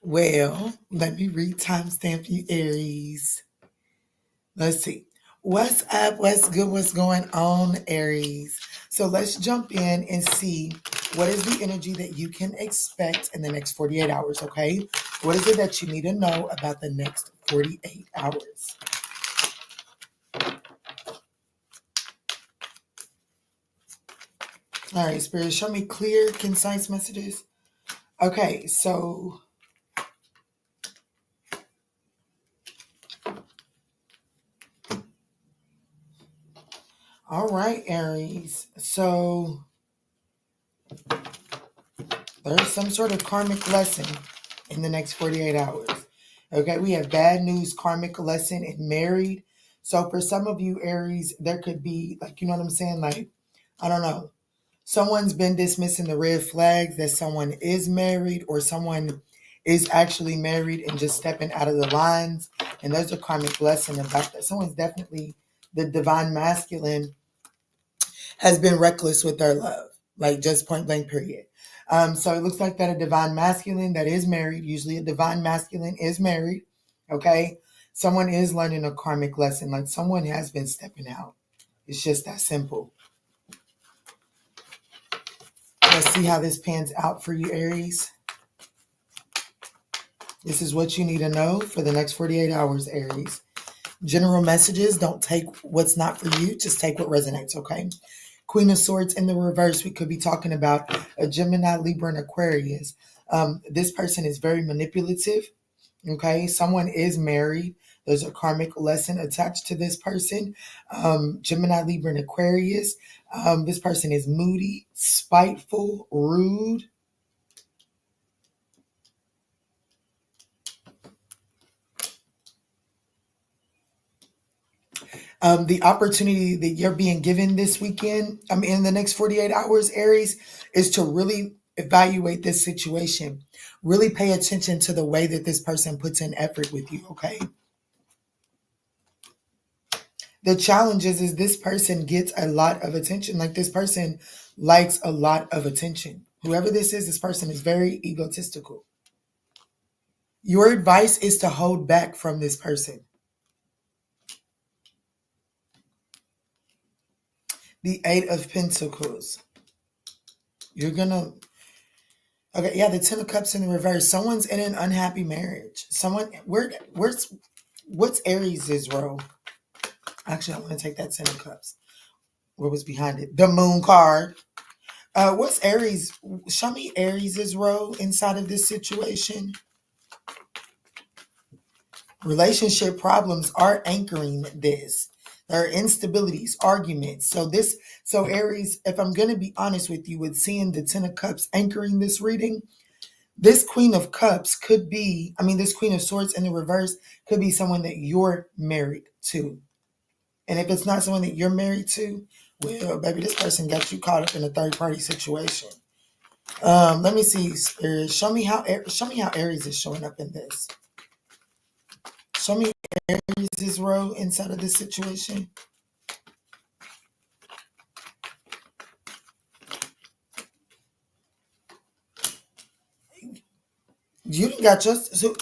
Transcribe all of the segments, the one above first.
Well, let me read timestamp you, Aries. Let's see. What's up? What's good? What's going on, Aries? So let's jump in and see what is the energy that you can expect in the next 48 hours, okay? What is it that you need to know about the next 48 hours? All right, Spirit, show me clear, concise messages. Okay, so all right, Aries. So there's some sort of karmic lesson in the next 48 hours. Okay, we have bad news, karmic lesson, and married. So for some of you, Aries, there could be, like, you know what I'm saying? Like, I don't know. Someone's been dismissing the red flags that someone is married or someone is actually married and just stepping out of the lines. And there's a karmic lesson about that. Someone's definitely, the divine masculine has been reckless with their love, like just point blank, period. So it looks like that a divine masculine that is married, usually a divine masculine is married, okay? Someone is learning a karmic lesson, like someone has been stepping out. It's just that simple. Let's see how this pans out for you, Aries. This is what you need to know for the next 48 hours, Aries. General messages, don't take what's not for you, just take what resonates, okay? Queen of Swords in the reverse, we could be talking about a Gemini, Libra, and Aquarius. This person is very manipulative, okay? Someone is married. There's a karmic lesson attached to this person. Gemini, Libra, and Aquarius. This person is moody, spiteful, rude. The opportunity that you're being given this weekend, in the next 48 hours, Aries, is to really evaluate this situation. Really pay attention to the way that this person puts in effort with you, okay? The challenge is this person gets a lot of attention. Like, this person likes a lot of attention. Whoever this person is very egotistical. Your advice is to hold back from this person. The Eight of Pentacles. You're gonna... Okay, yeah, the Ten of Cups in the reverse. Someone's in an unhappy marriage. What's Aries' role? Actually, I want to take that Ten of Cups. What was behind it? The Moon card. What's Aries? Show me Aries' role inside of this situation. Relationship problems are anchoring this. There are instabilities, arguments. So Aries, if I'm going to be honest with you, with seeing the Ten of Cups anchoring this reading, this Queen of Cups could be, this Queen of Swords in the reverse could be someone that you're married to. And if it's not someone that you're married to, well, baby, this person got you caught up in a third-party situation. Let me see, Spirit. Show me how Aries is showing up in this. Show me Aries' role inside of this situation. You got just so,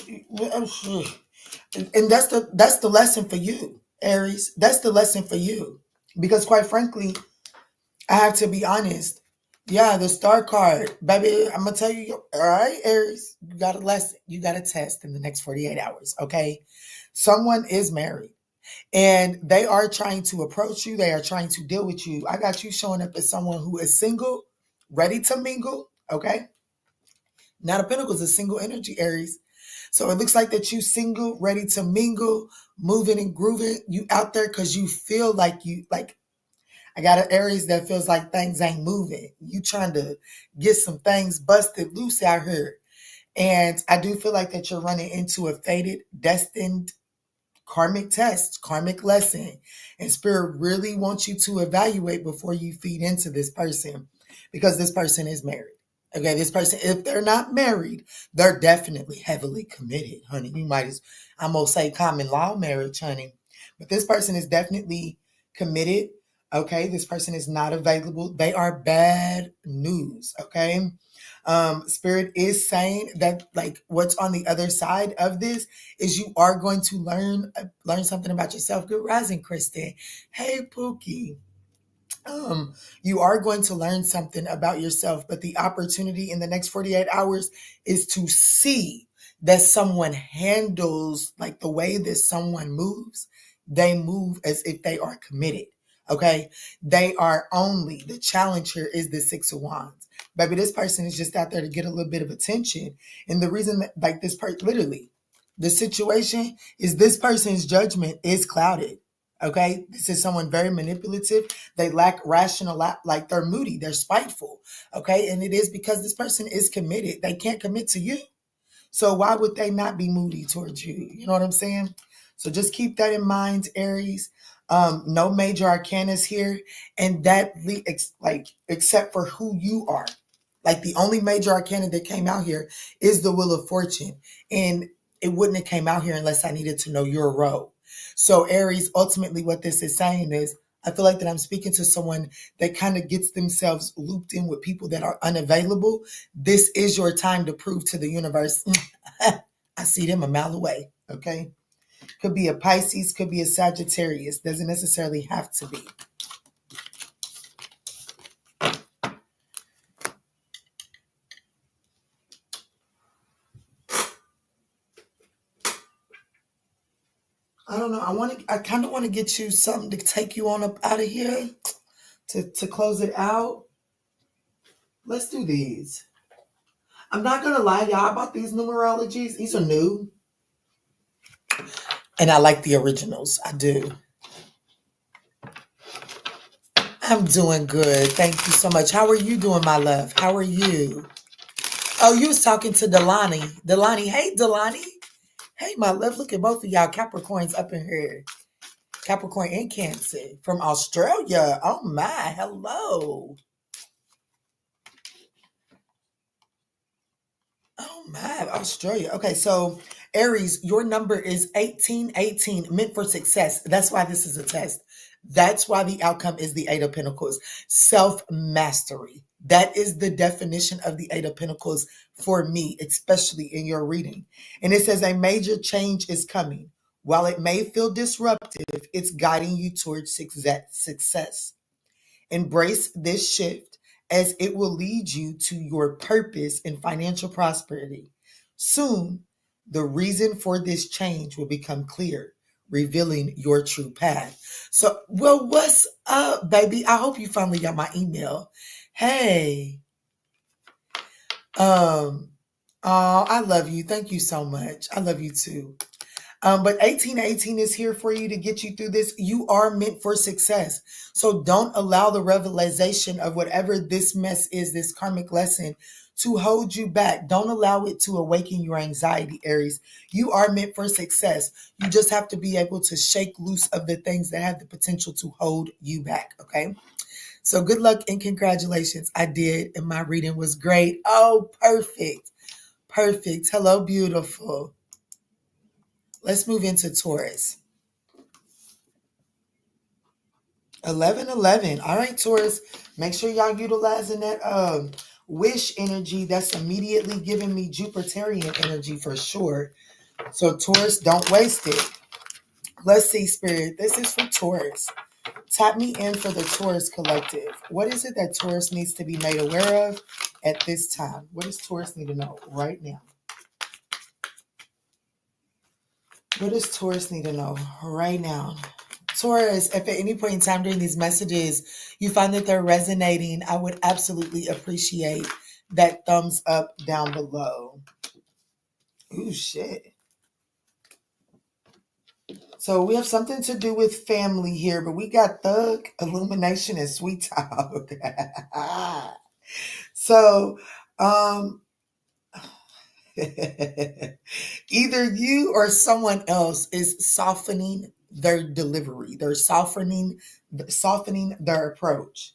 and that's the lesson for you, Aries. That's the lesson for you, because quite frankly, I have to be honest. Yeah, the star card, baby. I'm gonna tell you. All right, Aries, you got a lesson. You got a test in the next 48 hours. Okay, someone is married, and they are trying to approach you. They are trying to deal with you. I got you showing up as someone who is single, ready to mingle. Okay. Now the Pentacles is single energy, Aries. So it looks like that you single, ready to mingle, moving and grooving. You out there because you feel like I got an Aries that feels like things ain't moving. You trying to get some things busted loose out here. And I do feel like that you're running into a fated, destined karmic test, karmic lesson. And Spirit really wants you to evaluate before you feed into this person, because this person is married. Okay, this person, if they're not married, they're definitely heavily committed, honey. You might as I'm gonna say common law marriage, honey. But this person is definitely committed. Okay, this person is not available. They are bad news. Okay. Spirit is saying that like what's on the other side of this is you are going to learn something about yourself. Good rising, Kristen. Hey, Pookie. You are going to learn something about yourself, but the opportunity in the next 48 hours is to see that someone handles like the way that someone moves. They move as if they are committed. Okay. They are only the challenge here is the Six of Wands. Baby, this person is just out there to get a little bit of attention. And the reason that like this person, literally, the situation is this person's judgment is clouded. Okay. This is someone very manipulative. They lack rational, like they're moody, they're spiteful. Okay. And it is because this person is committed. They can't commit to you. So why would they not be moody towards you? You know what I'm saying? So just keep that in mind, Aries. No major arcanas here. And that, like, except for who you are. Like the only major arcana that came out here is the Wheel of Fortune. And it wouldn't have came out here unless I needed to know your role. So Aries, ultimately what this is saying is, I feel like that I'm speaking to someone that kind of gets themselves looped in with people that are unavailable. This is your time to prove to the universe, I see them a mile away, okay? Could be a Pisces, could be a Sagittarius. Doesn't necessarily have to be. I don't know. I kind of want to get you something to take you on up out of here to close it out. Let's do these. I'm not going to lie, y'all, about these numerologies. These are new. And I like the originals. I do. I'm doing good. Thank you so much. How are you doing, my love? How are you? Oh, you was talking to Delani. Delani, hey, Delani. Hey, my love. Look at both of y'all Capricorns up in here. Capricorn and Cancer from Australia. Oh, my. Hello. Oh, my. Australia. Okay, so Aries, your number is 1818, meant for success. That's why this is a test. That's why the outcome is the Eight of Pentacles. Self-mastery. That is the definition of the Eight of Pentacles for me, especially in your reading. And it says a major change is coming. While it may feel disruptive, it's guiding you towards success. Embrace this shift as it will lead you to your purpose and financial prosperity. Soon, the reason for this change will become clear, revealing your true path. So, well, what's up, baby? I hope you finally got my email. Hey. Oh, I love you. Thank you so much. I love you too. But 1818 is here for you to get you through this. You are meant for success. So don't allow the revelation of whatever this mess is, this karmic lesson, to hold you back. Don't allow it to awaken your anxiety, Aries. You are meant for success. You just have to be able to shake loose of the things that have the potential to hold you back, okay? So good luck and congratulations. I did, and my reading was great. Oh, perfect. Perfect. Hello, beautiful. Let's move into Taurus. 1111. All right, Taurus. Make sure y'all utilizing that wish energy that's immediately giving me Jupiterian energy for sure. So Taurus, don't waste it. Let's see, Spirit. This is for Taurus. Tap me in for the Taurus collective. What is it that Taurus needs to be made aware of at this time? What does Taurus need to know right now? What does Taurus need to know right now? Taurus, if at any point in time during these messages you find that they're resonating, I would absolutely appreciate that thumbs up down below. Ooh, shit. So we have something to do with family here, but we got Thug, Illumination, and Sweet Talk. So, either you or someone else is softening their delivery. They're softening their approach.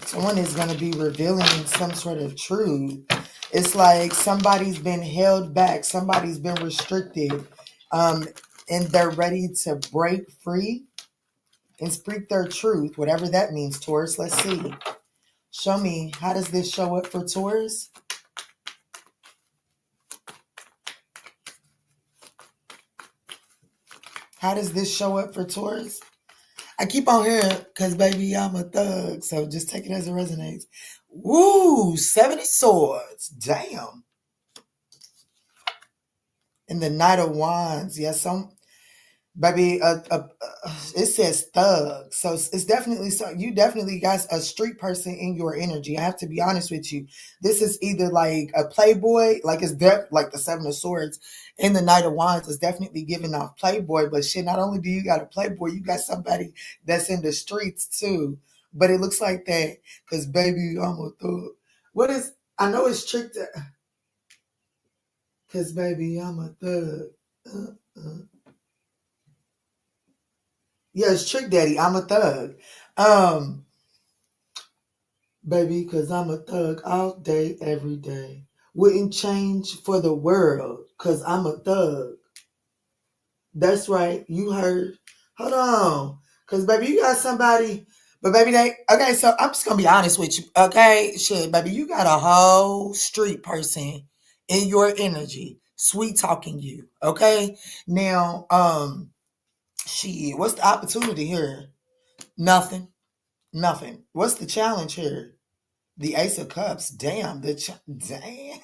Someone is going to be revealing some sort of truth. It's like somebody's been held back. Somebody's been restricted. And and they're ready to break free and speak their truth, whatever that means, Taurus. Let's see. Show me, how does this show up for Taurus? How does this show up for Taurus? I keep on hearing, because baby, I'm a thug, so just take it as it resonates. Woo, 7 of Swords. Damn. And the Knight of Wands. Yes, baby, it says thug. So it's definitely, so you definitely got a street person in your energy. I have to be honest with you. This is either like a playboy, like it's like the 7 of Swords, and the Knight of Wands is definitely giving off playboy. But shit, not only do you got a playboy, you got somebody that's in the streets too. But it looks like that because baby, I'm a thug. What is? I know it's tricked. Because baby, I'm a thug. Yeah, it's Trick Daddy. I'm a thug. Baby, because I'm a thug all day, every day. Wouldn't change for the world because I'm a thug. That's right. You heard. Hold on. Because, baby, you got somebody. But, baby, okay, so I'm just going to be honest with you. Okay? Shit, baby, you got a whole street person in your energy sweet talking you. Okay? Now, shit, what's the opportunity here? Nothing. Nothing. What's the challenge here? The Ace of Cups. Damn. Damn.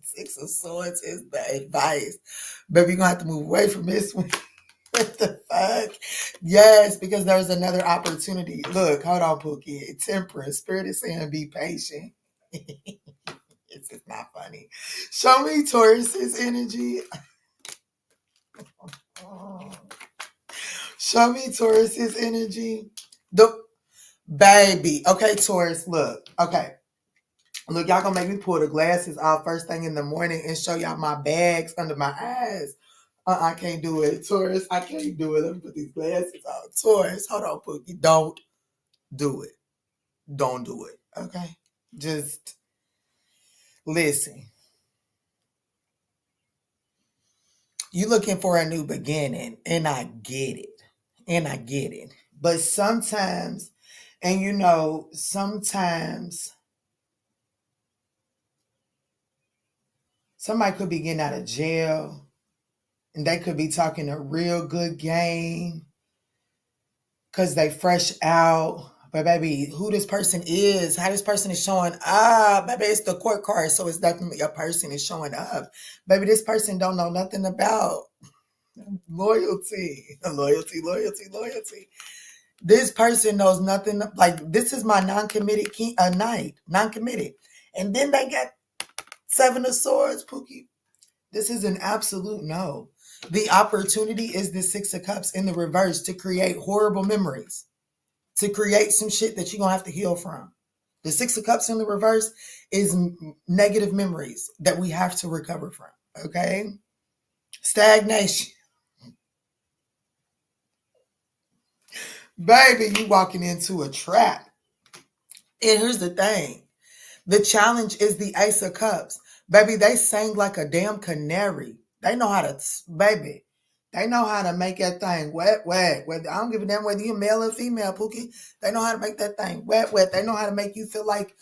6 of Swords is the advice. Baby, you're going to have to move away from this one. What the fuck? Yes, because there's another opportunity. Look, hold on, Pookie. Temperance. Spirit is saying be patient. It's just not funny. Show me Taurus's energy. Show me Taurus's energy. The baby. Okay, Taurus, look. Okay. Look, y'all gonna make me pull the glasses off first thing in the morning and show y'all my bags under my eyes. I can't do it. Taurus, I can't do it. Let me put these glasses on. Taurus, hold on, Pookie. Don't do it. Don't do it. Okay? Just listen. You looking for a new beginning, and I get it. And I get it. But sometimes, and you know, sometimes somebody could be getting out of jail and they could be talking a real good game because they fresh out. But baby, who this person is, how this person is showing up, baby, it's the court card, so it's definitely a person is showing up. Baby, this person don't know nothing about loyalty. Loyalty. This person knows nothing. Like, this is my non-committed night. Non-committed. And then they got 7 of Swords, Pookie. This is an absolute no. The opportunity is the 6 of Cups in the reverse to create horrible memories, to create some shit that you're going to have to heal from. The 6 of Cups in the reverse is negative memories that we have to recover from. Okay? Stagnation. Baby, you walking into a trap. And here's the thing. The challenge is the Ace of Cups. Baby, they sing like a damn canary. They know how to, baby, they know how to make that thing wet. I don't give a damn whether you're male or female, Pookie. They know how to make that thing wet. They know how to make you feel like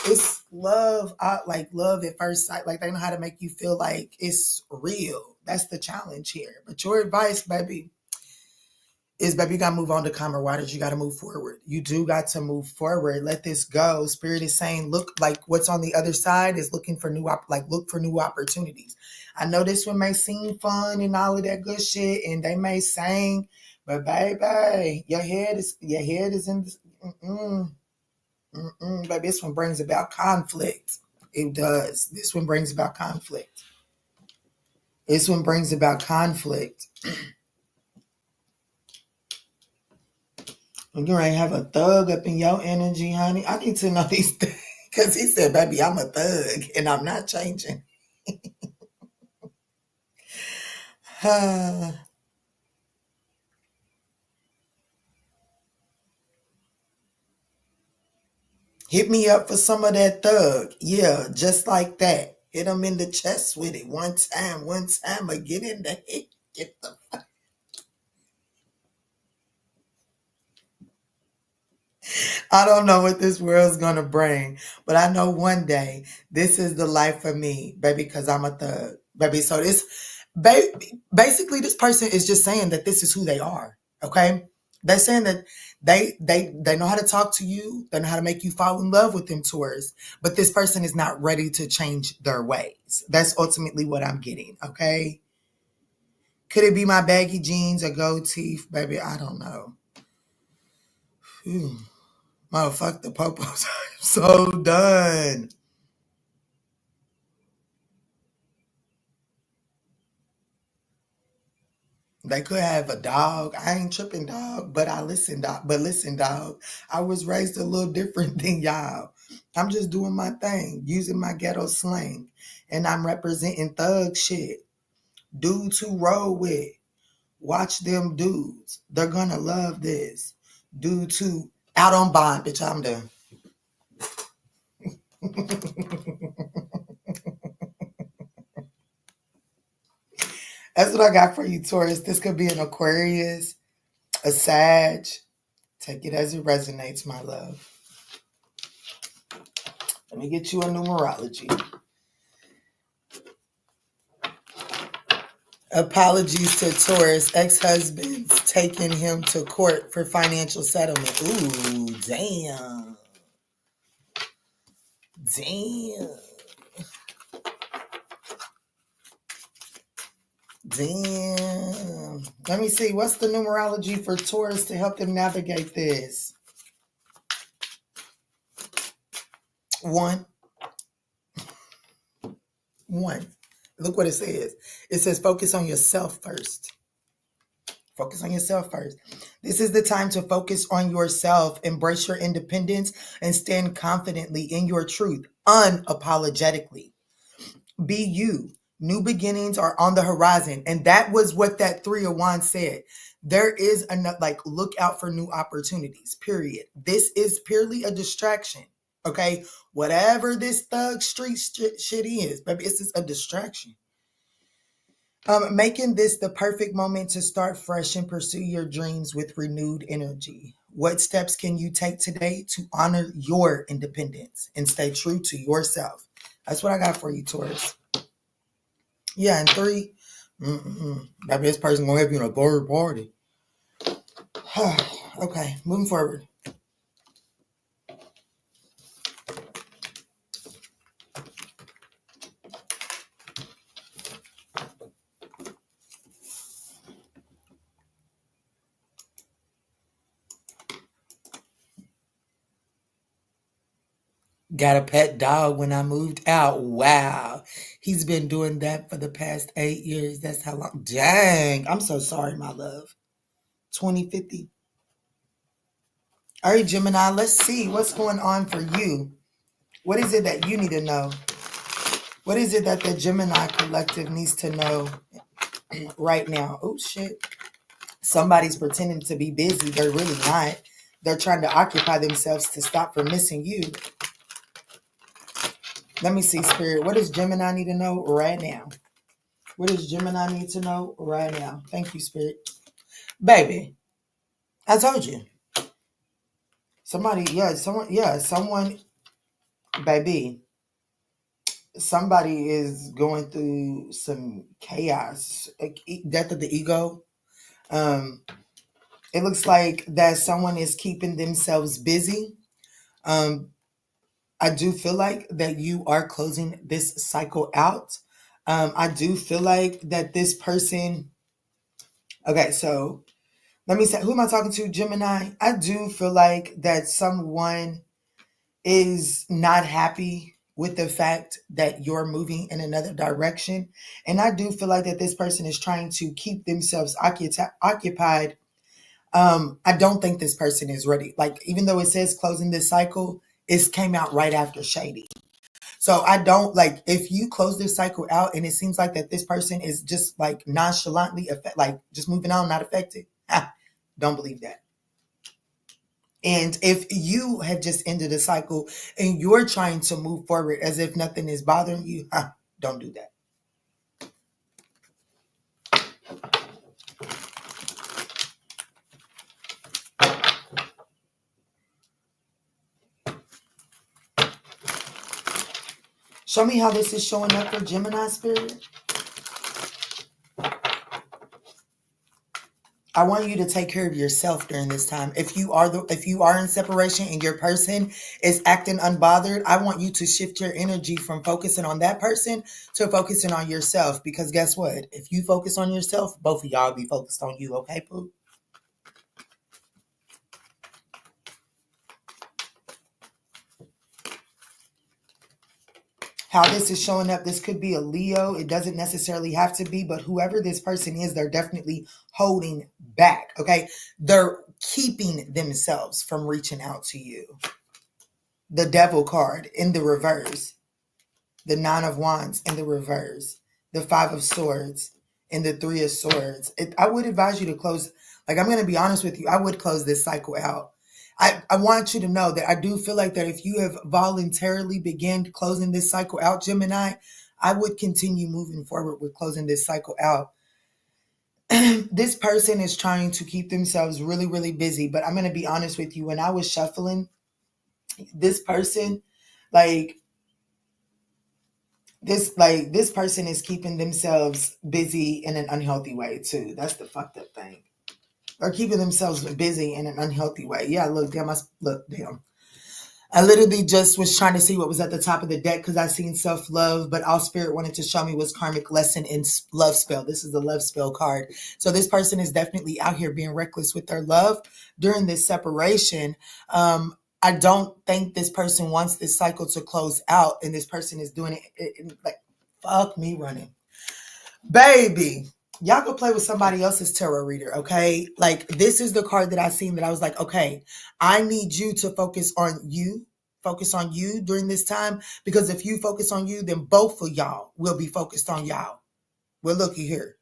it's love, like love at first sight. Like, they know how to make you feel like it's real. That's the challenge here. But your advice, baby, is, baby, you got to move on to calmer waters. You got to move forward. You do got to move forward. Let this go. Spirit is saying, look, like what's on the other side is looking for look for new opportunities. I know this one may seem fun and all of that good shit, and they may sing, but baby, your head is in this. Baby, this one brings about conflict. It does. This one brings about conflict. This one brings about conflict. You're going to have a thug up in your energy, honey. I need to know these things. Because he said, baby, I'm a thug and I'm not changing. Hit me up for some of that thug. Yeah, just like that. Hit them in the chest with it one time, or get in the head. Get the I don't know what this world's gonna bring, but I know one day this is the life for me, baby, because I'm a thug, baby. So basically, this person is just saying that this is who they are. Okay, they're saying that they know how to talk to you, they know how to make you fall in love with them, Taurus. But this person is not ready to change their ways. That's ultimately what I'm getting. Okay, could it be my baggy jeans or gold teeth, baby? I don't know. Phew. Motherfuck the popos. I'm so done. They could have a dog. I ain't tripping, dog, but I listen, dog. But listen, dog, I was raised a little different than y'all. I'm just doing my thing, using my ghetto slang, and I'm representing thug shit. Dudes who roll with. Watch them dudes. They're gonna love this. Dudes who out on bond, bitch. I'm done. That's what I got for you, Taurus. This could be an Aquarius, a Sag. Take it as it resonates, my love. Let me get you a numerology. Apologies to Taurus. Ex-husbands taking him to court for financial settlement. Ooh, damn. Damn. Damn. Let me see. What's the numerology for Taurus to help them navigate this? 1. 1. Look what it says. It says focus on yourself first. Focus on yourself first. This is the time to focus on yourself, embrace your independence, and stand confidently in your truth, unapologetically. Be you. New beginnings are on the horizon. And that was what that 3 of Wands said. There is enough, like, look out for new opportunities, period. This is purely a distraction, okay? Whatever this thug street shit is, baby, this is a distraction. Making this the perfect moment to start fresh and pursue your dreams with renewed energy. What steps can you take today to honor your independence and stay true to yourself? That's what I got for you, Taurus. Yeah, and 3, baby, this person gonna help you in a third party. Okay, moving forward. Got a pet dog when I moved out. Wow. He's been doing that for the past 8 years. That's how long. Dang. I'm so sorry, my love. 2050. All right, Gemini, let's see what's going on for you. What is it that you need to know? What is it that the Gemini collective needs to know right now? Oh, shit. Somebody's pretending to be busy. They're really not. They're trying to occupy themselves to stop from missing you. Let me see, Spirit. What does Gemini need to know right now? What does Gemini need to know right now? Thank you, Spirit. Baby, I told you. Someone, baby. Somebody is going through some chaos, death of the ego. It looks like that someone is keeping themselves busy. I do feel like that you are closing this cycle out. I do feel like that this person. Okay, so let me say, who am I talking to? Gemini. I do feel like that someone is not happy with the fact that you're moving in another direction. And I do feel like that this person is trying to keep themselves occupied. I don't think this person is ready. Like, even though it says closing this cycle, it came out right after Shady. So I don't like, if you close this cycle out and it seems like that this person is just like nonchalantly, like just moving on, not affected. Don't believe that. And if you have just ended a cycle and you're trying to move forward as if nothing is bothering you, Don't do that. Show me how this is showing up for Gemini spirit. I want you to take care of yourself during this time. If you are in separation and your person is acting unbothered, I want you to shift your energy from focusing on that person to focusing on yourself. Because guess what? If you focus on yourself, both of y'all be focused on you. Okay, Pooh? How this is showing up, this could be a Leo. It doesn't necessarily have to be, but whoever this person is, they're definitely holding back, okay? They're keeping themselves from reaching out to you. The Devil card in the reverse. The Nine of Wands in the reverse. The Five of Swords and the Three of Swords. I would advise you to close, like, I'm going to be honest with you, I would close this cycle out. I want you to know that I do feel like that if you have voluntarily begun closing this cycle out, Gemini, I would continue moving forward with closing this cycle out. This person is trying to keep themselves really, really busy. But I'm going to be honest with you. When I was shuffling, this person, this person is keeping themselves busy in an unhealthy way too. That's the fucked up thing. Or keeping themselves busy in an unhealthy way. Yeah, look, damn. I literally just was trying to see what was at the top of the deck because I seen self-love, but all spirit wanted to show me was karmic lesson in love spell. This is the love spell card. So this person is definitely out here being reckless with their love during this separation. I don't think this person wants this cycle to close out, and this person is doing it like, fuck me running. Baby, y'all go play with somebody else's tarot reader, okay? Like, this is the card that I seen that I was like, okay, I need you to focus on you. Focus on you during this time. Because if you focus on you, then both of y'all will be focused on y'all. Well, looky here.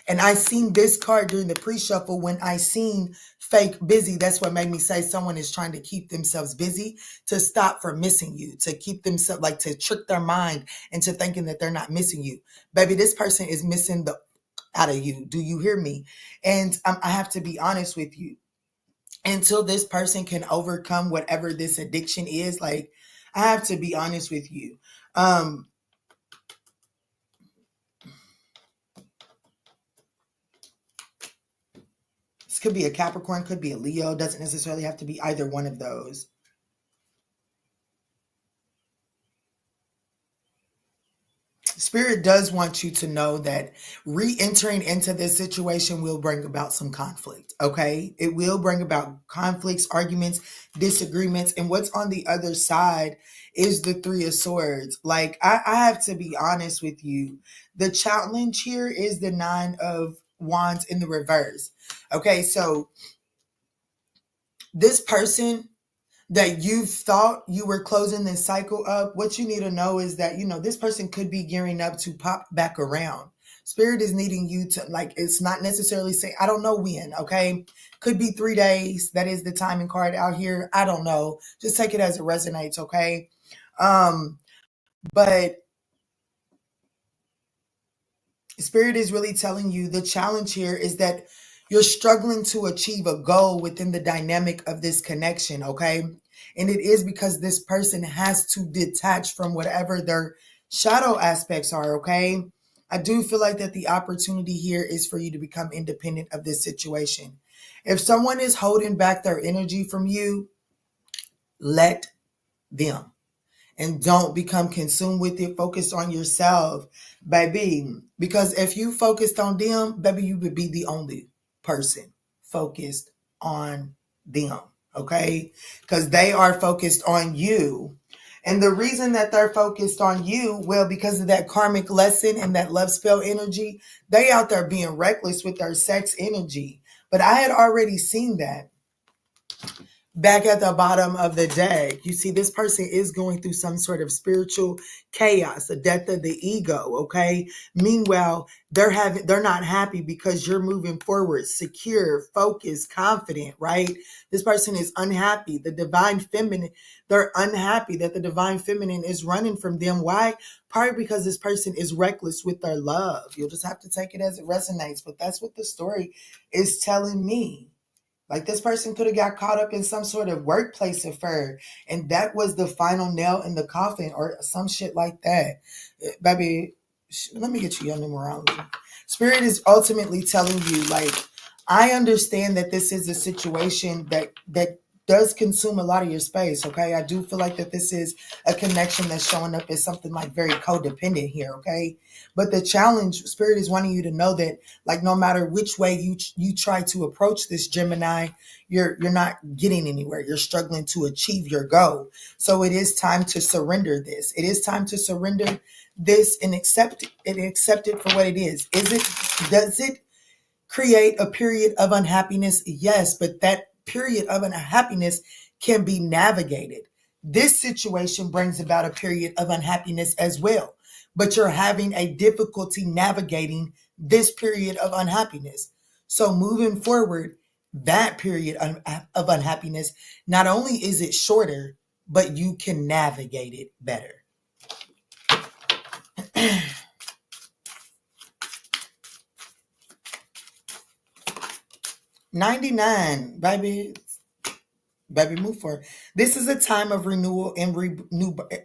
And I seen this card during the pre-shuffle when I seen fake busy. That's what made me say someone is trying to keep themselves busy to stop from missing you, to keep themselves, like, to trick their mind into thinking that they're not missing you. Baby, this person is missing the out of you. Do you hear me? And I have to be honest with you. Until this person can overcome whatever this addiction is, like, I have to be honest with you. This could be a Capricorn, could be a Leo. Doesn't necessarily have to be either one of those. Spirit does want you to know that re-entering into this situation will bring about some conflict, okay? It will bring about conflicts, arguments, disagreements. And what's on the other side is the Three of Swords. Like, I have to be honest with you. The challenge here is the Nine of Wands in the reverse. Okay, so this person that you thought you were closing this cycle up, what you need to know is that, this person could be gearing up to pop back around. Spirit is needing you to, like, it's not necessarily say, I don't know when, okay? Could be 3 days. That is the timing card out here. I don't know. Just take it as it resonates, okay? But Spirit is really telling you the challenge here is that you're struggling to achieve a goal within the dynamic of this connection, okay? And it is because this person has to detach from whatever their shadow aspects are, okay? I do feel like that the opportunity here is for you to become independent of this situation. If someone is holding back their energy from you, let them. And don't become consumed with it. Focus on yourself, baby. Because if you focused on them, baby, you would be the only person focused on them, okay? Because they are focused on you. And the reason that they're focused on you, well, because of that karmic lesson and that love spell energy, they out there being reckless with their sex energy. But I had already seen that. Back at the bottom of the deck, you see this person is going through some sort of spiritual chaos, a death of the ego, okay? Meanwhile, they're not happy because you're moving forward, secure, focused, confident, right? This person is unhappy. The divine feminine, they're unhappy that the divine feminine is running from them. Why? Probably because this person is reckless with their love. You'll just have to take it as it resonates, but that's what the story is telling me. Like this person could have got caught up in some sort of workplace affair, and that was the final nail in the coffin, or some shit like that. Baby, let me get you your numerology. Spirit is ultimately telling you, like, I understand that this is a situation that does consume a lot of your space. Okay, I do feel like that this is a connection that's showing up as something like very codependent here. Okay, but the challenge, Spirit is wanting you to know that, like, no matter which way you try to approach this, Gemini, you're not getting anywhere. You're struggling to achieve your goal. So it is time to surrender this. It is time to surrender this and accept it for what it is. Does it create a period of unhappiness? Yes, but that period of unhappiness can be navigated. This situation brings about a period of unhappiness as well, but you're having a difficulty navigating this period of unhappiness. So moving forward, that period of unhappiness, not only is it shorter, but you can navigate it better. 99, baby. Baby, move forward. This is a time of renewal and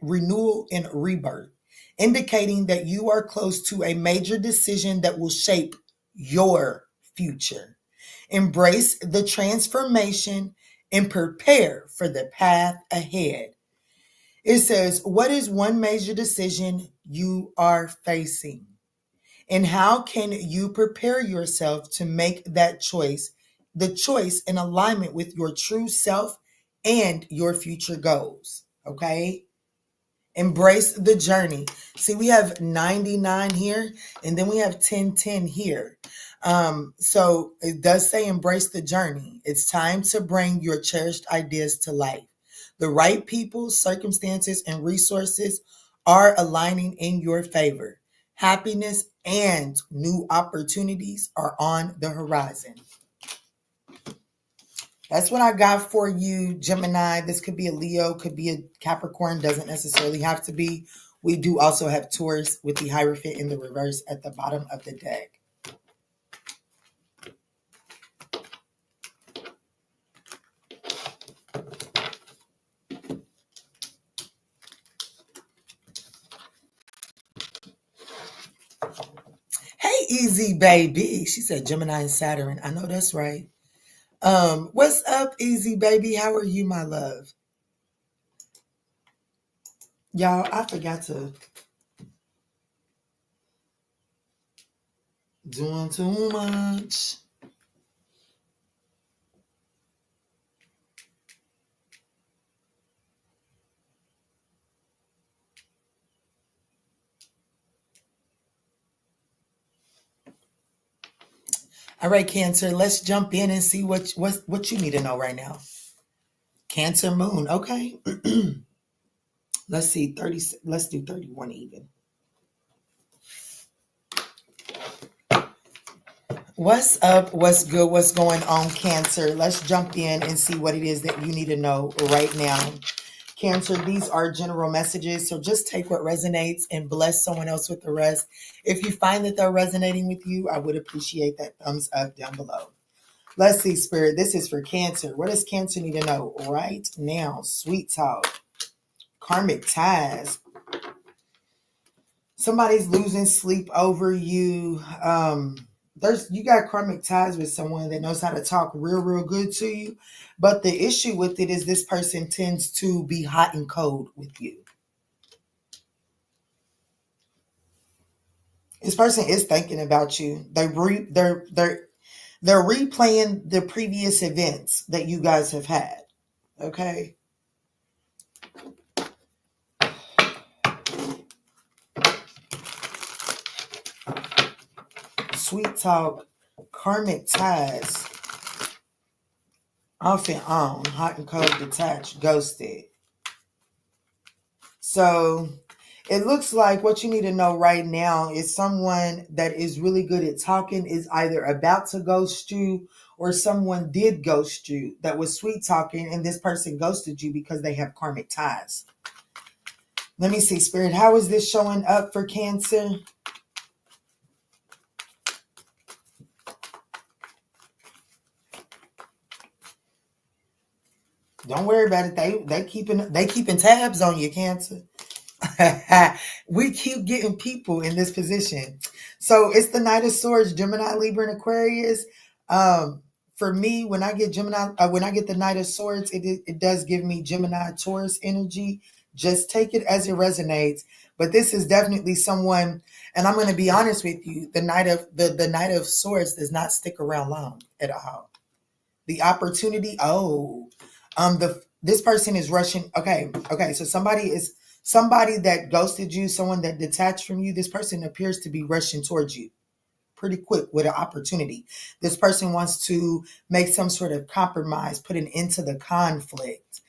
renewal and rebirth, indicating that you are close to a major decision that will shape your future. Embrace the transformation and prepare for the path ahead. It says, what is one major decision you are facing? And how can you prepare yourself to make that choice, the choice in alignment with your true self and your future goals? Okay. Embrace the journey. See, we have 99 here, and then we have 1010 here. So it does say embrace the journey. It's time to bring your cherished ideas to life. The right people, circumstances, and resources are aligning in your favor. Happiness and new opportunities are on the horizon. That's what I got for you, Gemini. This could be a Leo, could be a Capricorn, doesn't necessarily have to be. We do also have Taurus with the Hierophant in the reverse at the bottom of the deck. Hey, easy baby. She said Gemini and Saturn. I know that's right. What's up, easy baby? How are you, my love? Y'all, I forgot to doing too much. All right, Cancer, let's jump in and see what you need to know right now. Cancer moon, okay. Let's see, 30, let's do 31 even. What's up? What's good? What's going on, Cancer? Let's jump in and see what it is that you need to know right now. Cancer, these are general messages, so just take what resonates and bless someone else with the rest. If you find that they're resonating with you, I would appreciate that thumbs up down below. Let's see, Spirit. This is for Cancer. What does Cancer need to know right now? Sweet talk. Karmic ties. Somebody's losing sleep over you. You got karmic ties with someone that knows how to talk real good to you. But the issue with it is this person tends to be hot and cold with you. This person is thinking about you. They're replaying the previous events that you guys have had. Okay. Sweet talk, karmic ties. Off and on, hot and cold, detached, ghosted. So it looks like what you need to know right now is someone that is really good at talking is either about to ghost you or someone did ghost you that was sweet talking and this person ghosted you because they have karmic ties. Let me see, Spirit. How is this showing up for Cancer? Don't worry about it. They keeping tabs on you, Cancer. We keep getting people in this position. So it's the Knight of Swords, Gemini, Libra, and Aquarius. For me, when I get the Knight of Swords, it does give me Gemini, Taurus energy. Just take it as it resonates. But this is definitely someone, and I'm going to be honest with you, the Knight of Swords does not stick around long at all. The opportunity, this person is rushing. Okay, so somebody that ghosted you, someone that detached from you. This person appears to be rushing towards you pretty quick with an opportunity. This person wants to make some sort of compromise, put an end to the conflict.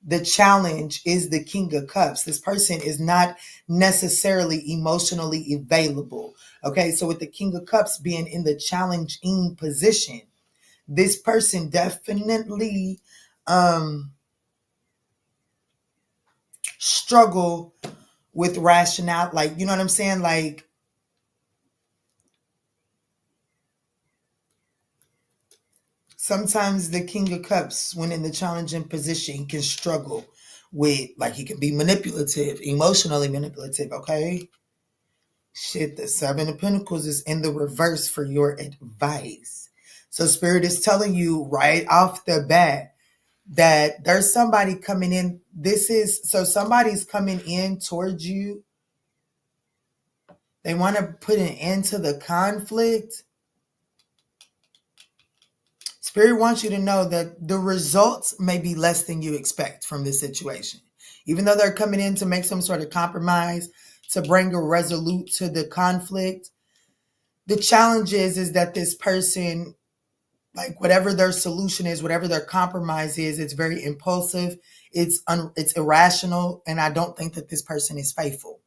The challenge is the King of Cups. This person is not necessarily emotionally available. Okay, so with the King of Cups being in the challenging position, this person definitely struggle with rationale. Like, you know what I'm saying? Like, sometimes the King of Cups, when in the challenging position, can struggle with, like, he can be manipulative, emotionally manipulative, okay? Shit, the Seven of Pentacles is in the reverse for your advice. So Spirit is telling you right off the bat that there's somebody coming in. Somebody's coming in towards you. They want to put an end to the conflict. Spirit wants you to know that the results may be less than you expect from this situation. Even though they're coming in to make some sort of compromise, to bring a resolute to the conflict, the challenge is that this person, like, whatever their solution is, whatever their compromise is, it's very impulsive, it's irrational, and I don't think that this person is faithful.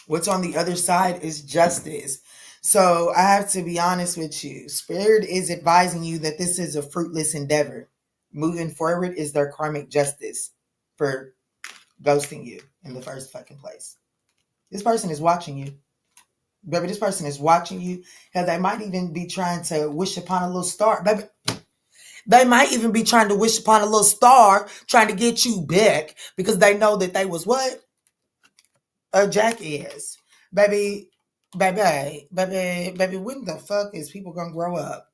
What's on the other side is justice. So I have to be honest with you. Spirit is advising you that this is a fruitless endeavor. Moving forward is their karmic justice for ghosting you in the first fucking place. This person is watching you. Baby, this person is watching you. Hell, they might even be trying to wish upon a little star. Baby, they might even be trying to wish upon a little star, trying to get you back because they know that they was what? A jackass. Baby, when the fuck is people gonna grow up?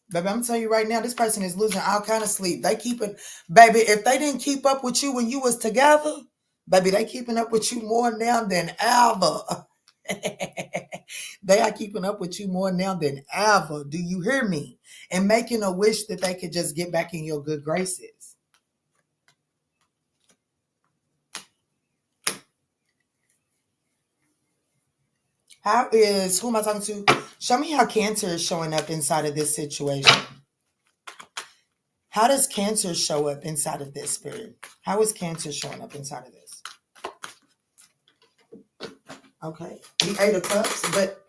Baby, I'm telling you right now, this person is losing all kind of sleep. They keeping, baby, if they didn't keep up with you when you was together, baby, they keeping up with you more now than ever. They are keeping up with you more now than ever. Do you hear me? And making a wish that they could just get back in your good graces. Who am I talking to? Show me how Cancer is showing up inside of this situation. How does Cancer show up inside of this, Spirit? How is Cancer showing up inside of this? Okay. The Eight of Cups, but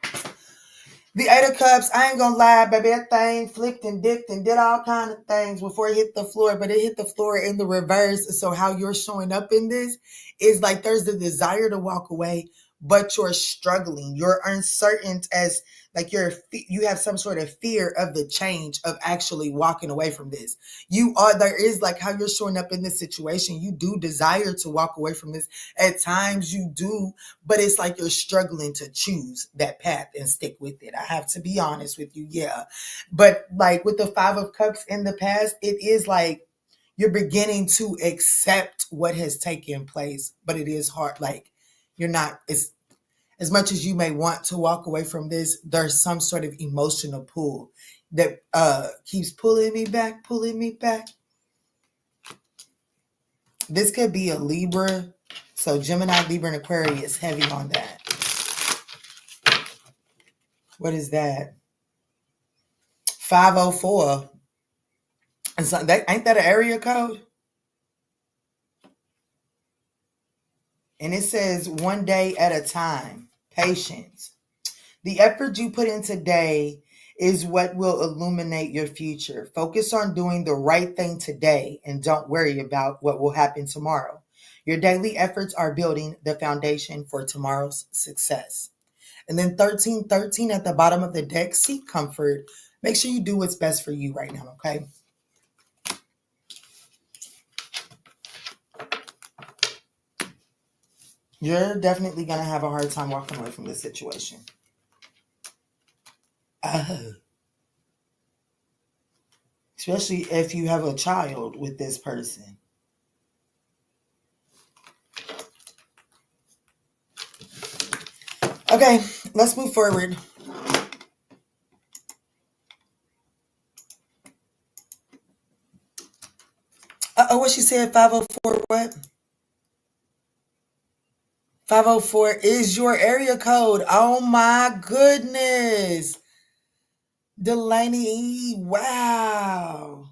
the Eight of Cups, I ain't gonna lie, baby, that thing flicked and dipped and did all kind of things before it hit the floor, but it hit the floor in the reverse. So how you're showing up in this is like there's the desire to walk away, but you're struggling. You're uncertain as like you have some sort of fear of the change of actually walking away from this. There is like how you're showing up in this situation. You do desire to walk away from this. At times you do, but it's like you're struggling to choose that path and stick with it. I have to be honest with you. Yeah. But like with the Five of Cups in the past, it is like you're beginning to accept what has taken place, but it is hard. Like you're not, it's as much as you may want to walk away from this, there's some sort of emotional pull that keeps pulling me back. This could be a Libra. So Gemini, Libra, and Aquarius, heavy on that. What is that? 504. And so that ain't that an area code? And it says 1 day at a time. Patience. The effort you put in today is what will illuminate your future. Focus on doing the right thing today and don't worry about what will happen tomorrow. Your daily efforts are building the foundation for tomorrow's success. And then 1313 at the bottom of the deck, seek comfort. Make sure you do what's best for you right now, okay? You're definitely going to have a hard time walking away from this situation. Especially if you have a child with this person. Okay, let's move forward. What she said, 504 what? 504 is your area code. Oh my goodness. Delaney, wow.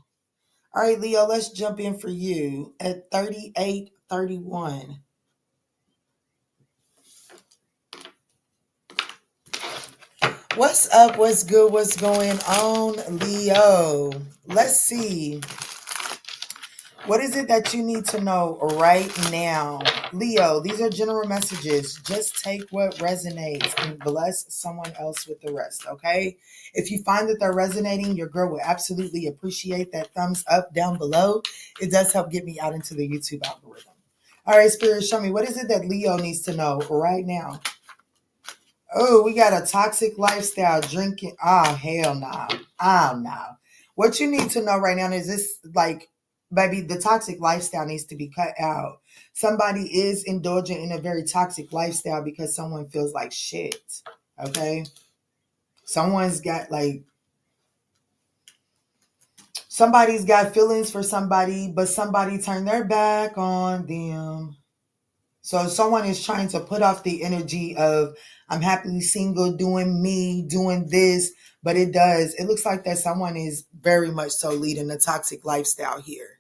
All right, Leo, let's jump in for you at 3831. What's up? What's good? What's going on, Leo? Let's see. What is it that you need to know right now? Leo, these are general messages. Just take what resonates and bless someone else with the rest, okay? If you find that they're resonating, your girl will absolutely appreciate that thumbs up down below. It does help get me out into the YouTube algorithm. All right, Spirit, show me. What is it that Leo needs to know right now? Oh, we got a toxic lifestyle, drinking. Oh, hell no. Oh, no. What you need to know right now is this, like, baby, the toxic lifestyle needs to be cut out. Somebody is indulging in a very toxic lifestyle because someone feels like shit. Okay? Somebody's got feelings for somebody, but somebody turned their back on them. So someone is trying to put off the energy of, I'm happily single, doing me, doing this. But it looks like that someone is very much so leading a toxic lifestyle here.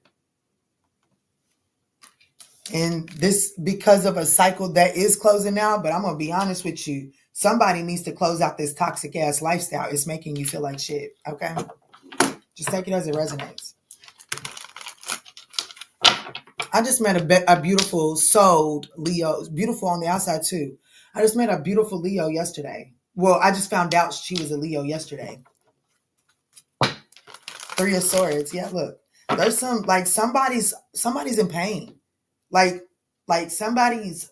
And this because of a cycle that is closing out. But I'm going to be honest with you. Somebody needs to close out this toxic ass lifestyle. It's making you feel like shit. Okay? Just take it as it resonates. I just met a beautiful souled Leo. Beautiful on the outside too. I just met a beautiful Leo yesterday. Well, I just found out she was a Leo yesterday. 3 of Swords. Yeah, look. There's somebody's in pain. Like somebody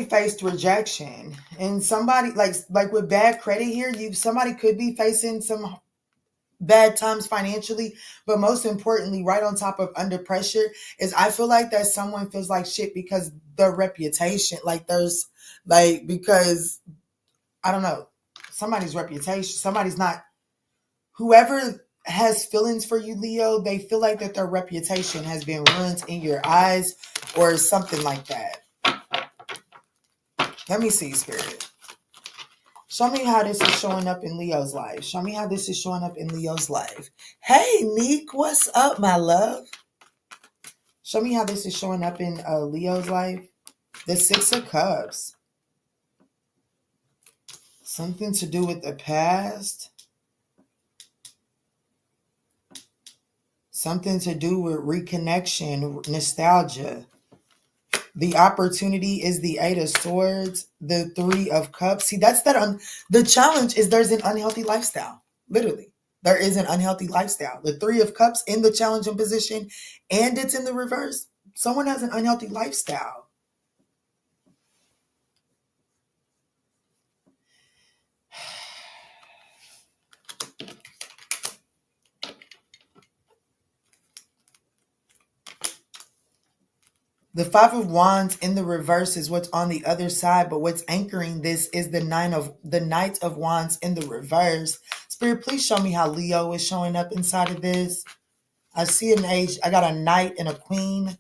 faced rejection. And somebody like with bad credit here, somebody could be facing some bad times financially, but most importantly, right on top of under pressure is I feel like that someone feels like shit because their reputation, because I don't know, somebody's reputation, somebody's not, whoever has feelings for you, Leo, they feel like that their reputation has been ruined in your eyes or something like that. Let me see, Spirit. Show me how this is showing up in Leo's life. Show me how this is showing up in Leo's life. Hey, Neek, what's up, my love? Show me how this is showing up in Leo's life. The 6 of Cups. Something to do with the past. Something to do with reconnection, nostalgia. The opportunity is the 8 of Swords, the 3 of Cups. See, that's the challenge is there's an unhealthy lifestyle. Literally, there is an unhealthy lifestyle. The 3 of Cups in the challenging position, and it's in the reverse. Someone has an unhealthy lifestyle. The 5 of Wands in the reverse is what's on the other side, but what's anchoring this is the Knight of Wands in the reverse. Spirit, please show me how Leo is showing up inside of this. I see an age. I got a Knight and a Queen.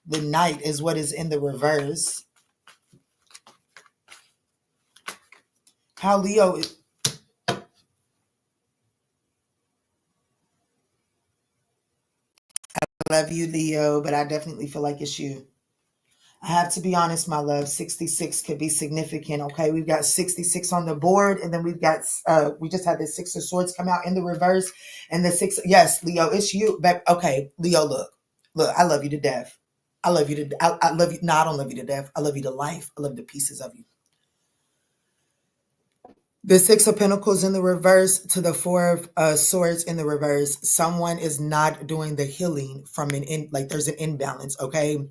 The Knight is what is in the reverse. how Leo is. I love you, Leo, but I definitely feel like it's you. I have to be honest, my love. 66 could be significant. Okay, we've got 66 on the board, and then we've got we just had the 6 of swords come out in the reverse, and the 6. Yes, Leo, it's you. But okay, Leo, look, I love you to death. I love you to. I love you. No, I don't love you to death. I love you to life. I love the pieces of you. The 6 of Pentacles in the reverse to the 4 of Swords in the reverse. Someone is not doing the healing from like there's an imbalance, okay?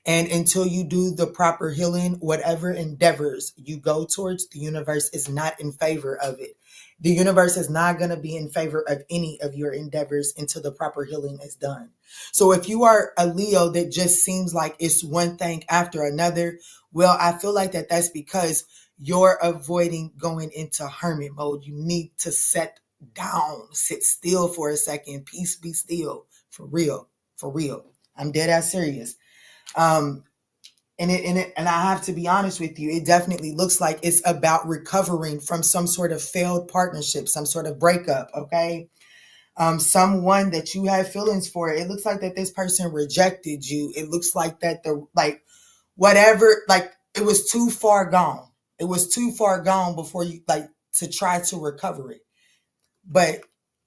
And until you do the proper healing, whatever endeavors you go towards, the universe is not in favor of it. The universe is not going to be in favor of any of your endeavors until the proper healing is done. So if you are a Leo that just seems like it's one thing after another, well, I feel like that's because you're avoiding going into hermit mode. You need to sit down, sit still for a second. Peace, be still. For real. For real. I'm dead ass serious. And I have to be honest with you, it definitely looks like it's about recovering from some sort of failed partnership, some sort of breakup, okay? Someone that you have feelings for, it looks like that this person rejected you. It looks like that whatever, like it was too far gone. It was too far gone before you to try to recover it. But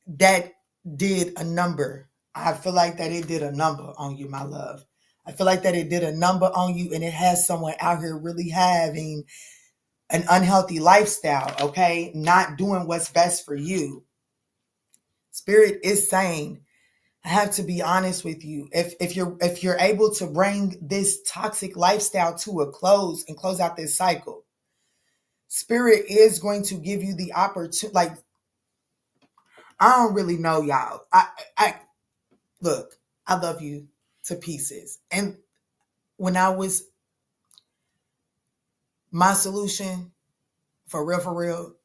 that did a number. I feel like that it did a number on you, my love. I feel like that it did a number on you, and it has someone out here really having an unhealthy lifestyle, okay? Not doing what's best for you. Spirit is saying, I have to be honest with you. If you're able to bring this toxic lifestyle to a close and close out this cycle, Spirit is going to give you the opportunity. Like, I don't really know, y'all. I look, I love you to pieces. And when I was, my solution for real,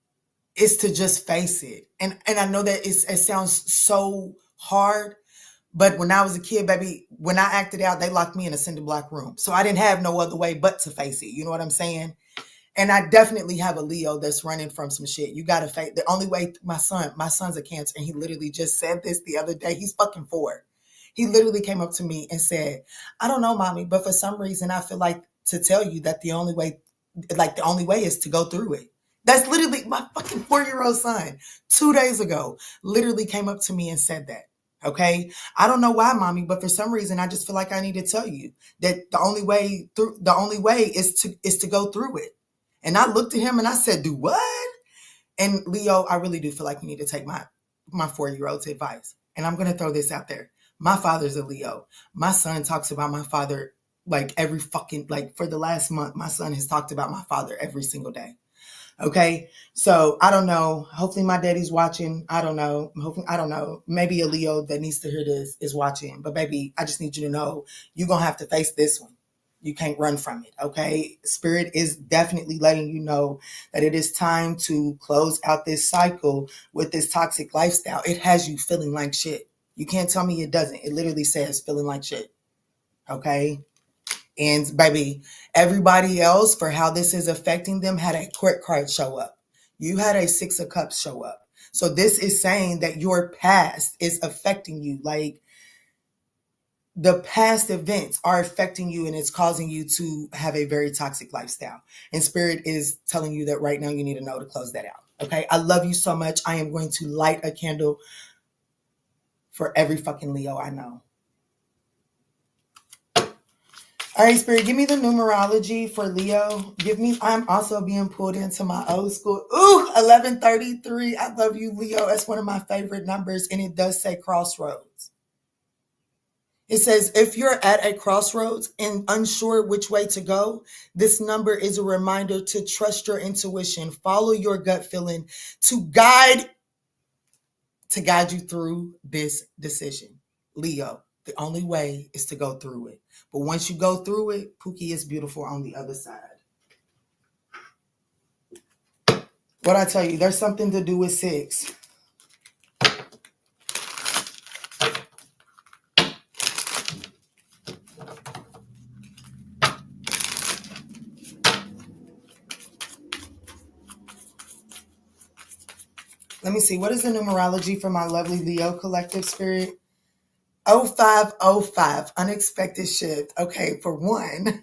is to just face it. And I know that it sounds so hard, but when I was a kid, baby, when I acted out, they locked me in a cinder block room. So I didn't have no other way but to face it. You know what I'm saying? And I definitely have a Leo that's running from some shit. You got to face the only way. My son's a Cancer, and he literally just said this the other day. He's fucking 4. He literally came up to me and said, I don't know, mommy, but for some reason I feel like to tell you that the only way is to go through it. That's literally my fucking 4-year-old son 2 days ago literally came up to me and said that. Okay. I don't know why, mommy, but for some reason I just feel like I need to tell you that the only way is to go through it. And I looked at him and I said, do what? And Leo, I really do feel like you need to take my 4-year-old's advice. And I'm going to throw this out there. My father's a Leo. My son talks about my father like every fucking, like for the last month, my son has talked about my father every single day. Okay. So I don't know. Hopefully my daddy's watching. I don't know. I don't know. Maybe a Leo that needs to hear this is watching. But baby, I just need you to know you're going to have to face this one. You can't run from it, okay? Spirit is definitely letting you know that it is time to close out this cycle with this toxic lifestyle. It has you feeling like shit. You can't tell me it doesn't. It literally says feeling like shit, okay? And baby, everybody else, for how this is affecting them, had a court card show up. You had a 6 of Cups show up. So this is saying that your past is affecting you. Like, the past events are affecting you, and it's causing you to have a very toxic lifestyle. And Spirit is telling you that right now you need to know to close that out. Okay. I love you so much. I am going to light a candle for every fucking Leo I know. All right, Spirit, give me the numerology for Leo. I'm also being pulled into my old school. Ooh, 1133. I love you, Leo. That's one of my favorite numbers. And it does say crossroads. It says, if you're at a crossroads and unsure which way to go, this number is a reminder to trust your intuition, follow your gut feeling to guide you through this decision. Leo, the only way is to go through it. But once you go through it, Pookie is beautiful on the other side. What I tell you, there's something to do with 6. Let me see. What is the numerology for my lovely Leo collective spirit? 0505, unexpected shift. Okay, for one.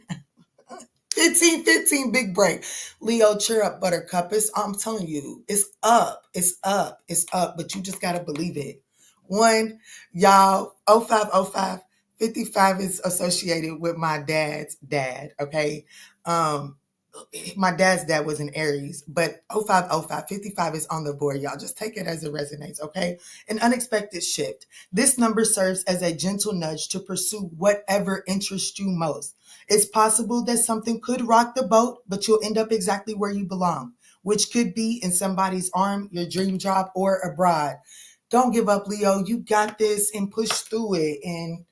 15, big break. Leo, cheer up, buttercup. I'm telling you, it's up. It's up. It's up. But you just got to believe it. One, y'all, 0505, 55 is associated with my dad's dad. Okay. My dad's dad was an Aries, but 0505, 55 is on the board. Y'all just take it as it resonates. Okay. An unexpected shift. This number serves as a gentle nudge to pursue whatever interests you most. It's possible that something could rock the boat, but you'll end up exactly where you belong, which could be in somebody's arm, your dream job, or abroad. Don't give up, Leo. You got this, and push through it, and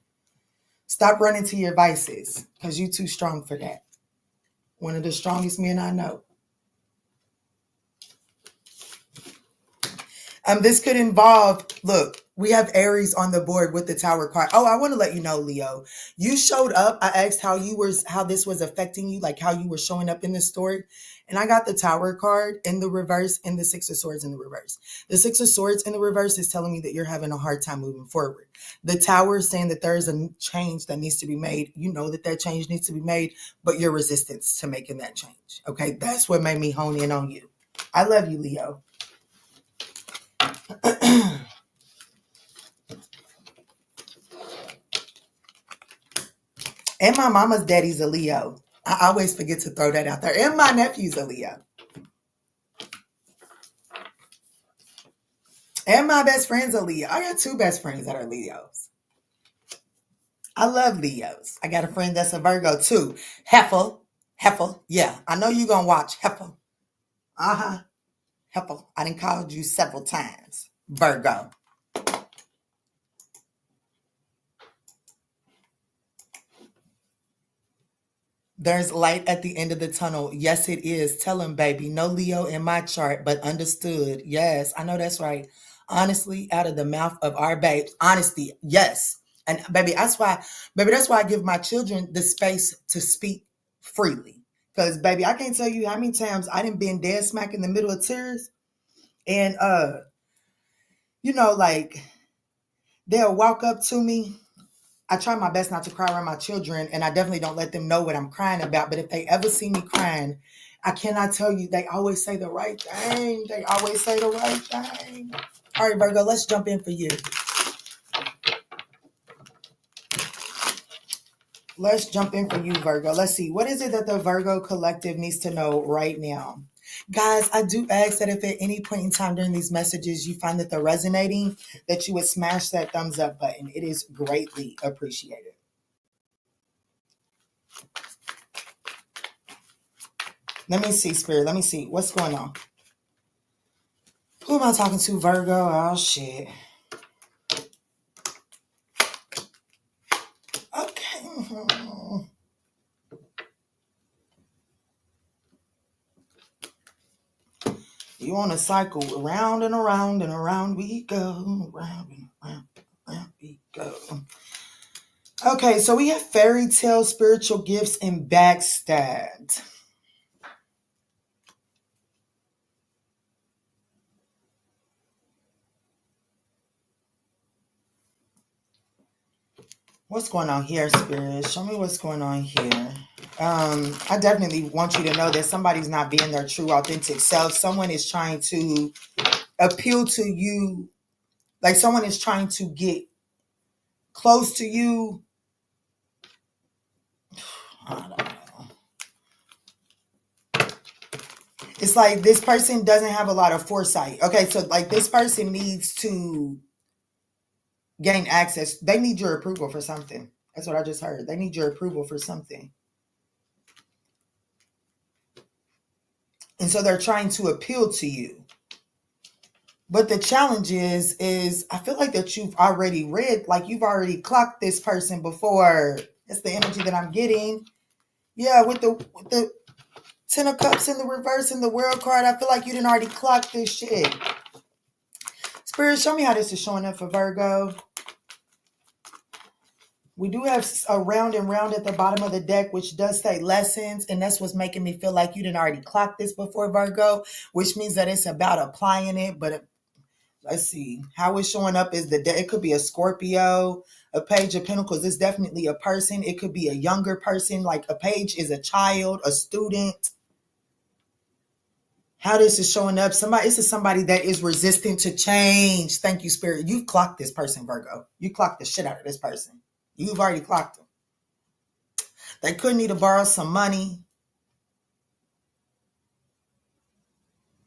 stop running to your vices because you're too strong for that. One of the strongest men I know. This could involve, look, we have Aries on the board with the Tower card. Oh, I want to let you know, Leo, you showed up. I asked how this was affecting you, like how you were showing up in the story. And I got the Tower card in the reverse and the Six of Swords in the reverse. The Six of Swords in the reverse is telling me that you're having a hard time moving forward. The Tower is saying that there is a change that needs to be made. You know that change needs to be made, but your resistance to making that change. Okay, that's what made me hone in on you. I love you, Leo. And my mama's daddy's a Leo. I always forget to throw that out there. And my nephew's a Leo. And my best friend's a Leo. I got two best friends that are Leos. I love Leos. I got a friend that's a Virgo too. Heifer. Yeah, I know you're going to watch Heifer. Heifer. I done called you several times. Virgo. There's light at the end of the tunnel. Yes, it is. Tell him, baby. No Leo in my chart, but understood. Yes, I know that's right. Honestly, out of the mouth of our babes. Honesty. Yes. And baby, that's why I give my children the space to speak freely. Because, baby, I can't tell you how many times I done been dead smack in the middle of tears. And, like, they'll walk up to me. I try my best not to cry around my children, and I definitely don't let them know what I'm crying about. But if they ever see me crying, I cannot tell you, they always say the right thing. All right, Virgo, let's jump in for you. Virgo. Let's see. What is it that the Virgo collective needs to know right now? Guys, I do ask that if at any point in time during these messages you find that they're resonating, that you would smash that thumbs up button. It is greatly appreciated. Let me see, Spirit. Let me see. What's going on? Who am I talking to, Virgo? Oh, shit. Okay. You on a cycle, around and around and around we go, around and around we go. Okay, so we have fairy tale, spiritual gifts, and backstabbed. What's going on here, Spirit? Show me what's going on here. I definitely want you to know that somebody's not being their true, authentic self. Someone is trying to appeal to you. Like someone is trying to get close to you. I don't know. It's like this person doesn't have a lot of foresight. Okay, so like this person needs to gain access. They need your approval for something. That's what I just heard. They need your approval for something. And so they're trying to appeal to you. But the challenge is I feel like that you've already read, like you've already clocked this person before. That's the energy that I'm getting. Yeah, with the Ten of Cups in the reverse and the World card, I feel like you didn't already clock this shit. Spirit, show me how this is showing up for Virgo. We do have a round and round at the bottom of the deck, which does say lessons. And that's what's making me feel like you didn't already clock this before, Virgo, which means that it's about applying it. But Let's see. How it's showing up is it could be a Scorpio, a Page of Pentacles. It's definitely a person. It could be a younger person. Like a page is a child, a student. How this is showing up. This is somebody that is resistant to change. Thank you, Spirit. You've clocked this person, Virgo. You clocked the shit out of this person. You've already clocked them. They could need to borrow some money.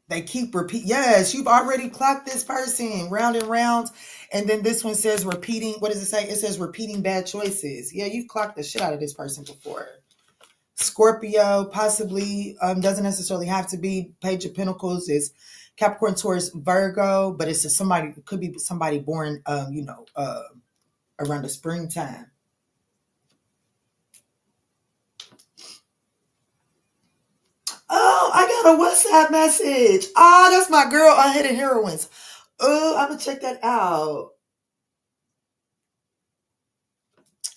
They keep repeat. Yes, you've already clocked this person round and round. And then this one says repeating. What does it say? It says repeating bad choices. Yeah, you've clocked the shit out of this person before. Scorpio, possibly, doesn't necessarily have to be. Page of Pentacles is Capricorn, Taurus, Virgo, but it's it could be somebody born, around the springtime. Oh, I got a WhatsApp message. Oh, that's my girl, Unhidden Heroines. Oh, I'm gonna check that out.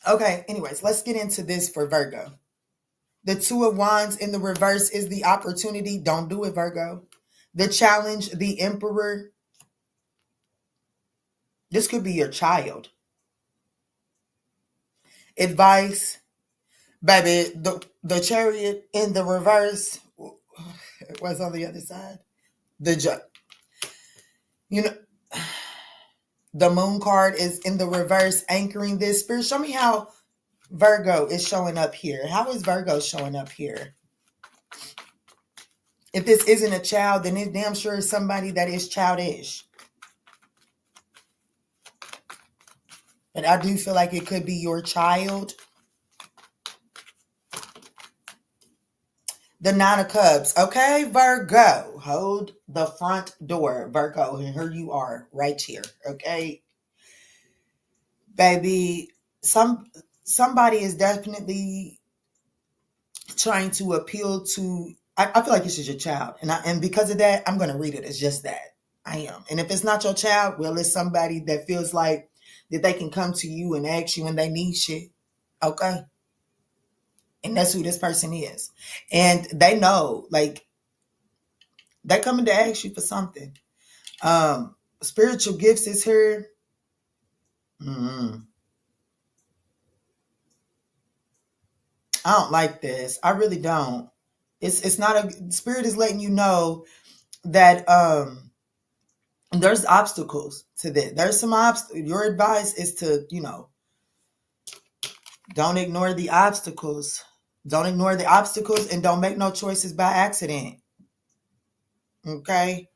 Okay, anyways, let's get into this for Virgo. The Two of Wands in the reverse is the opportunity. Don't do it, Virgo. The challenge, the Emperor. This could be your child. Advice, baby. The Chariot in the reverse. What's on the other side? The Moon card is in the reverse, anchoring this. Spirit, show me how Virgo is showing up here. How is Virgo showing up here? If this isn't a child, then it damn sure is somebody that is childish. But I do feel like it could be your child. The Nine of Cups. Okay, Virgo. Hold the front door, Virgo. And here you are, right here. Okay? Baby, somebody is definitely trying to appeal to... I feel like this is your child. And because of that, I'm going to read it as just that. I am. And if it's not your child, well, it's somebody that feels like that they can come to you and ask you when they need shit. Okay? And that's who this person is. And they know, like, they're coming to ask you for something. Spiritual gifts is here. I don't like this. I really don't. It's not a... Spirit is letting you know that there's obstacles to this. There's some obstacles. Your advice is to, don't ignore the obstacles. Don't ignore the obstacles and don't make no choices by accident. Okay?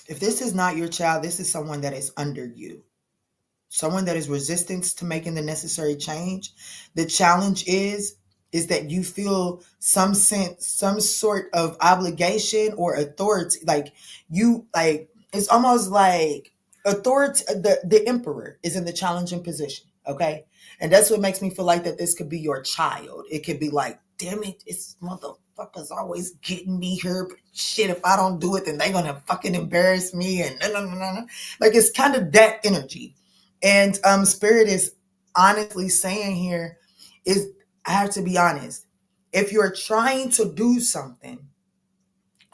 If this is not your child, this is someone that is under you. Someone that is resistant to making the necessary change. The challenge is that you feel some sort of obligation or authority. It's almost like authority. The Emperor is in the challenging position. Okay. And that's what makes me feel like that this could be your child. It could be like, damn it, this motherfucker's always getting me here. But shit, if I don't do it, then they're going to fucking embarrass me. And no. Like, it's kind of that energy. And Spirit is honestly saying here is, I have to be honest, if you're trying to do something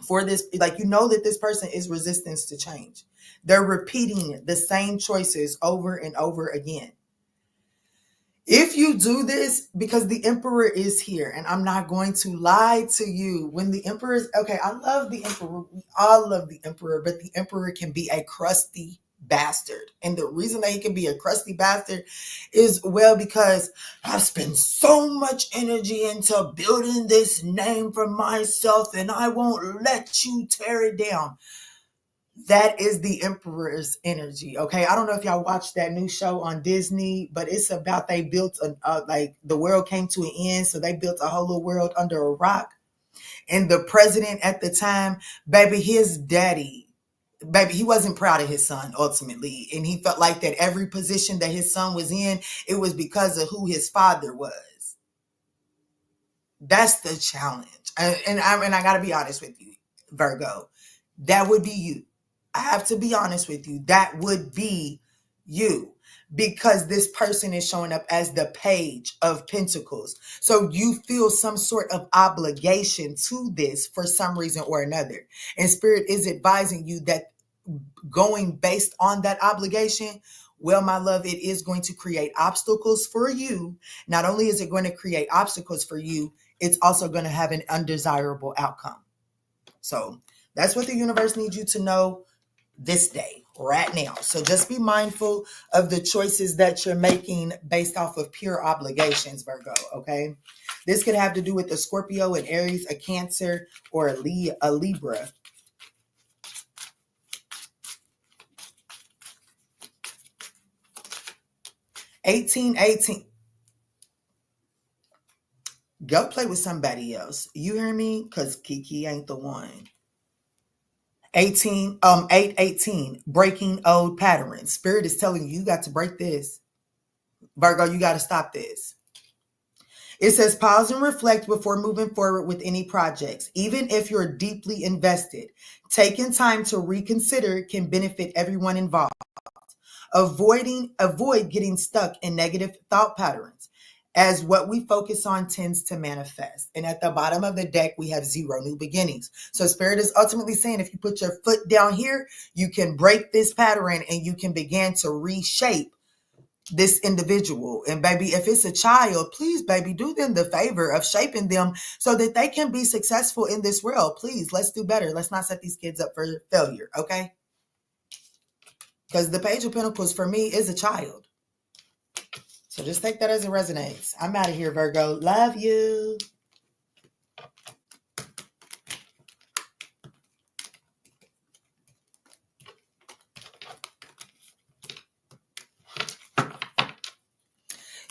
for this, like, that this person is resistant to change. They're repeating the same choices over and over again. If you do this, because the Emperor is here, and I'm not going to lie to you, when the Emperor is, okay, I love the Emperor. We all love the Emperor, but the Emperor can be a crusty bastard. And the reason that he can be a crusty bastard is, well, because I've spent so much energy into building this name for myself, and I won't let you tear it down. That is the Emperor's energy. Okay. I don't know if y'all watched that new show on Disney, but it's about, they built like the world came to an end. So they built a whole little world under a rock. And the president at the time, baby, his daddy, he wasn't proud of his son ultimately. And he felt like that every position that his son was in, it was because of who his father was. That's the challenge. And I got to be honest with you, Virgo, that would be you. I have to be honest with you. That would be you. because this person is showing up as the Page of Pentacles. So you feel some sort of obligation to this for some reason or another. And Spirit is advising you that going based on that obligation, well, my love, it is going to create obstacles for you. Not only is it going to create obstacles for you, it's also going to have an undesirable outcome. So that's what the universe needs you to know this day, right now. So just be mindful of the choices that you're making based off of pure obligations, Virgo, okay? This could have to do with a Scorpio, an Aries, a Cancer, or a Libra. 1818. Go play with somebody else. You hear me? Because Kiki ain't the one. 818, breaking old patterns. Spirit is telling you, you got to break this. Virgo, you got to stop this. It says pause and reflect before moving forward with any projects. Even if you're deeply invested, taking time to reconsider can benefit everyone involved. Avoid getting stuck in negative thought patterns, as what we focus on tends to manifest. And at the bottom of the deck, we have 0 new beginnings. So Spirit is ultimately saying, if you put your foot down here, you can break this pattern and you can begin to reshape this individual. And baby, if it's a child, please, baby, do them the favor of shaping them so that they can be successful in this world. Please, let's do better. Let's not set these kids up for failure, okay? Because the Page of Pentacles for me is a child. So just take that as it resonates. I'm out of here, Virgo. Love you.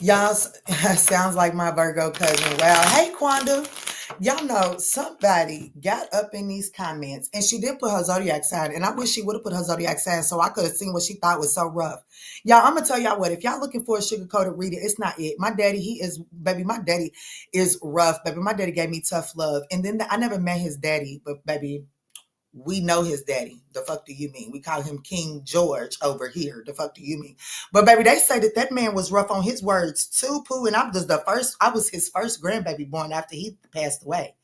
Y'all, sounds like my Virgo cousin. Well, hey, Quanda. Y'all know somebody got up in these comments and she did put her zodiac sign, and I wish she would have put her zodiac sign so I could have seen what she thought was so rough. Y'all, I'm gonna tell y'all what, if y'all looking for a sugar-coated reading, it's not it. My daddy, my daddy is rough, baby. My daddy gave me tough love. And then I never met his daddy, but baby, we know his daddy. The fuck do you mean? We call him King George over here. The fuck do you mean? But baby, they say that man was rough on his words too, Pooh. And I was his first grandbaby born after he passed away,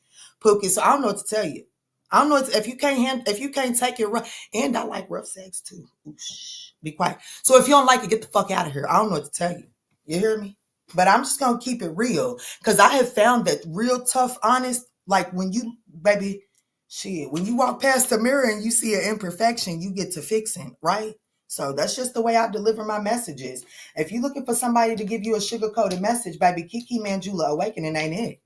Pookie. So I don't know what to tell you. I don't know if you can't take it rough. And I like rough sex too. Ooh, shh, be quiet. So if you don't like it, get the fuck out of here. I don't know what to tell you. You hear me? But I'm just gonna keep it real, because I have found that real tough, honest, like when you, baby. Shit, when you walk past the mirror and you see an imperfection, you get to fixing, right? So that's just the way I deliver my messages. If you're looking for somebody to give you a sugar-coated message, baby, Chime ManjulaAwakening ain't it.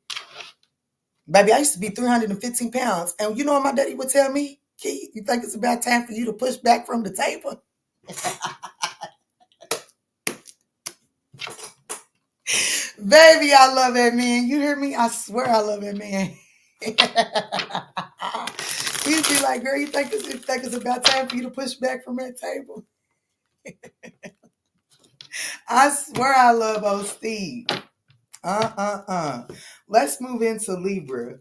Baby, I used to be 315 pounds. And you know what my daddy would tell me? Key, you think it's about time for you to push back from the table? Baby, I love that man. You hear me? I swear I love that man. He'd be like, girl, you think it's about time for you to push back from that table? I swear I love old Steve. Let's move into Libra.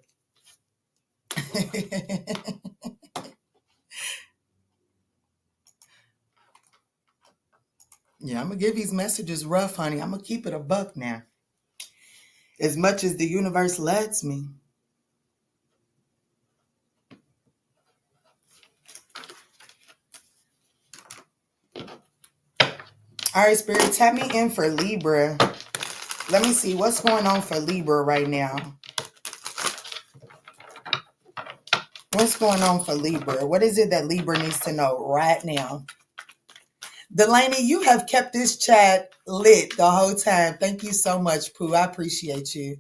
Yeah, I'm going to give these messages rough, honey. I'm going to keep it a buck now. As much as the universe lets me. All right, Spirit, tap me in for Libra. Let me see what's going on for Libra right now. What's going on for Libra? What is it that Libra needs to know right now? Delaney, you have kept this chat lit the whole time. Thank you so much, Pooh. I appreciate you.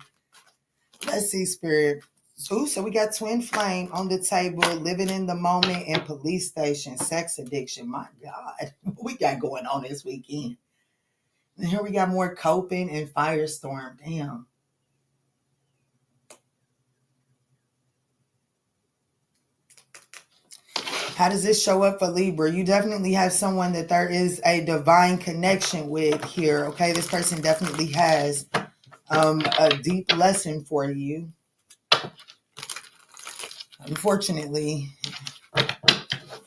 Let's see, Spirit. So we got twin flame on the table, living in the moment, and police station, sex addiction. My God, what we got going on this weekend? And here we got more coping and firestorm. Damn. How does this show up for Libra? You definitely have someone that there is a divine connection with here. Okay, this person definitely has a deep lesson for you. Unfortunately,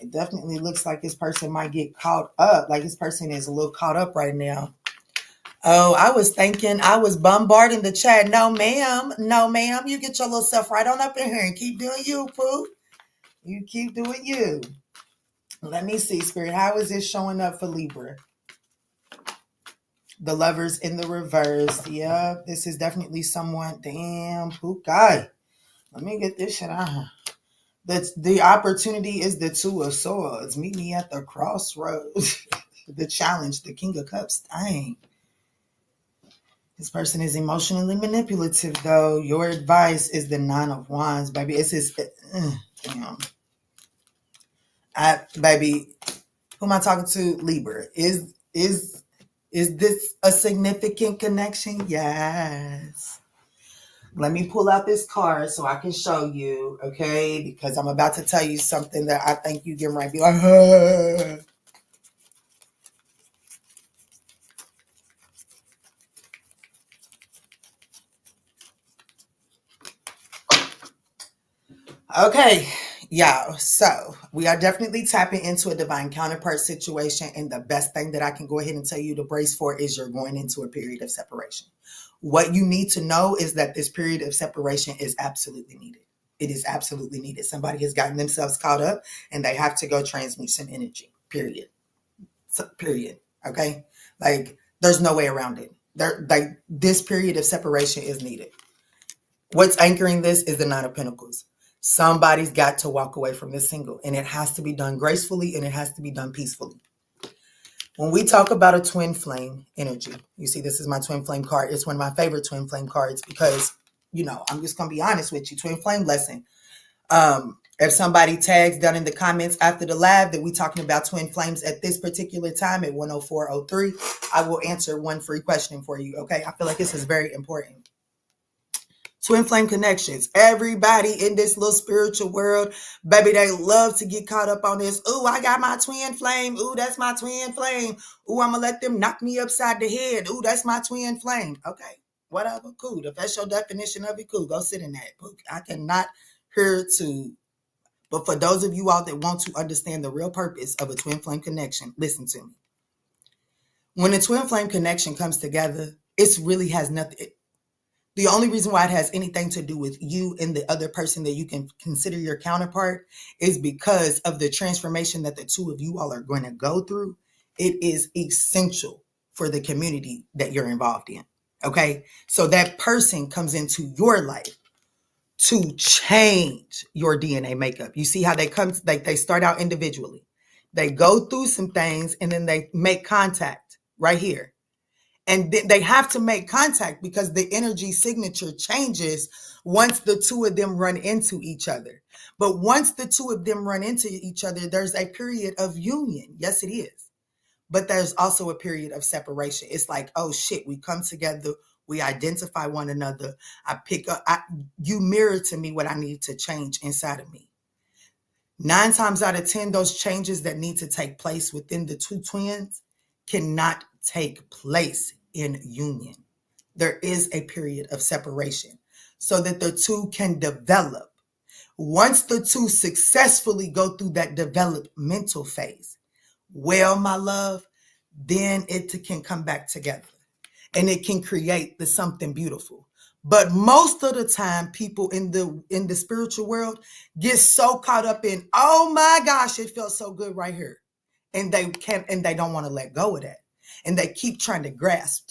It definitely looks like this person might get caught up. Like this person is a little caught up right now. Oh, I was thinking, I was bombarding the chat. No, ma'am. No, ma'am. You get your little stuff right on up in here and keep doing you, Pooh. You keep doing you. Let me see, Spirit. How is this showing up for Libra? The Lovers in the reverse. Yeah, this is definitely someone. Damn, Pooh guy. Let me get this shit out. The opportunity is the Two of Swords. Meet me at the crossroads. The challenge, the King of Cups. Dang. This person is emotionally manipulative, though. Your advice is the Nine of Wands, baby. It's his. Damn. Baby, who am I talking to? Libra. Is this a significant connection? Yes. Let me pull out this card so I can show you, okay? Because I'm about to tell you something that I think you get right. Be like, Okay, y'all. So we are definitely tapping into a divine counterpart situation. And the best thing that I can go ahead and tell you to brace for is you're going into a period of separation. What you need to know is that this period of separation is absolutely needed. It is absolutely needed. Somebody has gotten themselves caught up and they have to go transmute some energy, period. So, period. Okay? Like, there's no way around it. This period of separation is needed. What's anchoring this is the Nine of Pentacles. Somebody's got to walk away from this single, and it has to be done gracefully and it has to be done peacefully. When we talk about a twin flame energy, you see, this is my twin flame card. It's one of my favorite twin flame cards because, I'm just going to be honest with you. Twin flame blessing. If somebody tags down in the comments after the live that we talking about twin flames at this particular time at 10403, I will answer one free question for you. Okay. I feel like this is very important. Twin flame connections. Everybody in this little spiritual world, baby, they love to get caught up on this. Ooh, I got my twin flame. Ooh, that's my twin flame. Ooh, I'm going to let them knock me upside the head. Ooh, that's my twin flame. Okay, whatever. Cool. If that's your definition of it, cool. Go sit in that. I cannot hear to. But for those of you all that want to understand the real purpose of a twin flame connection, listen to me. When a twin flame connection comes together, it really has nothing. The only reason why it has anything to do with you and the other person that you can consider your counterpart is because of the transformation that the two of you all are going to go through. It is essential for the community that you're involved in. Okay. So that person comes into your life to change your DNA makeup. You see how they come, like they start out individually. They go through some things and then they make contact right here. And they have to make contact because the energy signature changes once the two of them run into each other. But once the two of them run into each other, there's a period of union. Yes, it is. But there's also a period of separation. It's like, oh shit, we come together. We identify one another. I pick up, you mirror to me what I need to change inside of me. 9 times out of 10, those changes that need to take place within the two twins cannot take place in union. There is a period of separation so that the two can develop. Once the two successfully go through that developmental phase, well, my love, then it can come back together and it can create something beautiful. But most of the time, people in the spiritual world get so caught up in, oh my gosh, it felt so good right here. And they don't want to let go of that. And they keep trying to grasp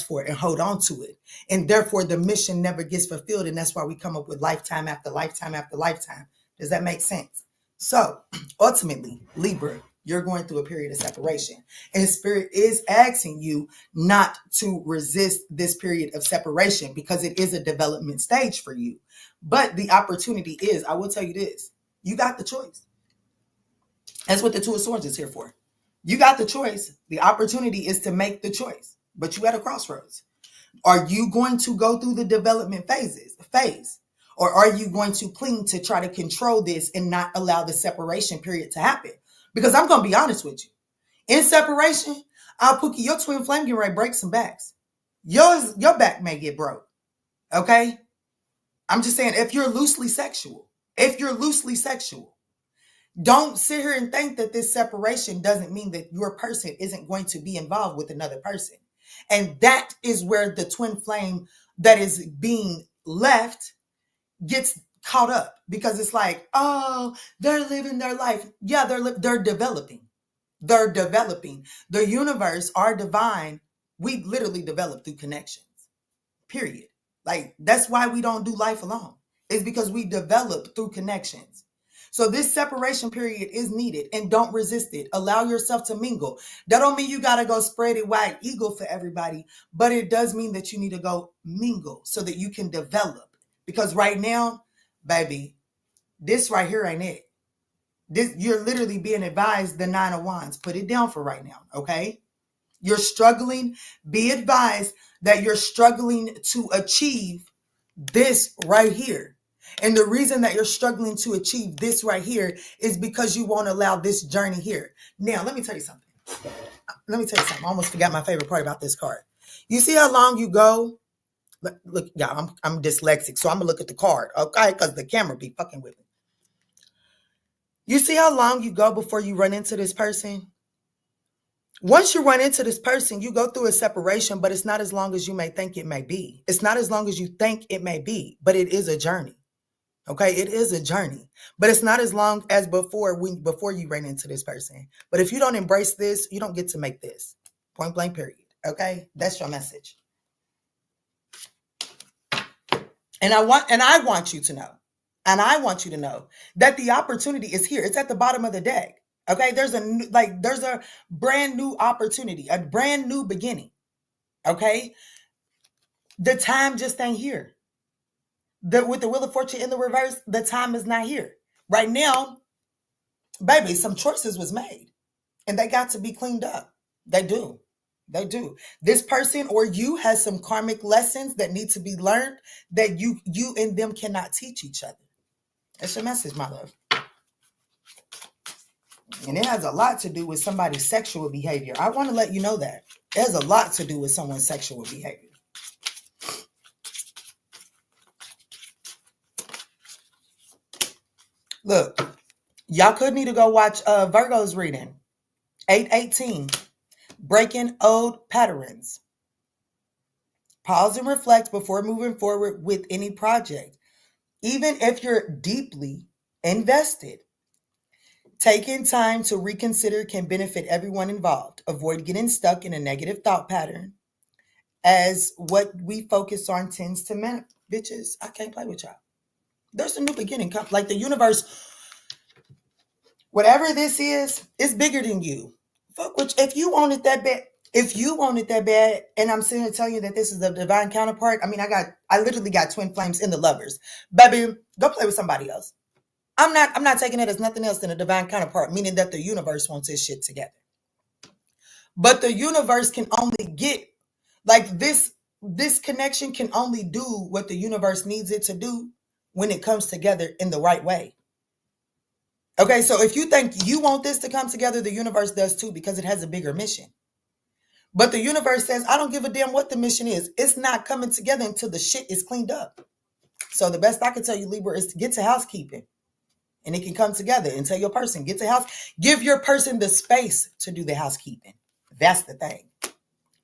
for it and hold on to it. And therefore the mission never gets fulfilled. And that's why we come up with lifetime after lifetime after lifetime. Does that make sense? So ultimately, Libra, you're going through a period of separation. And Spirit is asking you not to resist this period of separation because it is a development stage for you. But the opportunity is, I will tell you this, you got the choice. That's what the Two of Swords is here for. You got the choice. The opportunity is to make the choice, but you at a crossroads. Are you going to go through the development phase, or are you going to cling to try to control this and not allow the separation period to happen? Because I'm going to be honest with you. In separation, Pookie, your twin flame getting ready to break some backs. Your back may get broke. Okay? I'm just saying, if you're loosely sexual, Don't sit here and think that this separation doesn't mean that your person isn't going to be involved with another person. And that is where the twin flame that is being left gets caught up, because it's like, oh, they're living their life. Yeah, they're developing. They're developing. The universe, our divine, we literally develop through connections. Period. Like, that's why we don't do life alone. It's because we develop through connections. So this separation period is needed, and don't resist it. Allow yourself to mingle. That don't mean you got to go spread it wide eagle for everybody, but it does mean that you need to go mingle so that you can develop. Because right now, baby, this right here ain't it. This, you're literally being advised the 9 of Wands. Put it down for right now, okay? You're struggling. Be advised that you're struggling to achieve this right here. And the reason that you're struggling to achieve this right here is because you won't allow this journey here. Now, let me tell you something. I almost forgot my favorite part about this card. You see how long you go? Look, yeah, I'm dyslexic, so I'm gonna look at the card, okay? Because the camera be fucking with me. You see how long you go before you run into this person? Once you run into this person, you go through a separation, but it's not as long as you may think it may be. It's not as long as you think it may be, but it is a journey. Okay, it is a journey, but it's not as long as before you ran into this person. But if you don't embrace this, you don't get to make this. Point blank, period. Okay, that's your message. And I want you to know, that the opportunity is here. It's at the bottom of the deck. Okay, there's a brand new opportunity, a brand new beginning. Okay, the time just ain't here. With the Wheel of Fortune in the reverse, the time is not here. Right now, baby, some choices was made and they got to be cleaned up. They do. They do. This person or you has some karmic lessons that need to be learned that you and them cannot teach each other. That's your message, my love. And it has a lot to do with somebody's sexual behavior. I want to let you know that. It has a lot to do with someone's sexual behavior. Look, y'all could need to go watch Virgo's reading. 818. Breaking old patterns. Pause and reflect before moving forward with any project. Even if you're deeply invested, taking time to reconsider can benefit everyone involved. Avoid getting stuck in a negative thought pattern, as what we focus on tends to manifest. Bitches, I can't play with y'all. There's a new beginning. Like the universe, whatever this is, it's bigger than you. Fuck, which if you want it that bad, and I'm sitting here telling you that this is the divine counterpart. I mean, I literally got twin flames in the lovers. Baby, go play with somebody else. I'm not taking it as nothing else than a divine counterpart, meaning that the universe wants this shit together. But the universe can only get like this connection can only do what the universe needs it to do when it comes together in the right way. Okay, so if you think you want this to come together, the universe does too, because it has a bigger mission. But the universe says, I don't give a damn what the mission is. It's not coming together until the shit is cleaned up. So the best I can tell you, Libra, is to get to housekeeping. And it can come together and tell your person, get to house. Give your person the space to do the housekeeping. That's the thing.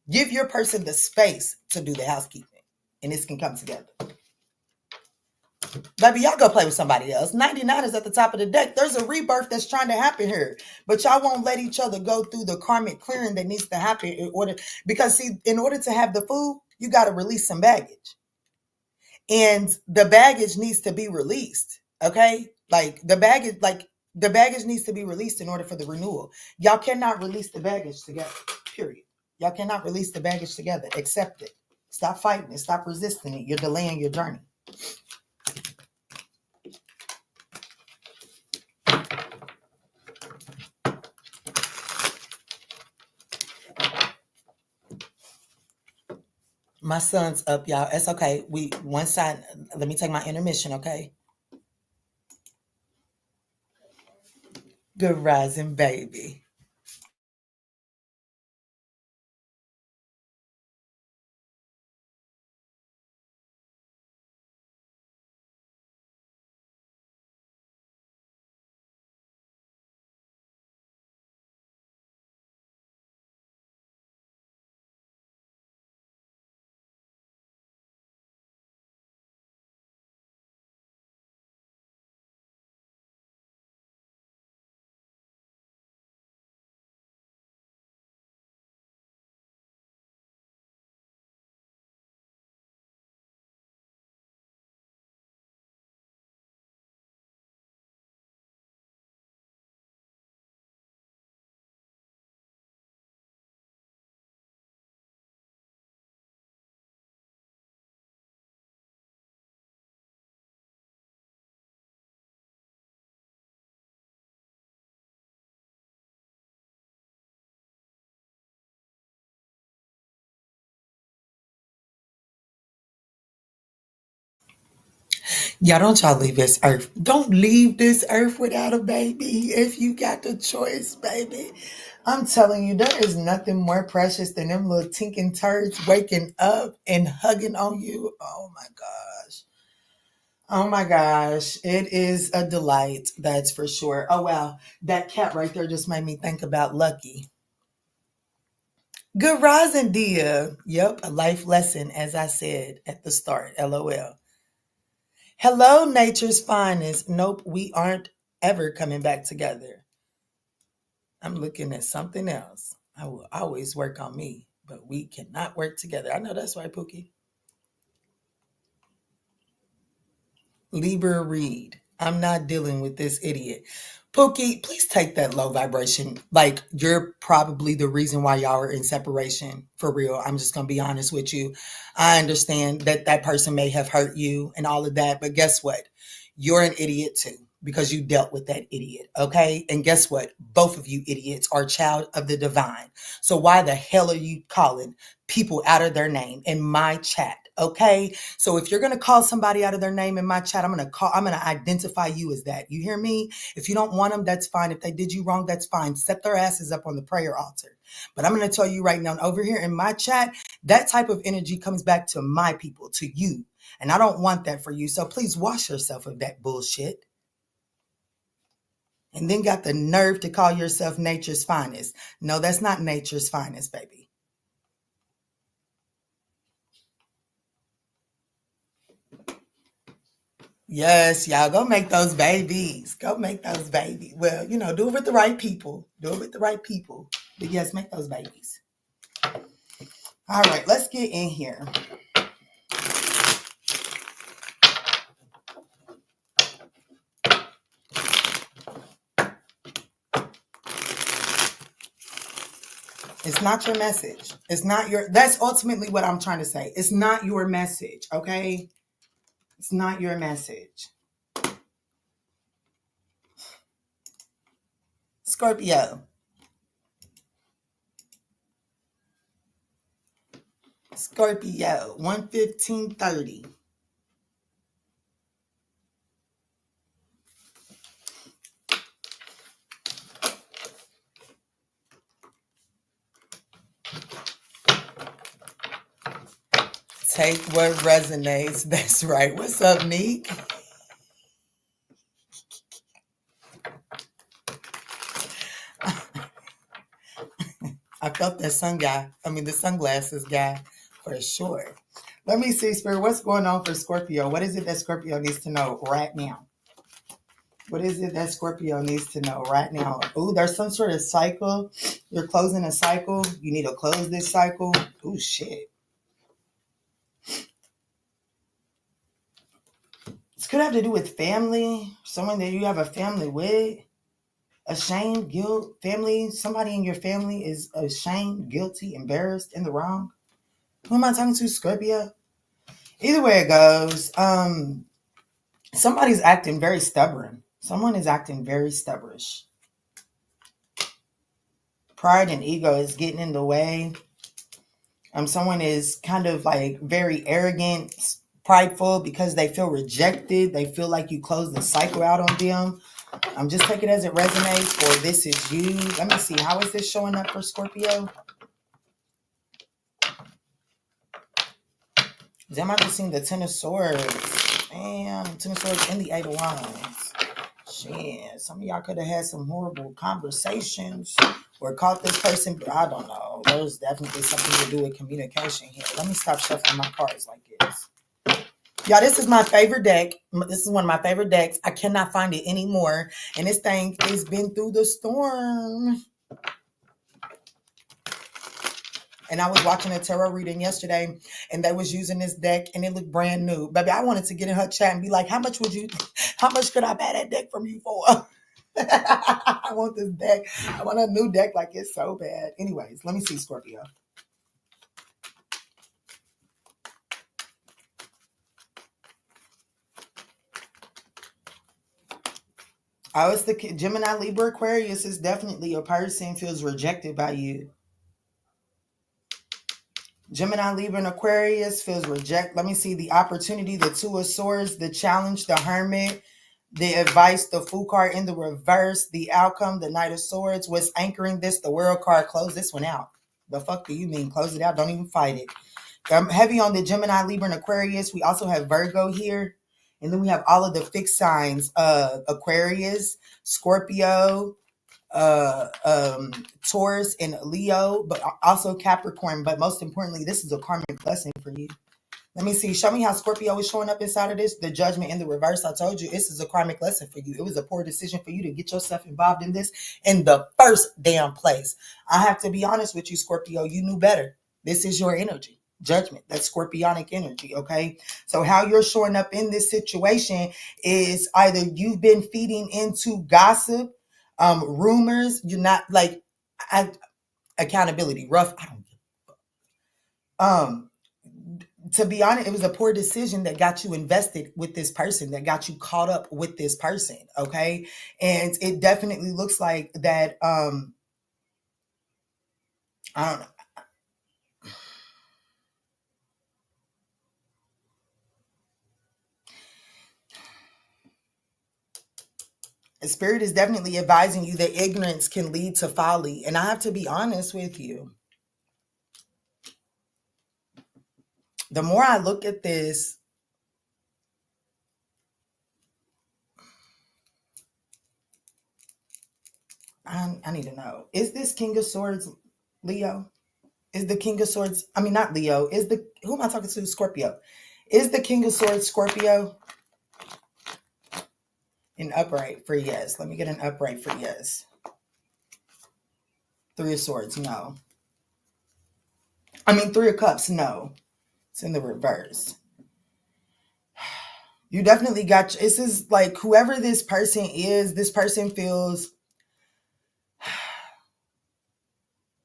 Give your person the space to do the housekeeping. And this can come together. Baby, y'all go play with somebody else. 99 is at the top of the deck. There's a rebirth that's trying to happen here. But y'all won't let each other go through the karmic clearing that needs to happen in order. Because see, in order to have the food, you got to release some baggage. And the baggage needs to be released. Okay? The baggage needs to be released in order for the renewal. Y'all cannot release the baggage together. Period. Y'all cannot release the baggage together. Accept it. Stop fighting it. Stop resisting it. You're delaying your journey. My son's up, y'all. It's okay. One side. Let me take my intermission, okay? Good rising, baby. Y'all, don't y'all leave this earth. Don't leave this earth without a baby if you got the choice, baby. I'm telling you, there is nothing more precious than them little tinking turds waking up and hugging on you. Oh my gosh. Oh my gosh. It is a delight, that's for sure. Oh wow. That cat right there just made me think about Lucky. Good rising, dear. Yep, a life lesson, as I said at the start. LOL. Hello, nature's finest. Nope, we aren't ever coming back together. I'm looking at something else. I will always work on me, but we cannot work together. I know that's right, Pookie. Libra Reed. I'm not dealing with this idiot. Pookie, please take that low vibration. Like, you're probably the reason why y'all are in separation. For real. I'm just going to be honest with you. I understand that that person may have hurt you and all of that, but guess what? You're an idiot too because you dealt with that idiot. Okay. And guess what? Both of you idiots are child of the divine. So why the hell are you calling people out of their name in my chat? Okay. So if you're going to call somebody out of their name in my chat, I'm going to identify you as that. You hear me? If you don't want them, that's fine. If they did you wrong, that's fine. Set their asses up on the prayer altar. But I'm going to tell you right now, over here in my chat, that type of energy comes back to my people, to you. And I don't want that for you. So please wash yourself of that bullshit. And then got the nerve to call yourself nature's finest. No, that's not nature's finest, baby. Yes, y'all, go make those babies. Go make those babies. Well, do it with the right people. Do it with the right people. But yes, make those babies. All right, let's get in here. It's not your message. That's ultimately what I'm trying to say. It's not your message, okay? It's not your message. Scorpio. Scorpio, 11530. Take what resonates. That's right. What's up, Neek? I felt that the sunglasses guy, for sure. Let me see, Spirit, what's going on for Scorpio? What is it that Scorpio needs to know right now? What is it that Scorpio needs to know right now? Ooh, there's some sort of cycle. You're closing a cycle. You need to close this cycle. Ooh, shit. This could have to do with family. Someone that you have a family with. Ashamed, guilt, family. Somebody in your family is ashamed, guilty, embarrassed, in the wrong. Who am I talking to, Scorpio? Either way it goes, somebody's acting very stubborn. Someone is acting very stubbornish. Pride and ego is getting in the way. Someone is kind of like very arrogant, prideful because they feel rejected. They feel like you closed the cycle out on them. Just take it as it resonates, or this is you. Let me see. How is this showing up for Scorpio? Damn, I just seen the Ten of Swords. Damn, Ten of Swords and the Eight of Wands. Shit, some of y'all could have had some horrible conversations or caught this person. I don't know. There's definitely something to do with communication here. Let me stop shuffling my cards like this. Y'all, this is my favorite deck. This is one of my favorite decks. I cannot find it anymore. And this thing has been through the storm. And I was watching a tarot reading yesterday, and they was using this deck, and it looked brand new. Baby, I wanted to get in her chat and be like, how much could I buy that deck from you for? I want this deck. I want a new deck like it's so bad. Anyways, let me see, Scorpio. Oh, it's the Gemini, Libra, Aquarius is definitely a person feels rejected by you. Gemini, Libra, and Aquarius feels reject. Let me see the opportunity, the Two of Swords, the challenge, the Hermit, the advice, the Fool card in the reverse, the outcome, the Knight of Swords. What's anchoring this? The World card. Close this one out. The fuck do you mean? Close it out. Don't even fight it. I'm heavy on the Gemini, Libra, and Aquarius. We also have Virgo here. And then we have all of the fixed signs. Aquarius, Scorpio, Taurus, and Leo, but also Capricorn. But most importantly, this is a karmic blessing for you. Let me see. Show me how Scorpio is showing up inside of this. The judgment in the reverse. I told you this is a karmic lesson for you. It was a poor decision for you to get yourself involved in this in the first damn place. I have to be honest with you, Scorpio. You knew better. This is your energy. Judgment. That's scorpionic energy. Okay. So how you're showing up in this situation is either you've been feeding into gossip, rumors. You're not like accountability. Rough. I don't to be honest, it was a poor decision that got you invested with this person, that got you caught up with this person. Okay. And it definitely looks like that. I don't know. Spirit is definitely advising you that ignorance can lead to folly. And I have to be honest with you. The more I look at this, I need to know. Is this King of Swords Leo? Is the King of Swords, I mean, not Leo, who am I talking to? Scorpio. Is the King of Swords Scorpio? An upright for yes. Let me get an upright for yes. Three of Swords, no. I mean, Three of Cups, no. It's in the reverse. You definitely got, this is like whoever this person is, this person feels,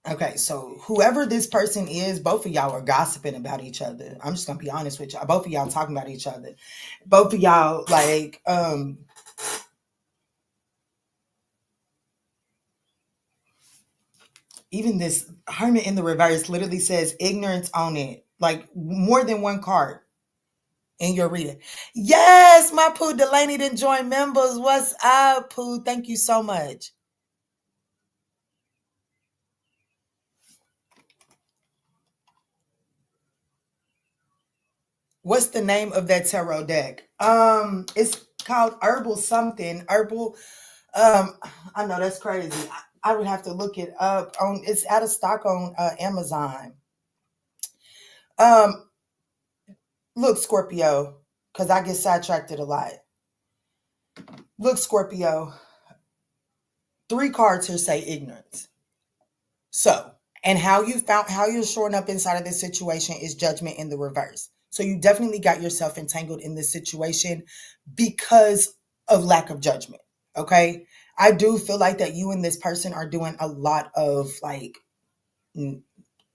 okay, so whoever this person is, both of y'all are gossiping about each other. I'm just going to be honest with y'all. Both of y'all talking about each other. Both of y'all like, even this Hermit in the reverse literally says ignorance on it. Like more than one card in your reading. Yes, my Pooh Delaney didn't join members. What's up, Pooh? Thank you so much. What's the name of that tarot deck? It's called Herbal something. Herbal. I know that's crazy. I would have to look it up. It's out of stock on Amazon. Look, Scorpio, because I get sidetracked a lot. Look, Scorpio. 3 cards here say ignorance. So, and how you're showing up inside of this situation is judgment in the reverse. So you definitely got yourself entangled in this situation because of lack of judgment. Okay. I do feel like that you and this person are doing a lot of like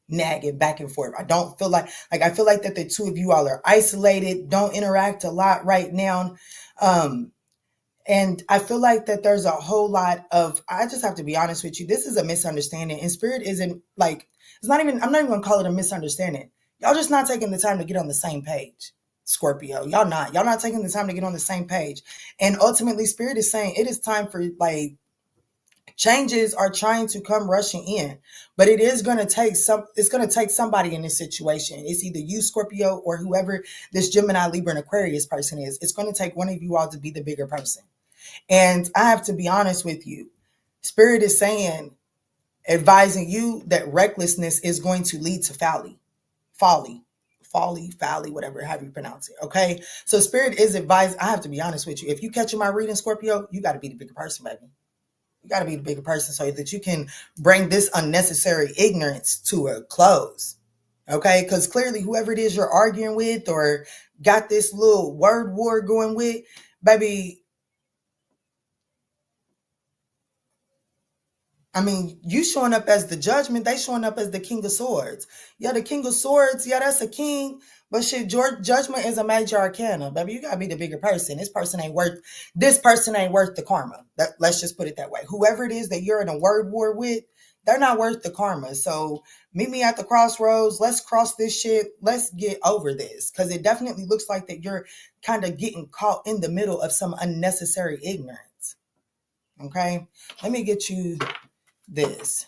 nagging back and forth. I don't feel like I feel like that the two of you all are isolated, don't interact a lot right now. And I feel like that there's a whole lot of, I just have to be honest with you, this is a misunderstanding. And spirit isn't like, I'm not even going to call it a misunderstanding. Y'all just not taking the time to get on the same page, Scorpio. Y'all not taking the time to get on the same page. And ultimately, spirit is saying it is time for like, changes are trying to come rushing in, but it is going to take somebody in this situation. It's either you, Scorpio, or whoever this Gemini, Libra, and Aquarius person is. It's going to take one of you all to be the bigger person. And I have to be honest with you. Spirit is saying, advising you that recklessness is going to lead to folly, whatever, however you pronounce it. Okay. So spirit is advised. I have to be honest with you. If you catch my reading, Scorpio, you got to be the bigger person, baby. You got to be the bigger person so that you can bring this unnecessary ignorance to a close. Okay. Because clearly whoever it is you're arguing with or got this little word war going with, baby, I mean, you showing up as the judgment, they showing up as the King of Swords. Yeah, the King of Swords, yeah, that's a king. But shit, judgment is a major arcana. Baby, you gotta be the bigger person. This person ain't worth the karma. Let's just put it that way. Whoever it is that you're in a word war with, they're not worth the karma. So Meet me at the crossroads. Let's cross this shit. Let's get over this. Because it definitely looks like that you're kind of getting caught in the middle of some unnecessary ignorance. Okay? Let me get you this.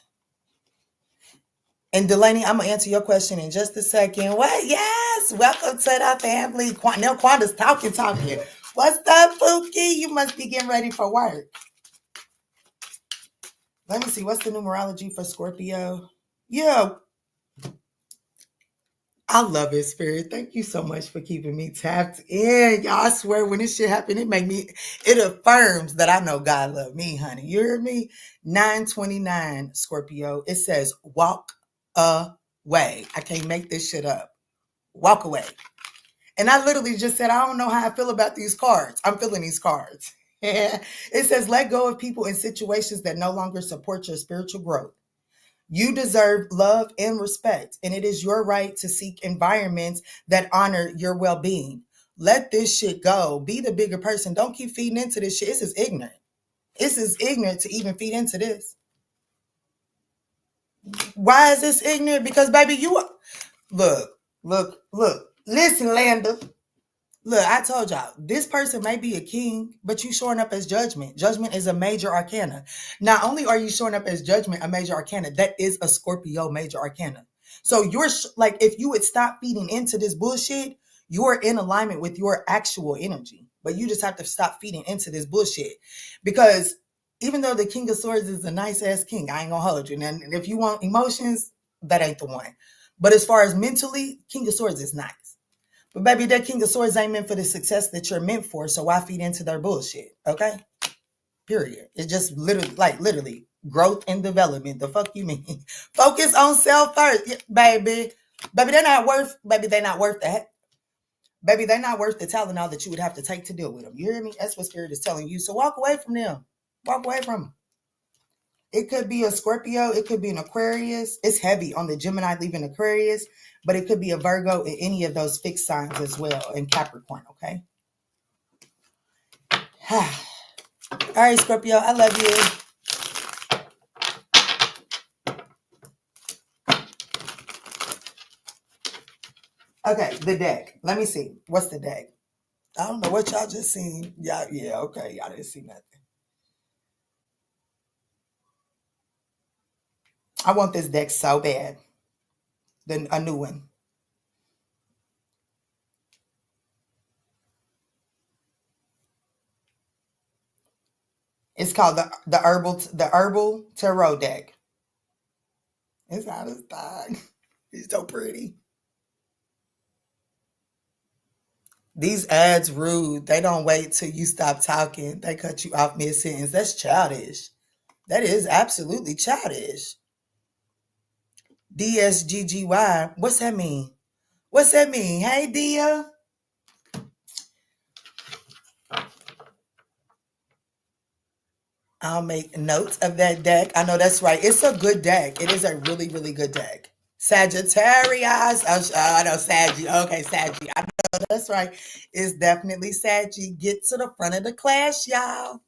And Delaney, I'm going to answer your question in just a second. What? Yes. Welcome to the family. Now Quanda's talking. What's up, Pookie? You must be getting ready for work. Let me see. What's the numerology for Scorpio? Yeah. I love it, Spirit. Thank you so much for keeping me tapped in. Y'all, I swear when this shit happened, it affirms that I know God love me, honey. You hear me? 929 Scorpio. It says walk away. I can't make this shit up. Walk away. And I literally just said, I don't know how I feel about these cards. I'm feeling these cards. It says, let go of people and situations that no longer support your spiritual growth. You deserve love and respect, and it is your right to seek environments that honor your well-being. Let this shit go. Be the bigger person. Don't keep feeding into this shit. This is ignorant. This is ignorant to even feed into this. Why is this ignorant? Because, baby, look. Listen, Landa. Look, I told y'all, this person may be a king, but you showing up as judgment. Judgment is a major arcana. Not only are you showing up as judgment, a major arcana, that is a Scorpio major arcana. So you're like, if you would stop feeding into this bullshit, you're in alignment with your actual energy. But you just have to stop feeding into this bullshit. Because even though the King of Swords is a nice ass king, I ain't gonna hold you. And if you want emotions, that ain't the one. But as far as mentally, King of Swords is nice. But baby, that King of Swords ain't meant for the success that you're meant for, so why feed into their bullshit, okay? Period. It's just literally, growth and development. The fuck you mean? Focus on self first, baby. Baby, they're not worth that. Baby, they're not worth the Tylenol that you would have to take to deal with them. You hear me? That's what Spirit is telling you. So walk away from them. Walk away from them. It could be a Scorpio. It could be an Aquarius. It's heavy on the Gemini leaving Aquarius, but it could be a Virgo in any of those fixed signs as well, and Capricorn, okay? All right, Scorpio, I love you. Okay, the deck. Let me see. What's the deck? I don't know what y'all just seen. Yeah, okay. Y'all didn't see nothing. I want this deck so bad. Then a new one. It's called the herbal tarot deck. It's out of stock. It's so pretty. These ads rude. They don't wait till you stop talking. They cut you off mid-sentence. That's childish. That is absolutely childish. DSGGY. What's that mean? What's that mean? Hey, Dia. I'll make notes of that deck. I know that's right. It's a good deck. It is a really, really good deck. Sagittarius. I know Saggy. Okay, Saggy. I know that's right. It's definitely Saggy. Get to the front of the class, y'all.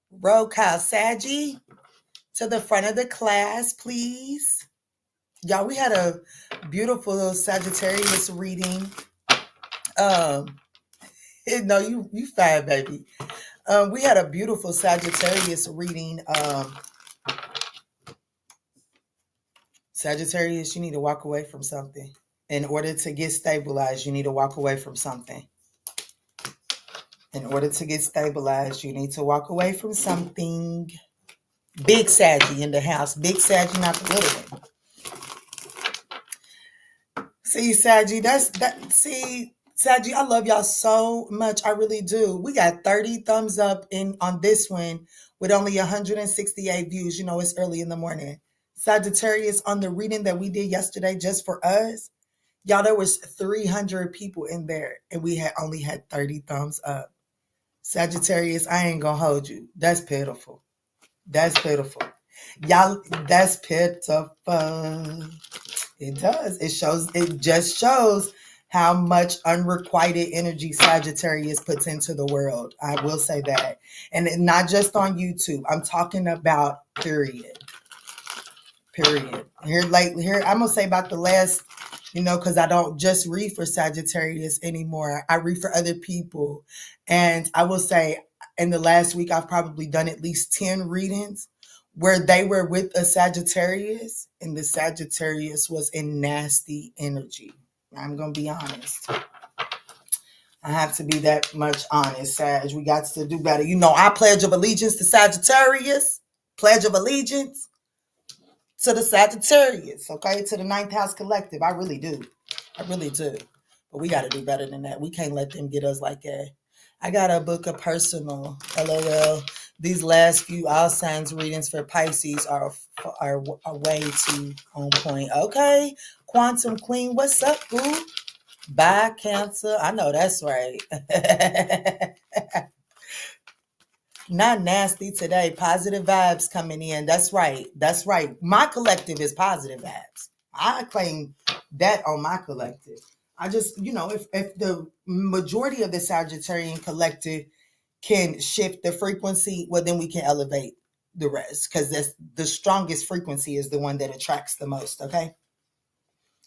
Roll call Saggy to the front of the class, please. Y'all, we had a beautiful Sagittarius reading. No, you fine, baby. We had a beautiful Sagittarius reading. Sagittarius, you need to walk away from something. In order to get stabilized, you need to walk away from something. In order to get stabilized, you need to walk away from something. Big Saggy in the house. Big Saggy, not the little one. See, Saggy, see, Saggy, I love y'all so much. I really do. We got 30 thumbs up on this one with only 168 views. You know, it's early in the morning. Sagittarius, on the reading that we did yesterday just for us, y'all, there was 300 people in there and we had only had 30 thumbs up. Sagittarius, I ain't gonna hold you. That's pitiful. That's pitiful. Y'all, that's pitiful. It does. It just shows how much unrequited energy Sagittarius puts into the world. I will say that. And not just on YouTube. I'm talking about period. Period. Here, I'm gonna say about the last, because I don't just read for Sagittarius anymore. I read for other people. And I will say in the last week, I've probably done at least 10 readings where they were with a Sagittarius, and the Sagittarius was in nasty energy. I'm gonna be honest. I have to be that much honest, Sag. We got to do better. I pledge of allegiance to Sagittarius. Pledge of allegiance to the Sagittarius, okay? To the ninth house collective. I really do. I really do. But we got to do better than that. We can't let them get us like that. I got to book a personal. LOL. These last few all signs readings for Pisces are way too on point. Okay. Quantum Queen, what's up, boo? Bye, Cancer. I know that's right. Not nasty today. Positive vibes coming in. That's right. That's right. My collective is positive vibes. I claim that on my collective. I just, if the majority of the Sagittarian collective can shift the frequency, well, then we can elevate the rest, because that's the strongest frequency is the one that attracts the most. Okay.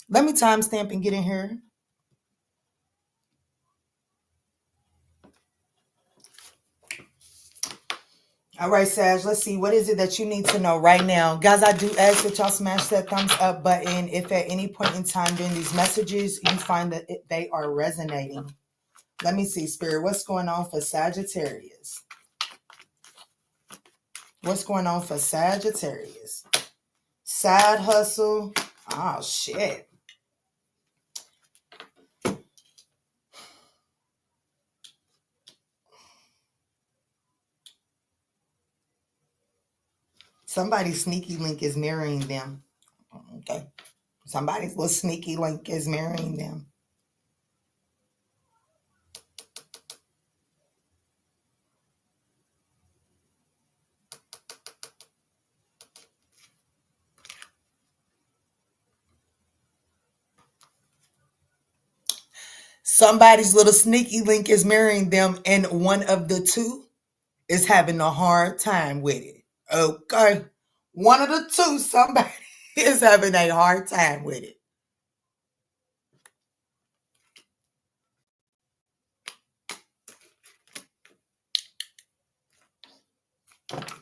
Let me timestamp and get in here. All right, Sag, let's see. What is it that you need to know right now? Guys, I do ask that y'all smash that thumbs up button if at any point in time during these messages you find that they are resonating. Let me see, Spirit. What's going on for Sagittarius? What's going on for Sagittarius? Side hustle. Oh, shit. Somebody's sneaky link is marrying them. Okay. Somebody's little sneaky link is marrying them. Somebody's little sneaky link is marrying them, and one of the two is having a hard time with it. Okay. One of the two, somebody is having a hard time with it.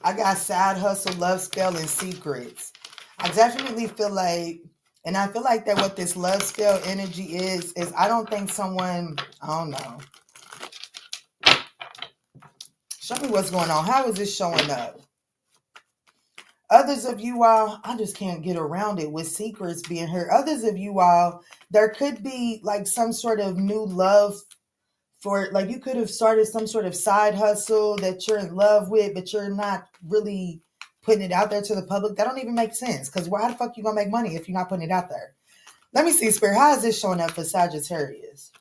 I got side hustle, love spell, and secrets. I definitely feel like, and I feel like that what this love spell energy is I don't think someone, I don't know. Show me what's going on. How is this showing up? Others of you all, I just can't get around it with secrets being here. Others of you all, there could be like some sort of new love for, like, you could have started some sort of side hustle that you're in love with, but you're not really putting it out there to the public. That don't even make sense, because how the fuck you gonna make money if you're not putting it out there? Let me see, Spirit. How is this showing up for Sagittarius?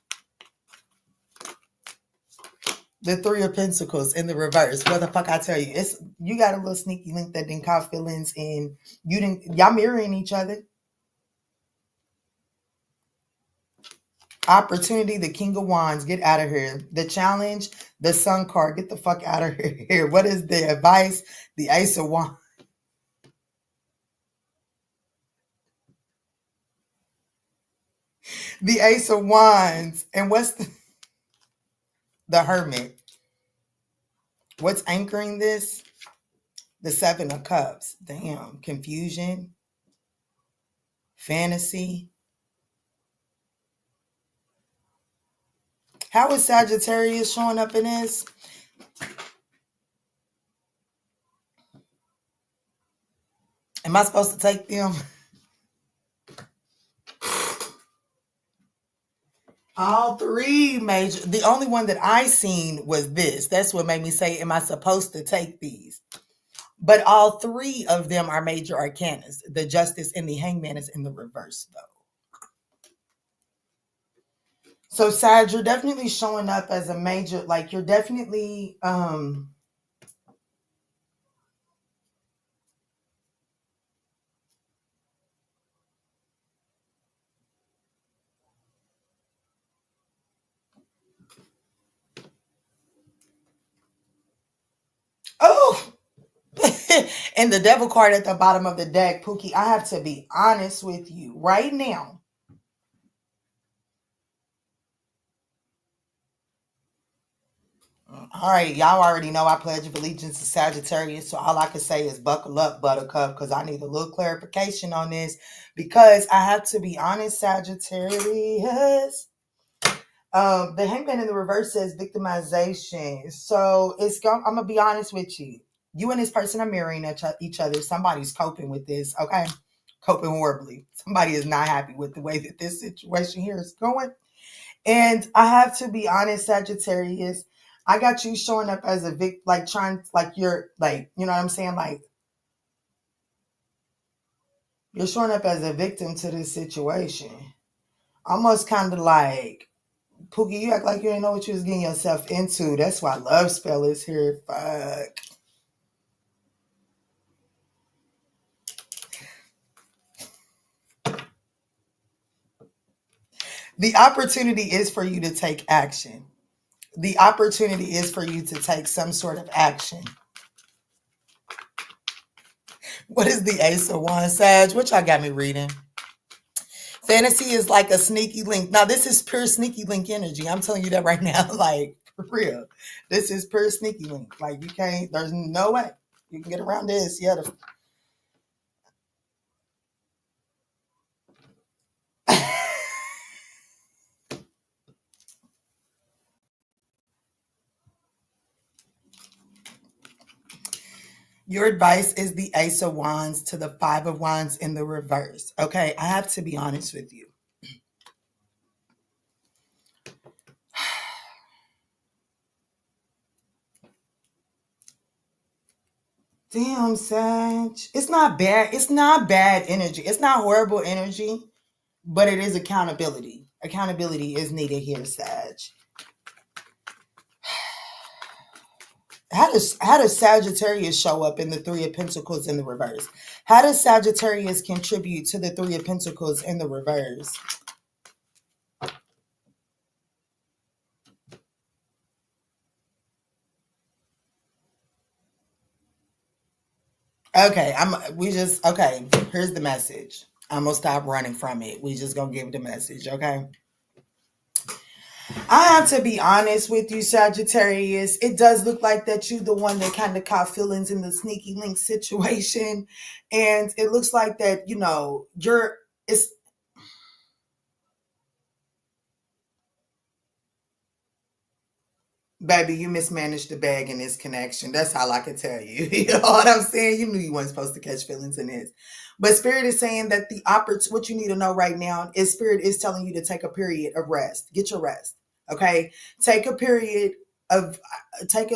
The Three of Pentacles in the reverse. What the fuck I tell you? You got a little sneaky link that didn't cause feelings, and y'all mirroring each other. Opportunity, the King of Wands, get out of here. The Challenge, the Sun card, get the fuck out of here. What is the advice? The Ace of Wands. The Ace of Wands. And what's the Hermit? What's anchoring this? The Seven of Cups. Damn. Confusion. Fantasy. How is Sagittarius showing up in this? Am I supposed to take them? All three major. The only one that I seen was this. That's what made me say, am I supposed to take these? But all three of them are major arcanas. The Justice and the Hangman is in the reverse, though. So, Sag, you're definitely showing up as a major, like, you're definitely, oh, And the devil card at the bottom of the deck, Pookie, I have to be honest with you right now. All right, y'all already know I pledge of allegiance to Sagittarius, so all I can say is buckle up, Buttercup, because I need a little clarification on this, because I have to be honest, Sagittarius. The Hangman in the reverse says victimization. So I'm gonna be honest with you. You and this person are mirroring each other. Somebody's coping with this, okay? Coping horribly. Somebody is not happy with the way that this situation here is going. And I have to be honest, Sagittarius. I got you showing up as a you're like, you know what I'm saying? Like, you're showing up as a victim to this situation. Almost kind of like, Pookie, you act like you didn't know what you was getting yourself into. That's why Love Spell is here. Fuck. The opportunity is for you to take action. The opportunity is for you to take some sort of action. What is the Ace of Wands, Sag? What y'all got me reading? Fantasy is like a sneaky link. Now, this is pure sneaky link energy. I'm telling you that right now. Like, for real. This is pure sneaky link. Like, you can't, there's no way you can get around this. Yeah. Your advice is the Ace of Wands to the Five of Wands in the reverse. Okay, I have to be honest with you. Damn, Sag. It's not bad. It's not bad energy. It's not horrible energy, but it is accountability. Accountability is needed here, Sag. How does Sagittarius show up in the Three of Pentacles in the reverse? How does Sagittarius contribute to the Three of Pentacles in the reverse? Okay, okay, here's the message. I'm gonna stop running from it. We just gonna give the message, okay? I have to be honest with you, Sagittarius. It does look like that you the one that kind of caught feelings in the sneaky link situation. And it looks like that, it's baby, you mismanaged the bag in this connection. That's all I can tell you. You know what I'm saying? You knew you weren't supposed to catch feelings in this. But Spirit is saying that what you need to know right now is Spirit is telling you to take a period of rest. Get your rest. Okay? Take a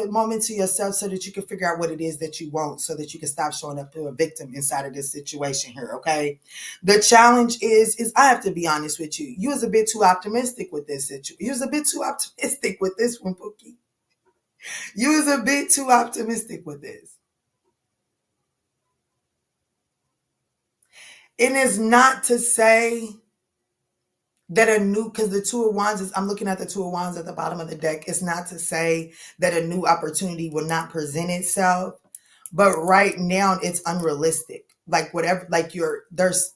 moment to yourself so that you can figure out what it is that you want so that you can stop showing up to a victim inside of this situation here, okay? The challenge is I have to be honest with you. You was a bit too optimistic with this situation. You was a bit too optimistic with this one, Pookie. You was a bit too optimistic with this. It is not to say that because the Two of Wands I'm looking at the Two of Wands at the bottom of the deck. It's not to say that a new opportunity will not present itself, but right now it's unrealistic. Like whatever, there's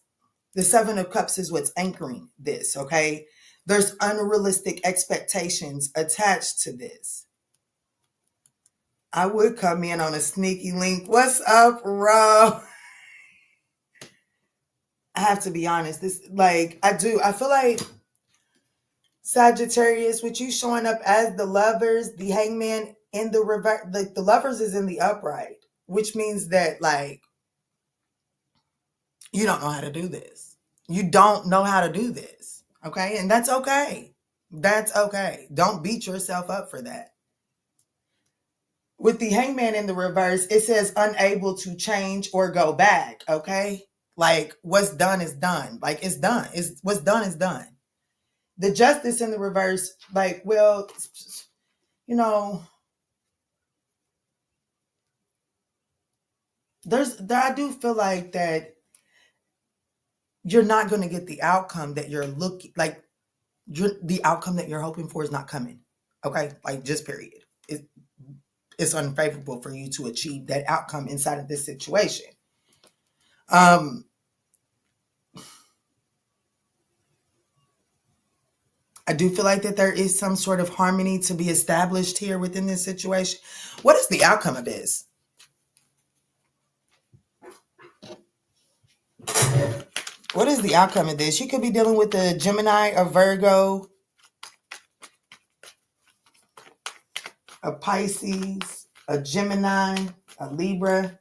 the Seven of Cups is what's anchoring this, okay? There's unrealistic expectations attached to this. I would come in on a sneaky link. What's up, Ro? I have to be honest. I feel like Sagittarius, with you showing up as the Lovers, the Hangman in the reverse, the Lovers is in the upright, which means that you don't know how to do this. You don't know how to do this. Okay. And that's okay. That's okay. Don't beat yourself up for that. With the Hangman in the reverse, it says unable to change or go back. Okay. Like what's done is done. Like it's done. What's done is done. The Justice in the reverse, I do feel like that you're not going to get the outcome that you're looking like. The outcome that you're hoping for is not coming. Okay, like just period. it's unfavorable for you to achieve that outcome inside of this situation. I do feel like that there is some sort of harmony to be established here within this situation. What is the outcome of this? What is the outcome of this? You could be dealing with a Gemini, a Virgo, a Pisces, a Gemini, a Libra.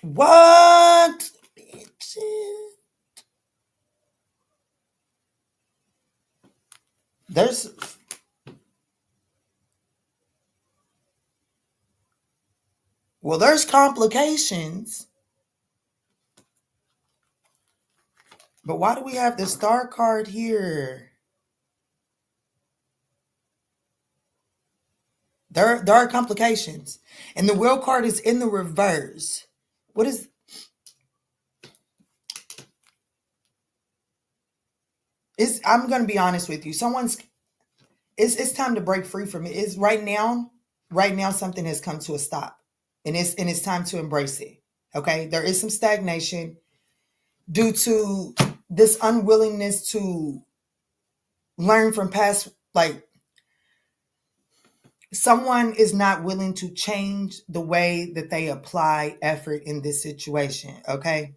What? Bitches. There's complications. But why do we have the Star card here? There are complications. And the Wheel card is in the reverse. What is... I'm going to be honest with you. It's time to break free from it. It's right now something has come to a stop. And it's time to embrace it. Okay? There is some stagnation due to this unwillingness to learn from past, like, someone is not willing to change the way that they apply effort in this situation. Okay?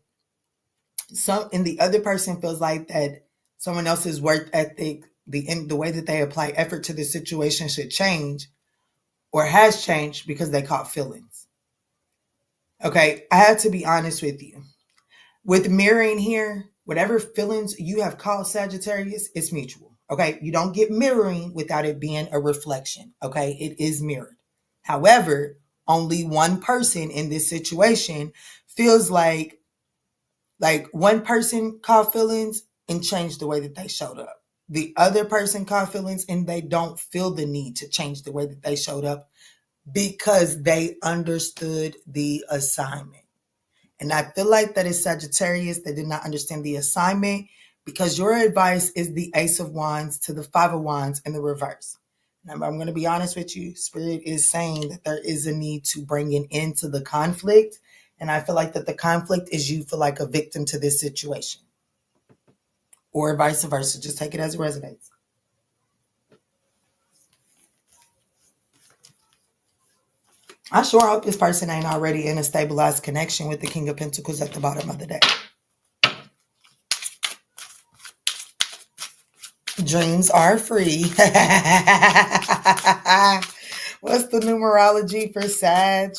And the other person feels like that someone else's work ethic, the way that they apply effort to the situation should change or has changed because they caught feelings. Okay, I have to be honest with you. With mirroring here, whatever feelings you have caught, Sagittarius, it's mutual. Okay, you don't get mirroring without it being a reflection. Okay, it is mirrored. However, only one person in this situation feels like one person caught feelings and changed the way that they showed up. The other person caught feelings and they don't feel the need to change the way that they showed up because they understood the assignment. And I feel like that is Sagittarius that did not understand the assignment because your advice is the Ace of Wands to the Five of Wands in the reverse. And I'm going to be honest with you. Spirit is saying that there is a need to bring an end to the conflict. And I feel like that the conflict is you feel like a victim to this situation. Or vice versa. Just take it as it resonates. I sure hope this person ain't already in a stabilized connection with the King of Pentacles at the bottom of the deck. Dreams are free. What's the numerology for Sag?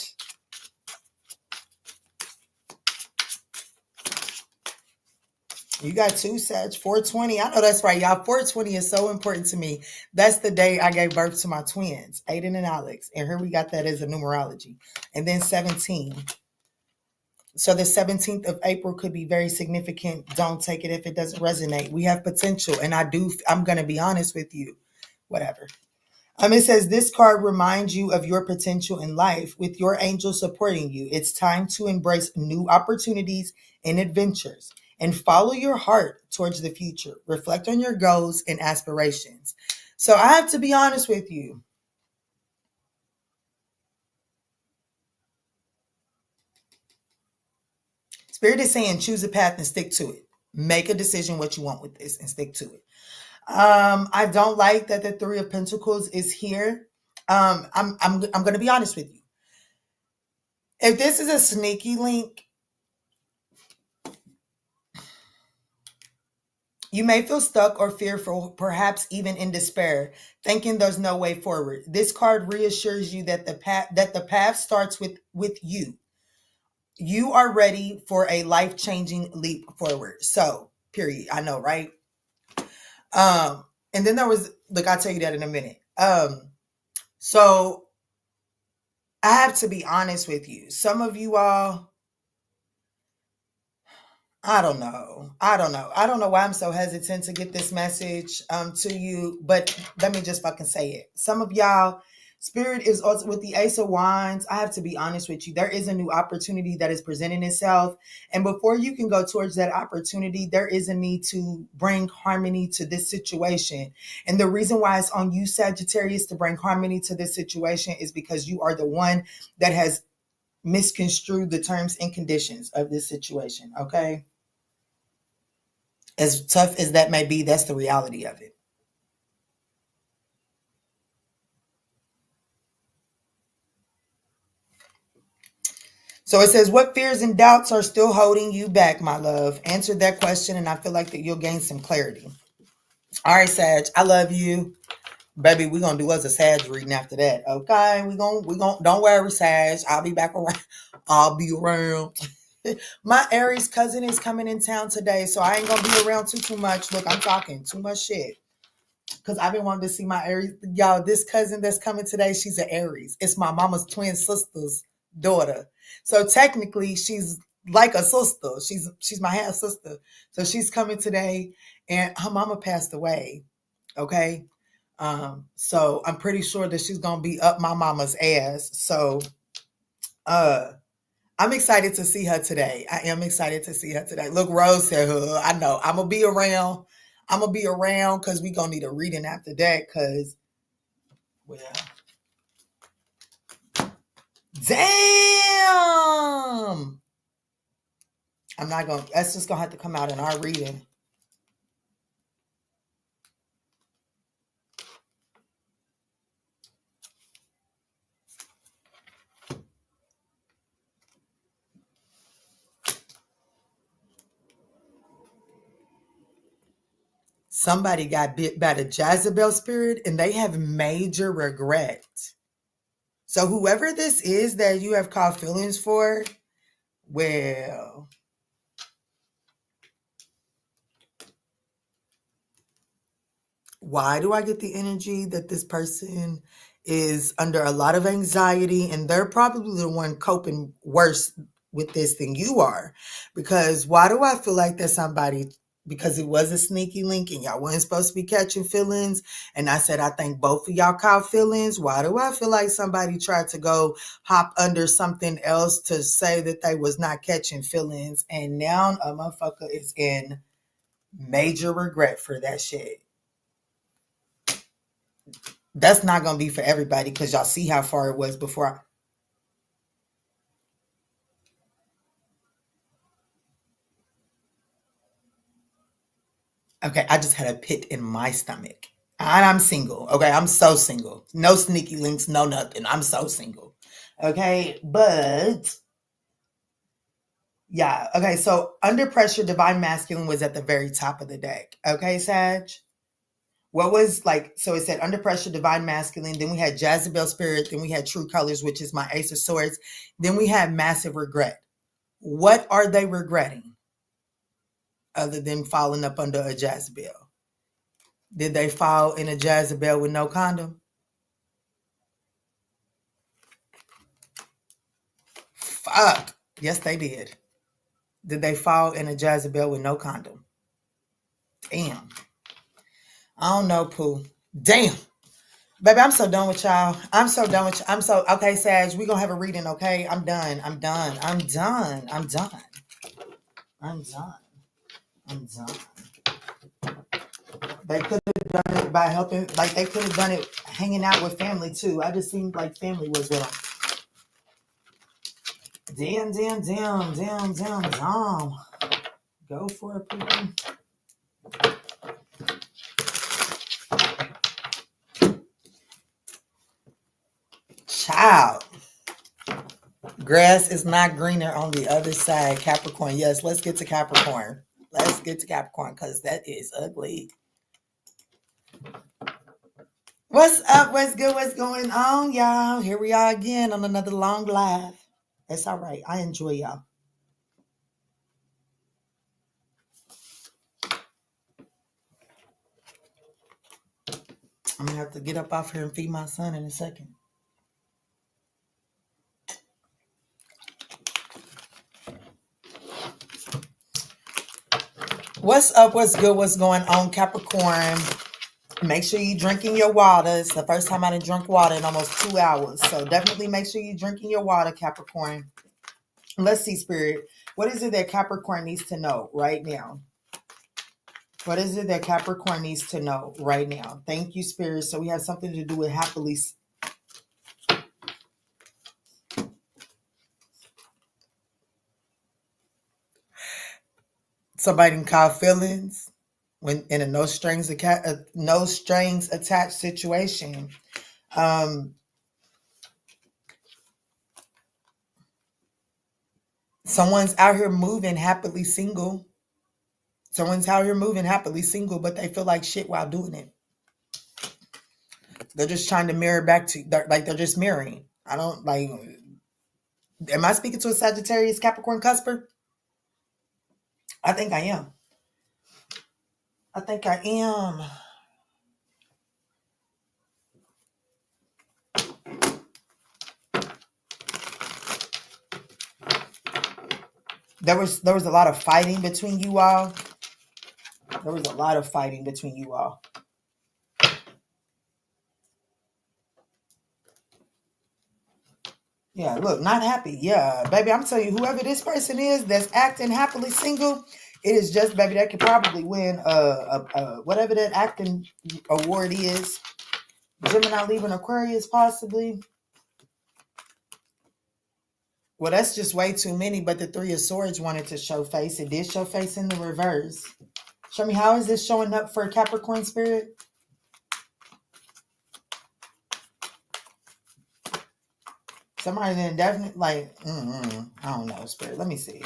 You got two, Sag. 420. I know that's right, y'all. 420 is so important to me. That's the day I gave birth to my twins, Aiden and Alex. And here we got that as a numerology. And then 17. So the 17th of April could be very significant. Don't take it if it doesn't resonate. We have potential. And I'm going to be honest with you. Whatever. It says this card reminds you of your potential in life with your angel supporting you. It's time to embrace new opportunities and adventures and follow your heart towards the future. Reflect on your goals and aspirations. So I have to be honest with you. Spirit is saying choose a path and stick to it. Make a decision what you want with this and stick to it. I don't like that the Three of Pentacles is here. I'm going to be honest with you. If this is a sneaky link, you may feel stuck or fearful, perhaps even in despair, thinking there's no way forward. This card reassures you that the path starts with you. You are ready for a life-changing leap forward. So, period. I know, right? And then there was, look, I'll tell you that in a minute. So I have to be honest with you. Some of you all, I don't know. I don't know why I'm so hesitant to get this message to you, but let me just fucking say it. Some of y'all, Spirit is also with the Ace of Wands. I have to be honest with you. There is a new opportunity that is presenting itself. And before you can go towards that opportunity, there is a need to bring harmony to this situation. And the reason why it's on you, Sagittarius, to bring harmony to this situation is because you are the one that has misconstrued the terms and conditions of this situation. Okay? As tough as that may be, that's the reality of it. So it says, what fears and doubts are still holding you back, my love? Answer that question, and I feel like that you'll gain some clarity. All right, Sag, I love you. Baby, we're going to do us a Sag reading after that. Okay, we're gonna, don't worry, Sag. I'll be back around. I'll be around. My Aries cousin is coming in town today, so I ain't going to be around too much. Look, I'm talking too much shit. Because I've been wanting to see my Aries. Y'all, this cousin that's coming today, she's an Aries. It's my mama's twin sister's daughter. So technically, she's like a sister. She's my half sister. So she's coming today, and her mama passed away. Okay. So I'm pretty sure that she's gonna be up my mama's ass. So I'm excited to see her today. I am excited to see her today. Look, Rose said her. I know. I'm gonna be around. I'm gonna be around because we gonna need a reading after that. Cause, well, damn. I'm not gonna. That's just gonna have to come out in our reading. Somebody got bit by the Jezebel spirit, and they have major regret. So whoever this is that you have caught feelings for, well, why do I get the energy that this person is under a lot of anxiety, and they're probably the one coping worse with this than you are? Because why do I feel like there's somebody, because it was a sneaky link and y'all weren't supposed to be catching feelings, and I said I think both of y'all caught feelings. Why do I feel like somebody tried to go hop under something else to say that they was not catching feelings, and now a motherfucker is in major regret for that shit? That's not going to be for everybody, because y'all see how far it was before. Okay, I just had a pit in my stomach. And I'm single. Okay, I'm so single. No sneaky links, no nothing. I'm so single. Okay, but yeah. Okay, so under pressure, divine masculine was at the very top of the deck. Okay, Sag? What was like, so it said under pressure, divine masculine. Then we had Jezebel spirit. Then we had true colors, which is my Ace of Swords. Then we had massive regret. What are they regretting other than falling up under a Jezebel? Did they fall in a Jezebel with no condom? Fuck. Yes, they did. Did they fall in a Jezebel with no condom? Damn. I don't know, Pooh. Damn. Baby, I'm so done with y'all. I'm so done with you. Okay, Sag, we gonna have a reading, okay? I'm done. I'm done. I'm done. I'm done. I'm done. I'm done. They could have done it by helping, like they could have done it hanging out with family too. I just seemed like family was with them. Damn. Go for it, people. Child. Grass is not greener on the other side. Capricorn. Yes, let's get to Capricorn. Let's get to Capricorn because that is ugly. What's up? What's good? What's going on, y'all? Here we are again on another long live. That's all right. I enjoy y'all. I'm going to have to get up off here and feed my son in a second. What's up? What's good? What's going on, Capricorn? Make sure you're drinking your water. It's the first time I done drunk water in almost 2 hours. So definitely make sure you're drinking your water, Capricorn. Let's see, Spirit. What is it that Capricorn needs to know right now? What is it that Capricorn needs to know right now? Thank you, Spirit. So we have something to do with happily. Somebody can call feelings when in a no strings attached situation. Someone's out here moving happily single. Someone's out here moving happily single, but they feel like shit while doing it. They're just trying to mirror back to, they're just mirroring. I don't like. Am I speaking to a Sagittarius Capricorn cusper? I think I am. I think I am. There was a lot of fighting between you all. There was a lot of fighting between you all. Yeah, look, not happy. Yeah, baby, I'm telling you, whoever this person is that's acting happily single, it is just, baby, that could probably win whatever that acting award is. Gemini, Libra, and Aquarius, possibly. Well, that's just way too many, but the Three of Swords wanted to show face. It did show face in the reverse. Show me, how is this showing up for Capricorn spirit? Somebody then definitely, like, I don't know, spirit. Let me see.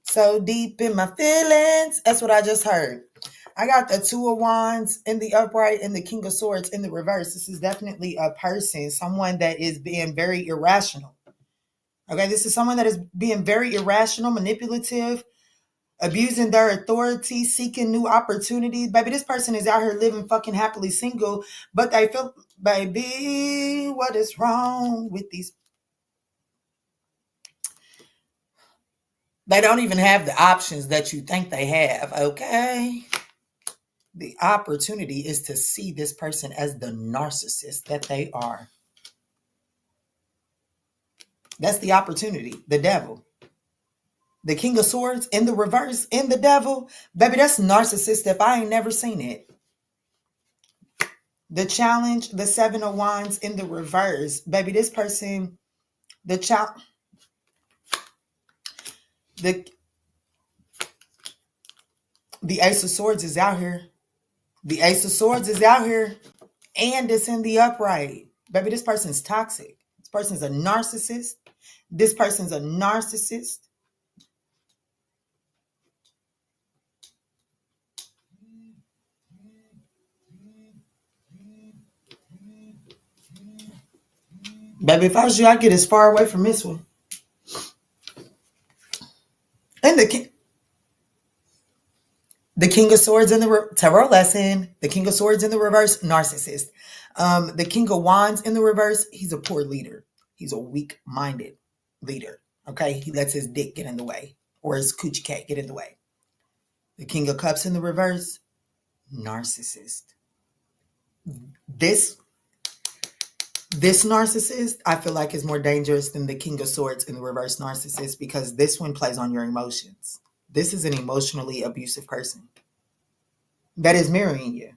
So deep in my feelings. That's what I just heard. I got the Two of Wands in the upright and the King of Swords in the reverse. This is definitely a person, someone that is being very irrational. Okay, this is someone that is being very irrational, manipulative, abusing their authority, seeking new opportunities. Baby, this person is out here living fucking happily single, but they feel, baby, what is wrong with these? They don't even have the options that you think they have, okay? The opportunity is to see this person as the narcissist that they are. That's the opportunity, the devil. The King of Swords in the reverse, in the devil. Baby, that's narcissist if I ain't never seen it. The Challenge, the Seven of Wands in the reverse. Baby, this person, the Ace of Swords is out here. The Ace of Swords is out here. And it's in the upright. Baby, this person's toxic. This person's a narcissist. This person's a narcissist. Baby, if I was you, I'd get as far away from this one. And the King of Swords in the tarot lesson. The King of Swords in the reverse, narcissist. The King of Wands in the reverse, he's a poor leader. He's a weak-minded leader. Okay, he lets his dick get in the way, or his coochie cat get in the way. The King of Cups in the reverse, narcissist. This narcissist, I feel like, is more dangerous than the King of Swords in the reverse narcissist, because this one plays on your emotions. This is an emotionally abusive person that is mirroring you.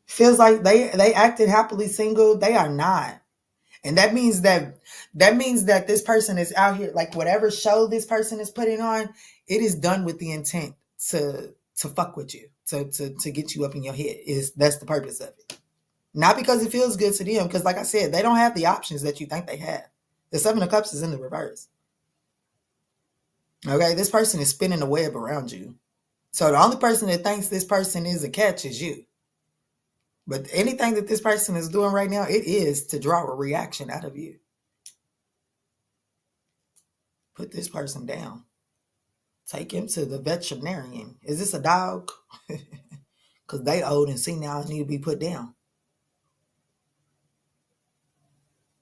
Feels like they acted happily single. They are not. And that means that this person is out here, like whatever show this person is putting on, it is done with the intent to fuck with you, to get you up in your head. That's the purpose of it. Not because it feels good to them, because like I said, they don't have the options that you think they have. The Seven of Cups is in the reverse. Okay, this person is spinning a web around you. So the only person that thinks this person is a catch is you. But anything that this person is doing right now, it is to draw a reaction out of you. Put this person down. Take him to the veterinarian. Is this a dog? Because they old and senile and need to be put down.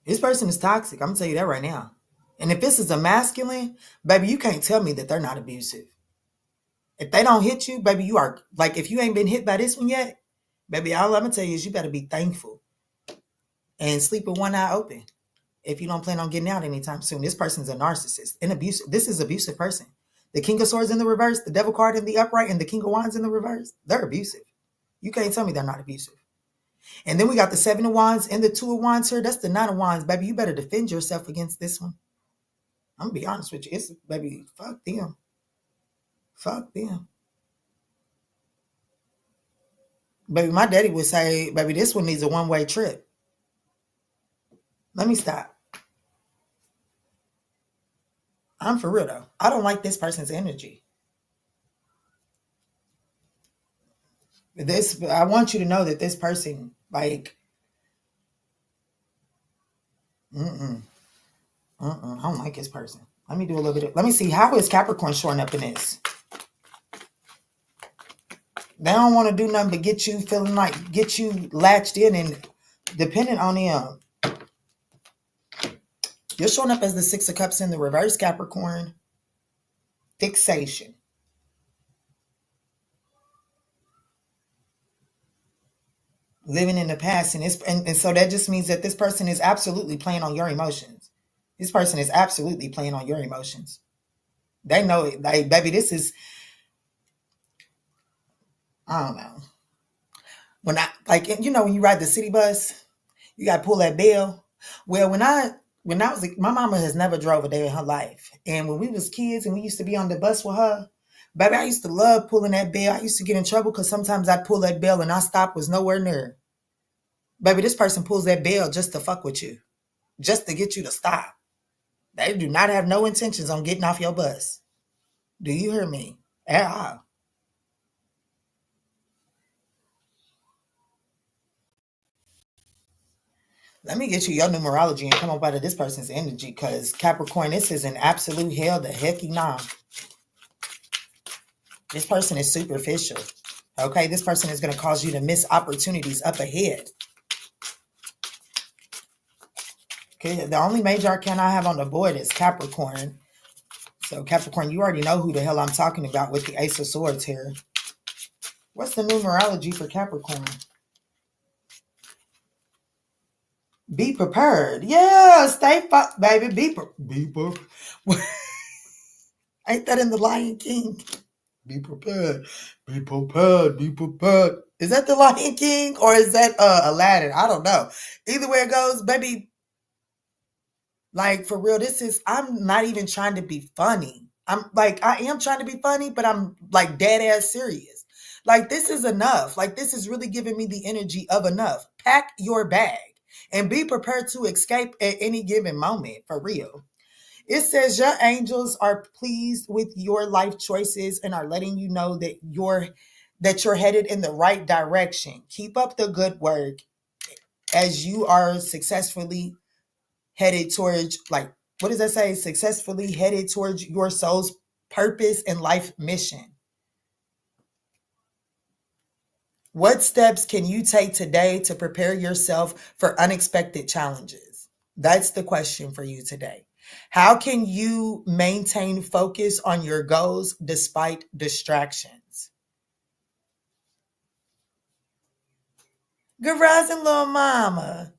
This person is toxic. I'm going to tell you that right now. And if this is a masculine, baby, you can't tell me that they're not abusive. If they don't hit you, baby, you are, like, if you ain't been hit by this one yet, Baby, all I'm going to tell you is you better be thankful and sleep with one eye open if you don't plan on getting out anytime soon. This person's a narcissist, an abusive. This is an abusive person. The King of Swords in the reverse, the Devil card in the upright, and the King of Wands in the reverse. They're abusive. You can't tell me they're not abusive. And then we got the 7 of Wands and the 2 of Wands here. That's the 9 of Wands, baby. You better defend yourself against this one. I'm going to be honest with you. It's, baby, fuck them. Fuck them. Baby, my daddy would say, baby, this one needs a one-way trip. Let me stop. I'm for real, though. I don't like this person's energy. I want you to know that this person, like, I don't like this person. Let me do a little bit let me see, how is Capricorn showing up in this? They don't want to do nothing but get you feeling like, get you latched in and dependent on them. You're showing up as the 6 of Cups in the reverse, Capricorn. Fixation. Living in the past. And so that just means that this person is absolutely playing on your emotions. This person is absolutely playing on your emotions. They know it. Like, baby, this is, I don't know. When I, like, you know, when you ride the city bus, you got to pull that bell. Well, when I was, my mama has never drove a day in her life. And when we was kids and we used to be on the bus with her, baby, I used to love pulling that bell. I used to get in trouble because sometimes I'd pull that bell and our stop was nowhere near. Baby, this person pulls that bell just to fuck with you. Just to get you to stop. They do not have no intentions on getting off your bus. Do you hear me? At all. Let me get you your numerology and come up out of this person's energy, because Capricorn, this is an absolute hell the hecky nah. This person is superficial. Okay, this person is going to cause you to miss opportunities up ahead. Okay, the only major arcana I have on the board is Capricorn. So Capricorn, you already know who the hell I'm talking about with the Ace of Swords here. What's the numerology for Capricorn? Be prepared. Yeah, stay baby. Be prepared. Ain't that in the Lion King? Be prepared. Be prepared. Be prepared. Is that the Lion King or is that Aladdin? I don't know. Either way it goes, baby. Like, for real, I'm not even trying to be funny. I am trying to be funny, but I'm like dead ass serious. Like, this is enough. Like, this is really giving me the energy of enough. Pack your bag and be prepared to escape at any given moment, for real. It says your angels are pleased with your life choices and are letting you know that you're headed in the right direction. Keep up the good work as you are successfully headed towards, like, what does that say? Successfully headed towards your soul's purpose and life mission. What steps can you take today to prepare yourself for unexpected challenges? That's the question for you today. How can you maintain focus on your goals despite distractions? Good rising, little mama.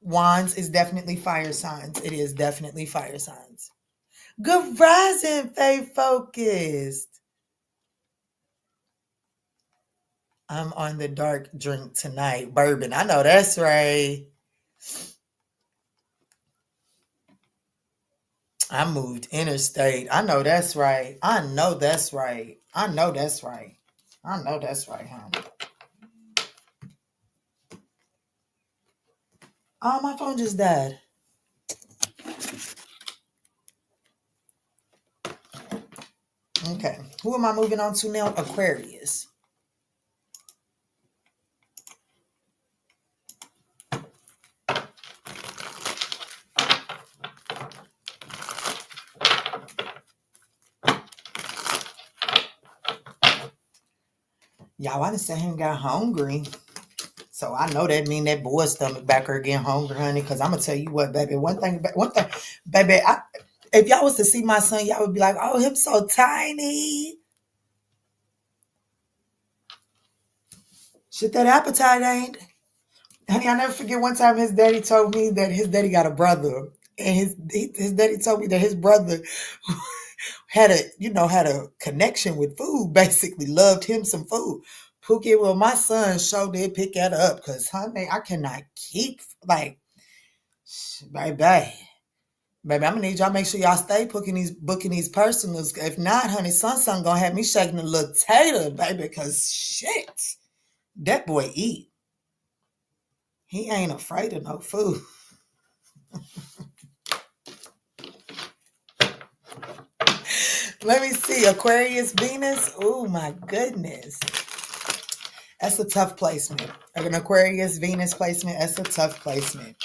Wands is definitely fire signs. It is definitely fire signs. Good rising, faith focused. I'm on the dark drink tonight. Bourbon. I know that's right. I moved interstate. I know that's right. I know that's right. I know that's right. I know that's right, honey. Oh, my phone just died. Okay. Who am I moving on to now? Aquarius. Y'all, I done sat here and got hungry. So I know that mean that boy's stomach back her getting hungry, honey. Because I'm going to tell you what, baby. One thing, baby, if y'all was to see my son, y'all would be like, oh, him so tiny. Shit, that appetite ain't. Honey, I never forget one time his daddy told me that his daddy got a brother. And his daddy told me that his brother had a connection with food, basically loved him some food. Pookie, well, my son sure did pick that up because, honey, I cannot keep, like, baby. Baby, I'm gonna need y'all to make sure y'all stay booking these personals. If not, honey, son gonna have me shaking a little tater, baby, because shit, that boy eat. He ain't afraid of no food. Let me see. Aquarius, Venus. Oh my goodness. That's a tough placement. An Aquarius, Venus placement. That's a tough placement.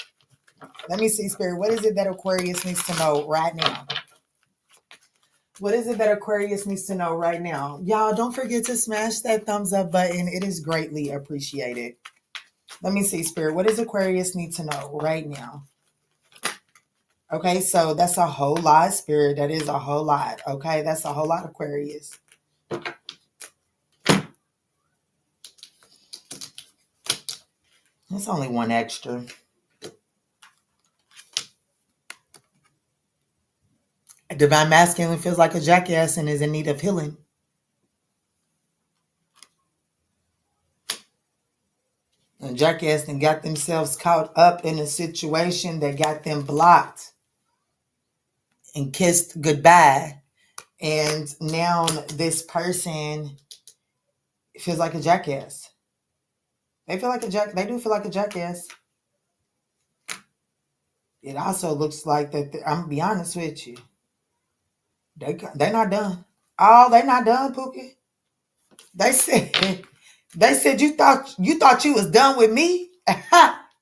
Let me see, Spirit. What is it that Aquarius needs to know right now? What is it that Aquarius needs to know right now? Y'all, don't forget to smash that thumbs up button. It is greatly appreciated. Let me see, Spirit. What does Aquarius need to know right now? Okay, so that's a whole lot, Spirit. That is a whole lot. Okay, that's a whole lot, Aquarius. That's only one extra. Divine Masculine feels like a jackass and is in need of healing. And jackass and got themselves caught up in a situation that got them blocked and kissed goodbye. And now this person feels like a jackass. They feel like they do feel like a jackass. It also looks like that. I'm gonna be honest with you. They're not done. Oh, they're not done, Pookie. They said you thought you was done with me.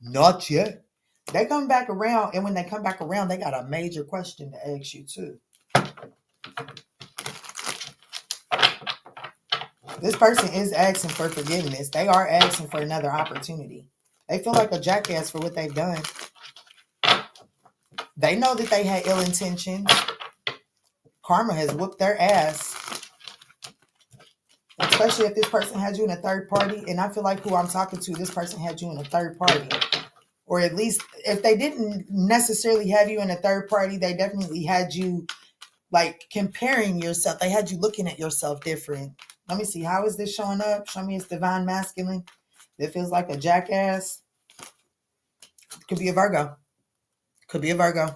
Not yet. They come back around, and when they come back around, they got a major question to ask you too. This person is asking for forgiveness. They are asking for another opportunity. They feel like a jackass for what they've done. They know that they had ill intentions. Karma has whooped their ass. Especially if this person had you in a third party. And I feel like who I'm talking to, this person had you in a third party. Or at least if they didn't necessarily have you in a third party, they definitely had you like comparing yourself. They had you looking at yourself different. Let me see. How is this showing up? Show me it's Divine Masculine. It feels like a jackass. Could be a Virgo. Could be a Virgo.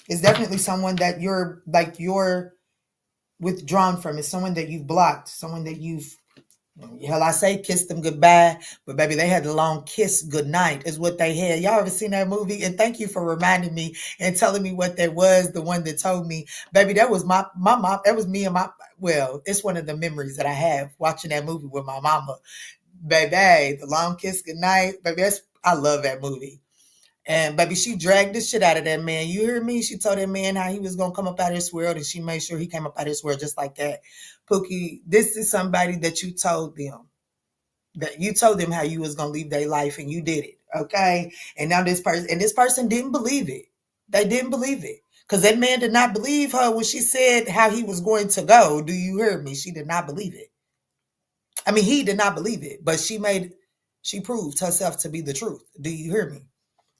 It's definitely someone that you're withdrawn from. It's someone that you've blocked. Someone that you've, hell, I say kissed them goodbye, but baby, they had a long kiss goodnight is what they had. Y'all ever seen that movie? And thank you for reminding me and telling me what that was. The one that told me, baby, that was my mom. That was me and it's one of the memories that I have watching that movie with my mama. Baby, the long kiss goodnight. Baby, I love that movie. And baby, she dragged the shit out of that man. You hear me? She told that man how he was gonna come up out of this world, and she made sure he came up out of this world just like that. Pookie, this is somebody that you told them how you was gonna leave their life, and you did it. Okay. And now this person didn't believe it. They didn't believe it. Because that man did not believe her when she said how he was going to go. Do you hear me? She did not believe it. I mean, he did not believe it, but she proved herself to be the truth. Do you hear me?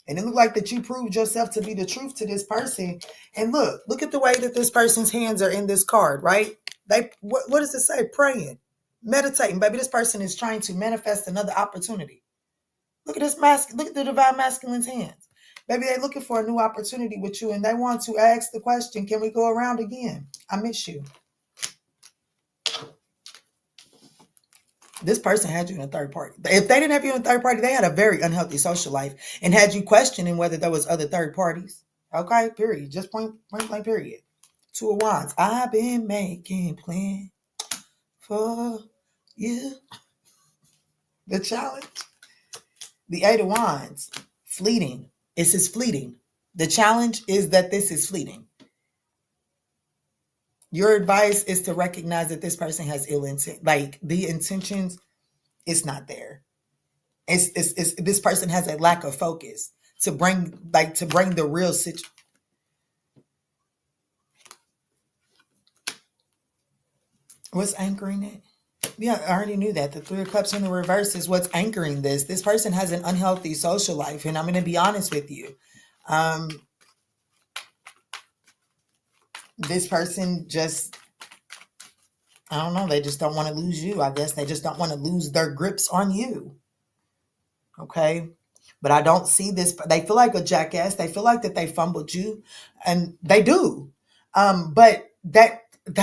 And it looked like that you proved yourself to be the truth to this person. And look at the way that this person's hands are in this card, right? What does it say? Praying, meditating. Baby, this person is trying to manifest another opportunity. Look at look at the Divine Masculine's hands. Baby, they're looking for a new opportunity with you, and they want to ask the question, can we go around again? I miss you. This person had you in a third party. If they didn't have you in a third party, they had a very unhealthy social life and had you questioning whether there was other third parties. Okay, period. Just point blank, period. Two of Wands. I've been making plans for you. The challenge. The Eight of Wands. Fleeting. This is fleeting. The challenge is that this is fleeting. Your advice is to recognize that this person has ill intent. Like the intentions, it's not there. It's this person has a lack of focus to bring the real situation. What's anchoring it? Yeah, I already knew that. The Three of Cups in the reverse is what's anchoring this. This person has an unhealthy social life, and I'm going to be honest with you. This person just, I don't know, they just don't want to lose you. I guess they just don't want to lose their grips on you. Okay? But I don't see this. They feel like a jackass. They feel like that they fumbled you, and they do. But that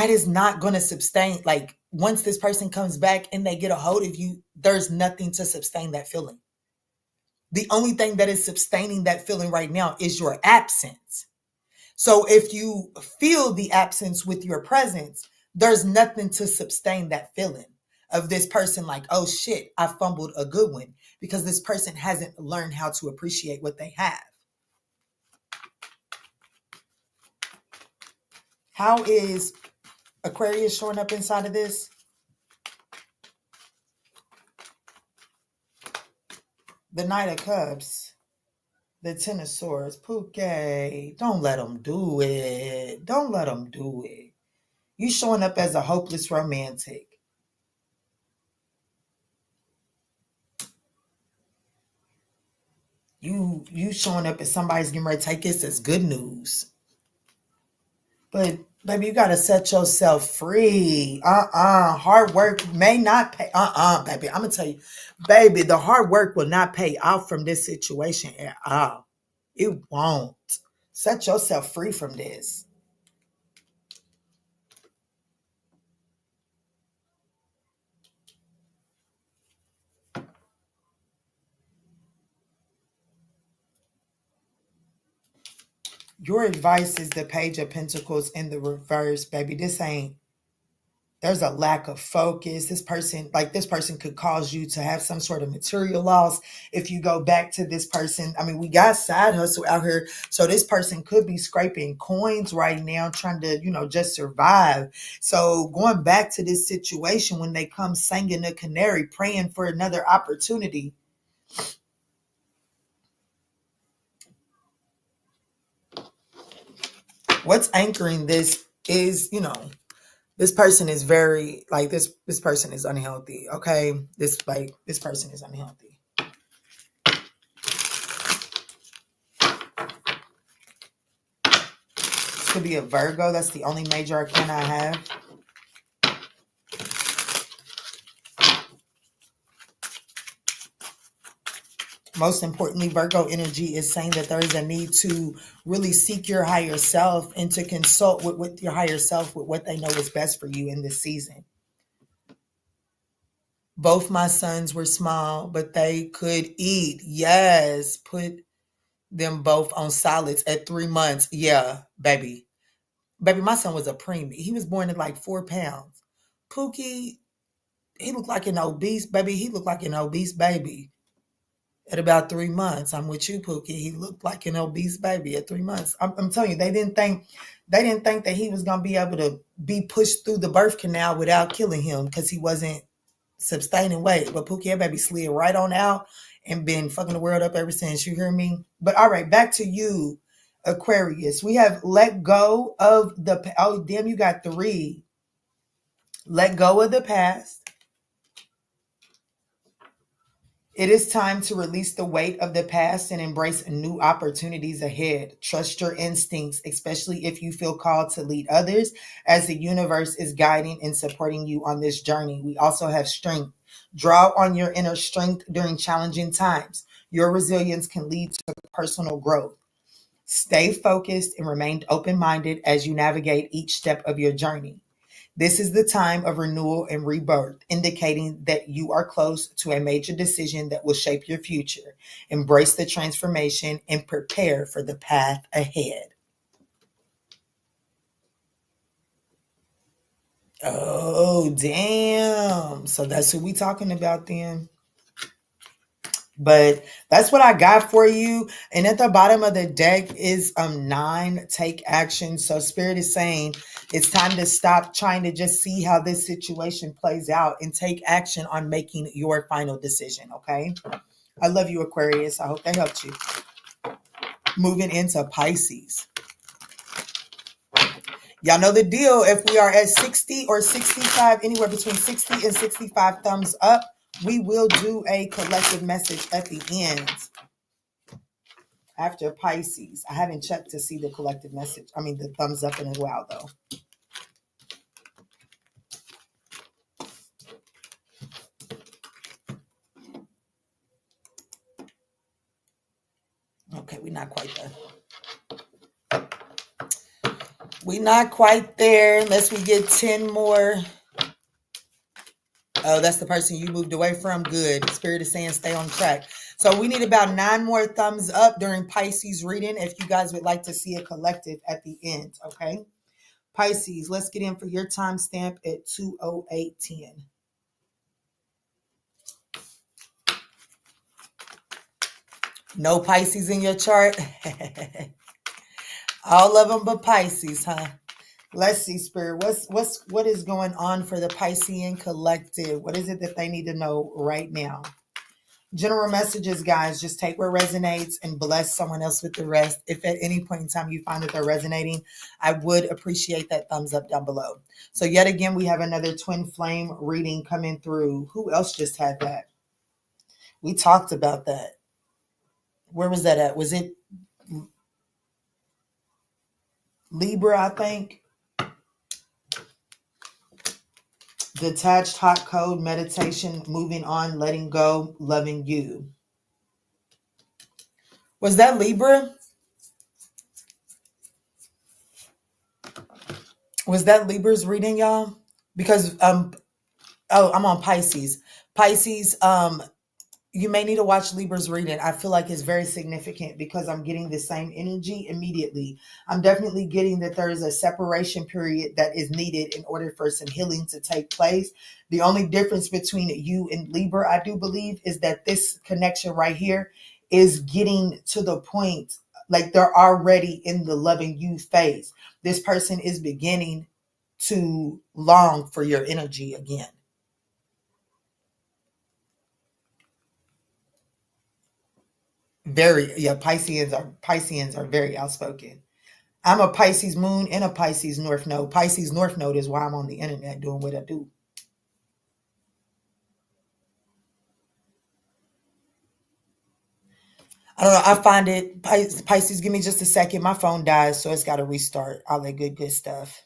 is not going to sustain. Like, once this person comes back and they get a hold of you, there's nothing to sustain that feeling. The only thing that is sustaining that feeling right now is your absence. So if you feel the absence with your presence, there's nothing to sustain that feeling of this person like, oh shit, I fumbled a good one, because this person hasn't learned how to appreciate what they have. How is Aquarius showing up inside of this? The Knight of Cups, the Ten of Swords. Pookie, don't let them do it. Don't let them do it. You showing up as a hopeless romantic. You showing up as somebody's getting ready to take this as good news. But baby, you gotta set yourself free. Hard work may not pay. Baby. I'm gonna tell you, baby, the hard work will not pay off from this situation at all. It won't. Set yourself free from this. Your advice is the Page of Pentacles in the reverse, baby. There's a lack of focus. This person could cause you to have some sort of material loss. If you go back to this person, I mean, we got side hustle out here. So this person could be scraping coins right now, trying to, just survive. So going back to this situation, when they come singing the canary, praying for another opportunity. What's anchoring this is, this person is very like this person is unhealthy. Okay. This person is unhealthy. This could be a Virgo. That's the only major arcana I have. Most importantly, Virgo energy is saying that there is a need to really seek your higher self and to consult with your higher self with what they know is best for you in this season. Both my sons were small, but they could eat. Yes, put them both on solids at 3 months. Yeah, baby. Baby, my son was a preemie. He was born at like 4 pounds. Pookie, he looked like an obese baby. He looked like an obese baby. At about 3 months, I'm with you, Pookie. He looked like an obese baby at 3 months. I'm telling you, they didn't think that he was gonna be able to be pushed through the birth canal without killing him because he wasn't sustaining weight. But Pookie, that baby slid right on out and been fucking the world up ever since. You hear me? But all right, back to you, Aquarius. We have let go of the. Oh damn, you got 3. Let go of the past. It is time to release the weight of the past and embrace new opportunities ahead. Trust your instincts, especially if you feel called to lead others, as the universe is guiding and supporting you on this journey. We also have strength. Draw on your inner strength during challenging times. Your resilience can lead to personal growth. Stay focused and remain open-minded as you navigate each step of your journey. This is the time of renewal and rebirth, indicating that you are close to a major decision that will shape your future. Embrace the transformation and prepare for the path ahead. Oh, damn. So that's who we talking about then. But that's what I got for you. And at the bottom of the deck is 9, take action. So Spirit is saying it's time to stop trying to just see how this situation plays out and take action on making your final decision. Okay. I love you, Aquarius. I hope that helped you. Moving into Pisces. Y'all know the deal. If we are at 60 or 65, anywhere between 60 and 65 thumbs up, we will do a collective message at the end after Pisces. I haven't checked to see the collective message. I mean, the thumbs up in a while, though. Okay, we're not quite there. We're not quite there unless we get 10 more. Oh, that's the person you moved away from. Good. Spirit is saying stay on track. So we need about 9 more thumbs up during Pisces reading if you guys would like to see a collective at the end, okay? Pisces, let's get in for your timestamp at 2:08:10. No Pisces in your chart? All of them but Pisces, huh? Let's see, Spirit. What is going on for the Piscean collective? What is it that they need to know right now? General messages, guys. Just take what resonates and bless someone else with the rest. If at any point in time you find that they're resonating, I would appreciate that thumbs up down below. So yet again, we have another twin flame reading coming through. Who else just had that? We talked about that. Where was that at? Was it Libra, I think? Detached, hot code, meditation, moving on, letting go, loving you. Was that Libra? Was that Libra's reading, y'all? Because oh, I'm on Pisces. Pisces, you may need to watch Libra's reading. I feel like it's very significant because I'm getting the same energy immediately. I'm definitely getting that there is a separation period that is needed in order for some healing to take place. The only difference between you and Libra, I do believe, is that this connection right here is getting to the point, like they're already in the loving you phase. This person is beginning to long for your energy again. Very, yeah, Pisceans are very outspoken. I'm a Pisces moon and a Pisces north node. Pisces north node is why I'm on the internet doing what I do. I don't know. I find it Pisces. Give me just a second. My phone dies, so it's got to restart. All that good stuff.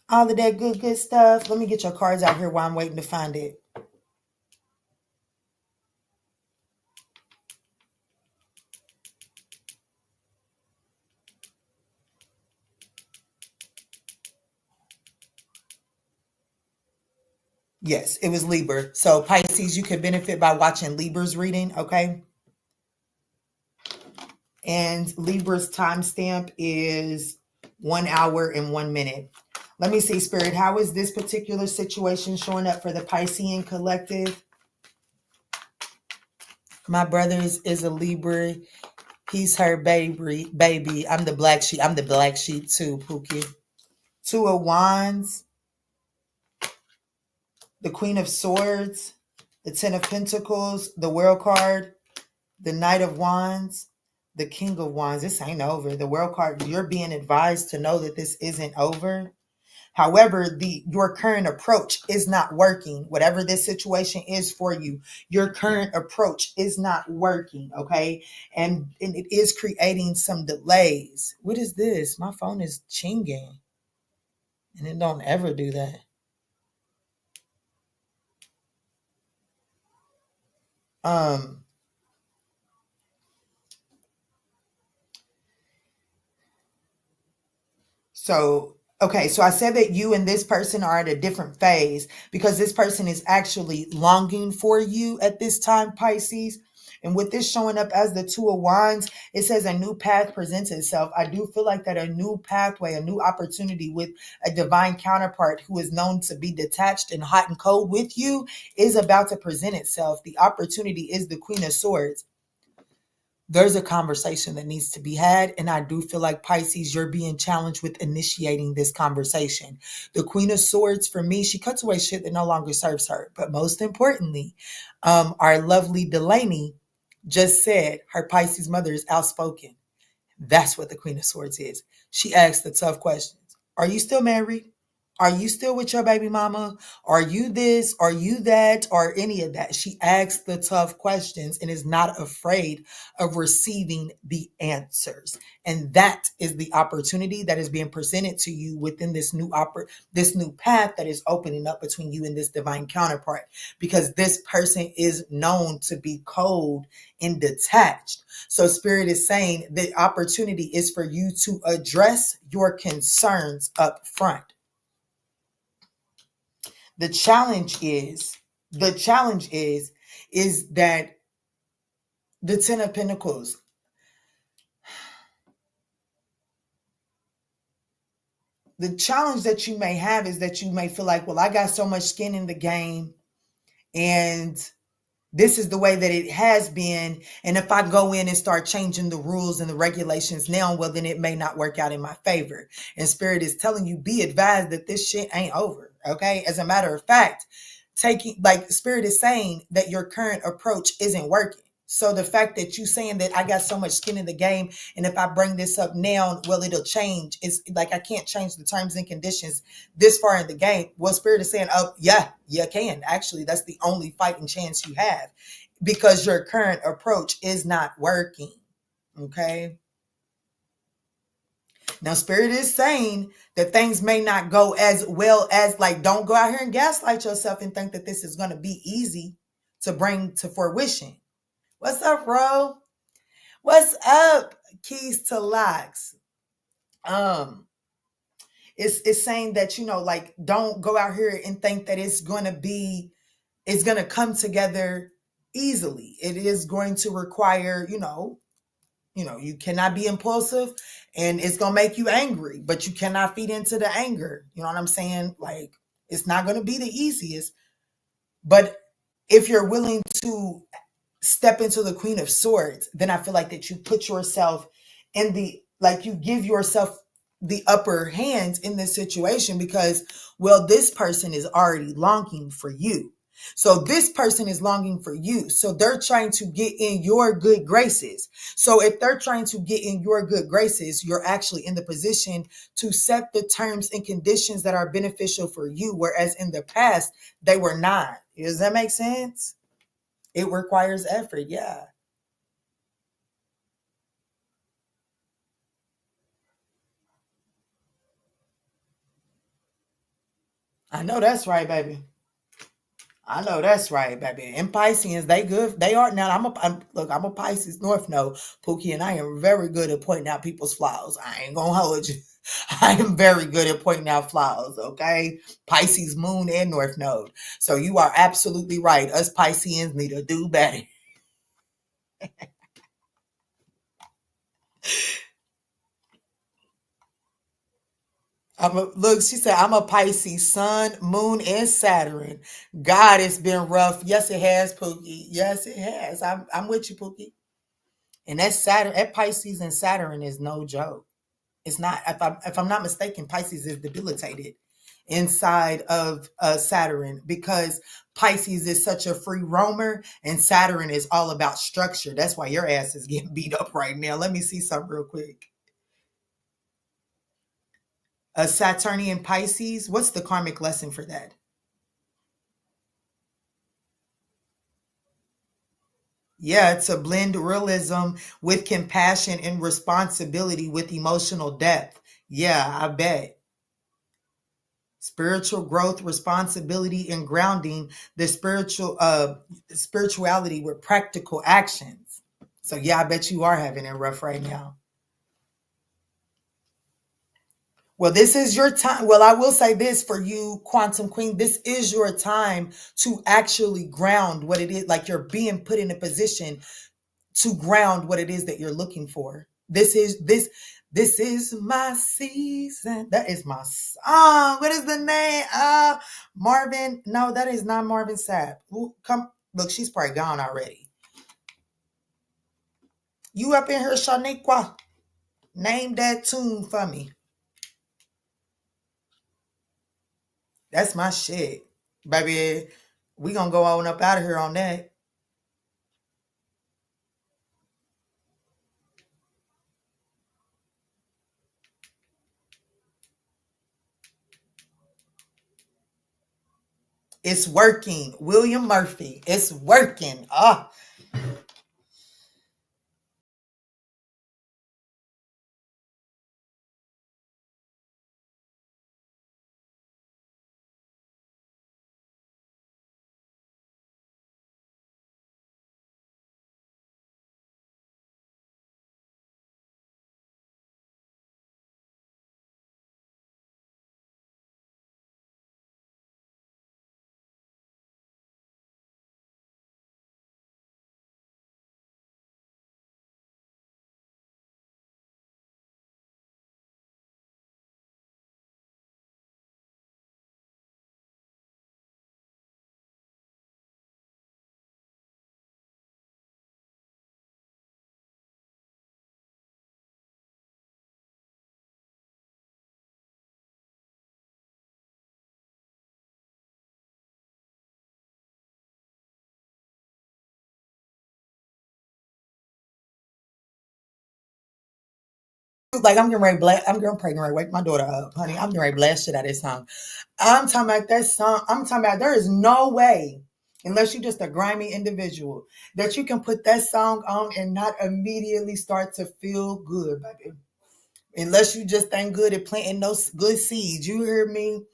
All of that good stuff. Let me get your cards out here while I'm waiting to find it. Yes, it was Libra. So Pisces, you can benefit by watching Libra's reading, okay? And Libra's timestamp is 1 hour and 1 minute. Let me see, Spirit, how is this particular situation showing up for the Piscean collective? My brother is a Libra. He's her baby. I'm the black sheep. I'm the black sheep too, Pookie. 2 of Wands, the Queen of Swords, the 10 of Pentacles, the World card, the Knight of Wands, the King of Wands. This ain't over. The World card, you're being advised to know that this isn't over. However, your current approach is not working. Whatever this situation is for you, your current approach is not working, okay? And it is creating some delays. What is this? My phone is chinging. And it don't ever do that. Okay, so I said that you and this person are at a different phase because this person is actually longing for you at this time, Pisces. And with this showing up as the 2 of Wands, it says a new path presents itself. I do feel like that a new pathway, a new opportunity with a divine counterpart who is known to be detached and hot and cold with you is about to present itself. The opportunity is the Queen of Swords. There's a conversation that needs to be had. And I do feel like Pisces, you're being challenged with initiating this conversation. The Queen of Swords, for me, she cuts away shit that no longer serves her. But most importantly, our lovely Delaney, just said her Pisces mother is outspoken. That's what the Queen of Swords is. She asks the tough questions. Are you still married? Are you still with your baby mama? Are you this? Are you that? Or any of that? She asks the tough questions and is not afraid of receiving the answers. And that is the opportunity that is being presented to you within this this new path that is opening up between you and this divine counterpart. Because this person is known to be cold and detached. So Spirit is saying the opportunity is for you to address your concerns up front. The challenge is that the Ten of Pentacles, the challenge that you may have is that you may feel like, well, I got so much skin in the game and this is the way that it has been. And if I go in and start changing the rules and the regulations now, well, then it may not work out in my favor. And Spirit is telling you, be advised that this shit ain't over. Okay. As a matter of fact, Spirit is saying that your current approach isn't working. So the fact that you saying that I got so much skin in the game, and if I bring this up now, well, it'll change. It's like I can't change the terms and conditions this far in the game. Well, Spirit is saying, oh, yeah, you can. Actually, that's the only fighting chance you have because your current approach is not working. Okay. Now, Spirit is saying that things may not go as well as, like, don't go out here and gaslight yourself and think that this is going to be easy to bring to fruition. What's up, bro? What's up? Keys to locks. It's saying that, like, don't go out here and think that it's going to come together easily. It is going to require, you cannot be impulsive and it's going to make you angry, but you cannot feed into the anger. You know what I'm saying? Like, it's not going to be the easiest, but if you're willing to step into the Queen of Swords, then I feel like that you put yourself you give yourself the upper hand in this situation because, well, this person is already longing for you. So this person is longing for you. So they're trying to get in your good graces. So if they're trying to get in your good graces, you're actually in the position to set the terms and conditions that are beneficial for you. Whereas in the past, they were not. Does that make sense? It requires effort. Yeah. I know that's right, baby. I know that's right, baby. And Pisces, they good. They are now. I'm a Pisces North Node, Pookie, and I am very good at pointing out people's flaws. I ain't gonna hold you. I am very good at pointing out flaws. Okay, Pisces Moon and North Node. So you are absolutely right. Us Pisceans need to do better. Look, she said, I'm a Pisces, Sun, Moon, and Saturn. God, it's been rough. Yes, it has, Pookie. Yes, it has. I'm with you, Pookie. And that Saturn, that Pisces and Saturn is no joke. It's not. If I'm not mistaken, Pisces is debilitated inside of Saturn because Pisces is such a free roamer and Saturn is all about structure. That's why your ass is getting beat up right now. Let me see something real quick. A Saturnian Pisces. What's the karmic lesson for that? Yeah, to blend realism with compassion and responsibility with emotional depth. Yeah, I bet. Spiritual growth, responsibility, and grounding the spirituality with practical actions. So yeah, I bet you are having it rough right now. Well, this is your time. Well, I will say this for you, Quantum Queen. This is your time to actually ground what it is. Like, you're being put in a position to ground what it is that you're looking for. This is my season. That is my song. What is the name? Marvin. No, that is not Marvin Sapp. Come look, she's probably gone already. You up in here, Shaniqua? Name that tune for me. That's my shit. Baby, we gonna go on up out of here on that. It's working. William Murphy. It's working. Ah. Like I'm getting ready to blast. I'm getting ready to wake my daughter up, honey. I'm getting ready to blast shit out of this song. I'm talking about that song. I'm talking about there is no way, unless you're just a grimy individual, that you can put that song on and not immediately start to feel good, baby. Unless you just ain't good at planting those good seeds. You hear me?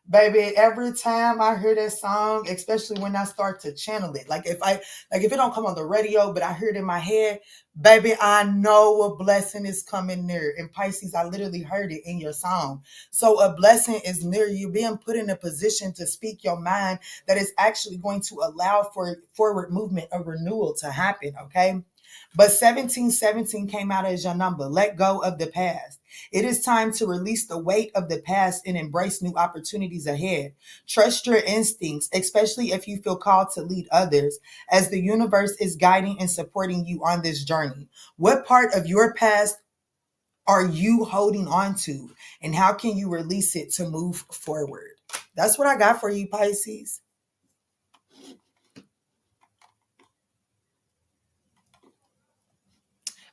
Baby, every time I hear that song, especially when I start to channel it, like if it don't come on the radio, but I hear it in my head, baby, I know a blessing is coming near. In Pisces, I literally heard it in your song. So a blessing is near you, being put in a position to speak your mind that is actually going to allow for forward movement, a renewal to happen, okay? But 1717 came out as your number. Let go of the past. It is time to release the weight of the past and embrace new opportunities ahead. Trust your instincts, especially if you feel called to lead others, as the universe is guiding and supporting you on this journey. What part of your past are you holding on to, and how can you release it to move forward? That's what I got for you, Pisces.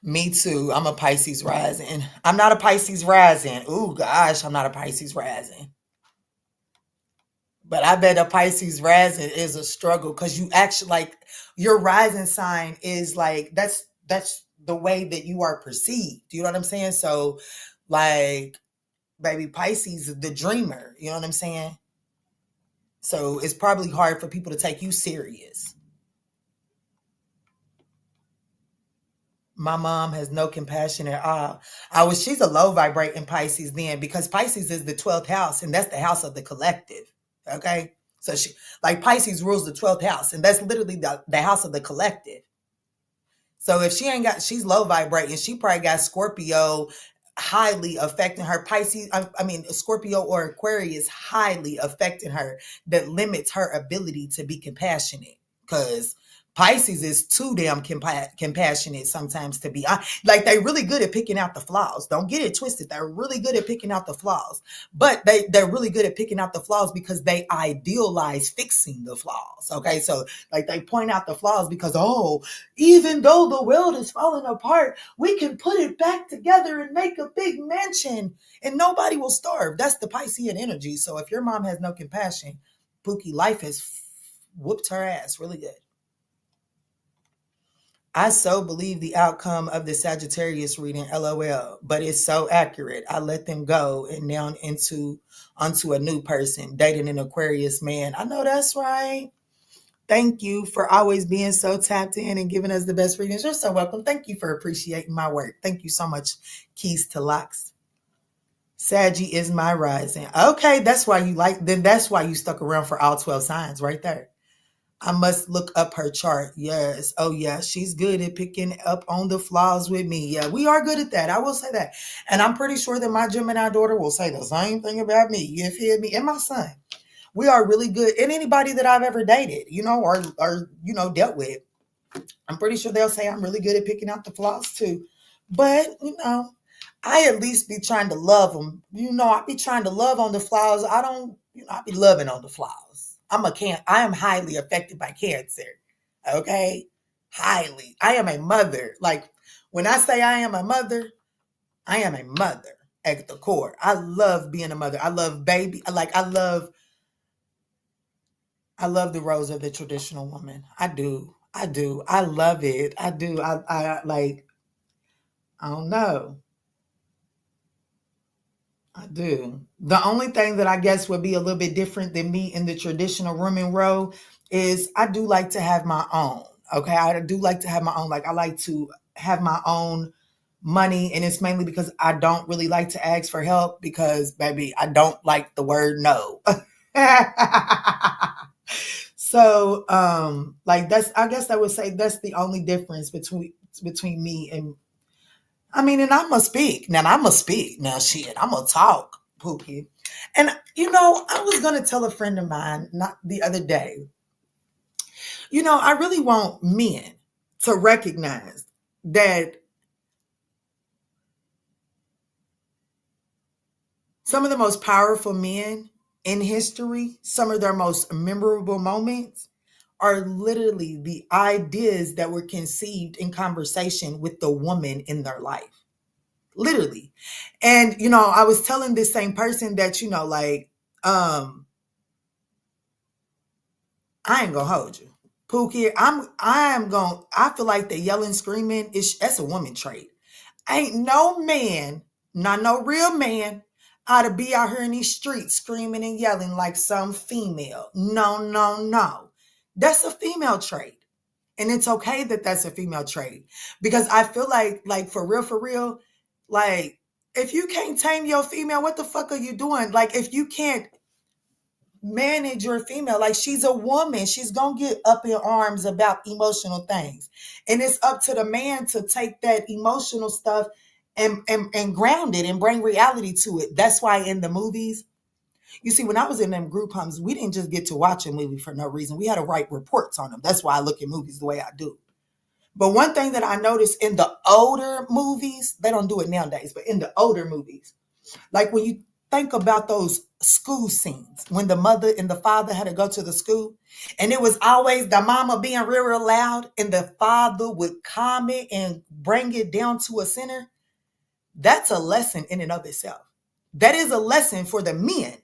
Me too. I'm a Pisces rising. I'm not a Pisces rising. Ooh, gosh, I'm not a Pisces rising. But I bet a Pisces rising is a struggle because you actually like your rising sign is like that's the way that you are perceived. You know what I'm saying? So, like, baby, Pisces is the dreamer. You know what I'm saying? So it's probably hard for people to take you serious. My mom has no compassion at all. She's a low vibrating Pisces then because Pisces is the 12th house and that's the house of the collective. Okay. So she like Pisces rules the 12th house and that's literally the house of the collective. So if she ain't got, she's low vibrating, she probably got Scorpio highly affecting her. Pisces, I mean, Scorpio or Aquarius highly affecting her that limits her ability to be compassionate. Because Pisces is too damn compassionate sometimes to be like they really good at picking out the flaws. Don't get it twisted. They're really good at picking out the flaws, but they're really good at picking out the flaws because they idealize fixing the flaws. Okay, so like they point out the flaws because even though the world is falling apart, we can put it back together and make a big mansion and nobody will starve. That's the Piscean energy. So if your mom has no compassion, Pookie, life has whooped her ass really good. I so believe the outcome of the Sagittarius reading, LOL, but it's so accurate. I let them go and now onto a new person, dating an Aquarius man. I know that's right. Thank you for always being so tapped in and giving us the best readings. You're so welcome. Thank you for appreciating my work. Thank you so much, Keys to Locks. Saggy is my rising. Okay, that's why you stuck around for all 12 signs right there. I must look up her chart. Yes. Oh, yeah. She's good at picking up on the flaws with me. Yeah, we are good at that. I will say that. And I'm pretty sure that my Gemini daughter will say the same thing about me. You feel me? And my son. We are really good. And anybody that I've ever dated, or dealt with, I'm pretty sure they'll say I'm really good at picking out the flaws too. But, I at least be trying to love them. I be trying to love on the flaws. I don't, I be loving on the flaws. I am highly affected by Cancer. Okay? Highly. I am a mother. Like when I say I am a mother, I am a mother at the core. I love being a mother. I love baby. I love I love the roles of the traditional woman. I do. I do. I love it. I do. I like, I don't know. I do. The only thing that I guess would be a little bit different than me in the traditional woman role is I do like to have my own. Okay. I do like to have my own. Like I like to have my own money. And it's mainly because I don't really like to ask for help because, baby, I don't like the word no. So, like that's, I guess I would say that's the only difference between me and, I mean, and I'm gonna speak. Now I'm gonna speak. Now shit, I'm gonna talk, Pookie. And you know, I was gonna tell a friend of mine not the other day, you know, I really want men to recognize that some of the most powerful men in history, some of their most memorable moments are literally the ideas that were conceived in conversation with the woman in their life. Literally. And, you know, I was telling this same person that, you know, like, I ain't gonna hold you. Pookie, I feel like the yelling, screaming that's a woman trait. Ain't no man, not no real man, ought to be out here in these streets screaming and yelling like some female. No, no, no. That's a female trait. And it's okay that that's a female trait. Because I feel like for real, like, if you can't tame your female, what the fuck are you doing? Like, if you can't manage your female, like, she's a woman, she's gonna get up in arms about emotional things, and it's up to the man to take that emotional stuff and ground it and bring reality to it. That's why in the movies, you see, when I was in them group homes, we didn't just get to watch a movie for no reason. We had to write reports on them. That's why I look at movies the way I do. But one thing that I noticed in the older movies, they don't do it nowadays, but in the older movies, like when you think about those school scenes, when the mother and the father had to go to the school, and it was always the mama being real loud, and the father would calm it and bring it down to a center. That's a lesson in and of itself. That is a lesson for the men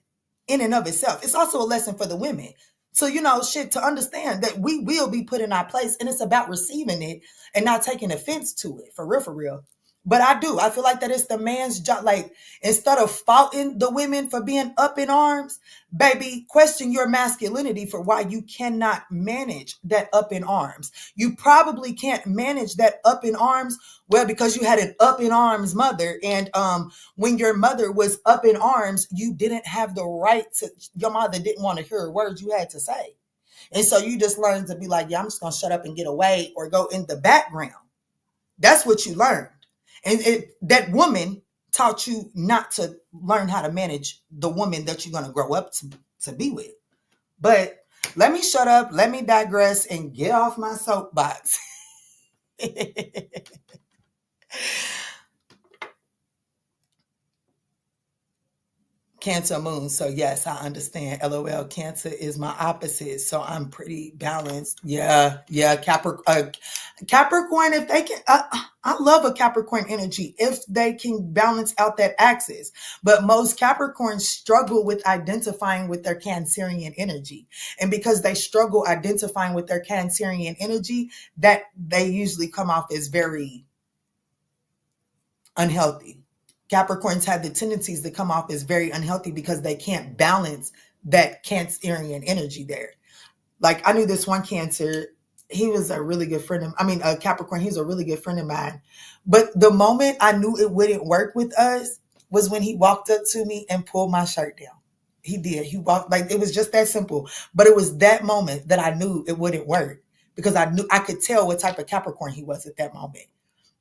in and of itself. It's also a lesson for the women. So, you know, shit, to understand that we will be put in our place, and it's about receiving it and not taking offense to it, for real, for real. But I feel like that it's the man's job. Like, instead of faulting the women for being up in arms, baby, question your masculinity for why you cannot manage that up in arms. You probably can't manage that up in arms, well, because you had an up in arms mother. And when your mother was up in arms, you didn't have the right to, your mother didn't want to hear words you had to say. And so you just learned to be like, yeah, I'm just going to shut up and get away or go in the background. That's what you learned. And that woman taught you not to learn how to manage the woman that you're going to grow up to be with. But let me shut up, let me digress, and get off my soapbox. Cancer moon. So yes, I understand. LOL. Cancer is my opposite. So I'm pretty balanced. Yeah. Capricorn. Capricorn, if they can, I love a Capricorn energy if they can balance out that axis. But most Capricorns struggle with identifying with their Cancerian energy. And because they struggle identifying with their Cancerian energy, that they usually come off as very unhealthy. Capricorns have the tendencies to come off as very unhealthy because they can't balance that Cancerian energy there. Like, I knew this one Cancer, he was a really good friend of, a Capricorn, he's a really good friend of mine. But the moment I knew it wouldn't work with us was when he walked up to me and pulled my shirt down. He did. He walked, like, it was just that simple. But it was that moment that I knew it wouldn't work because I could tell what type of Capricorn he was at that moment.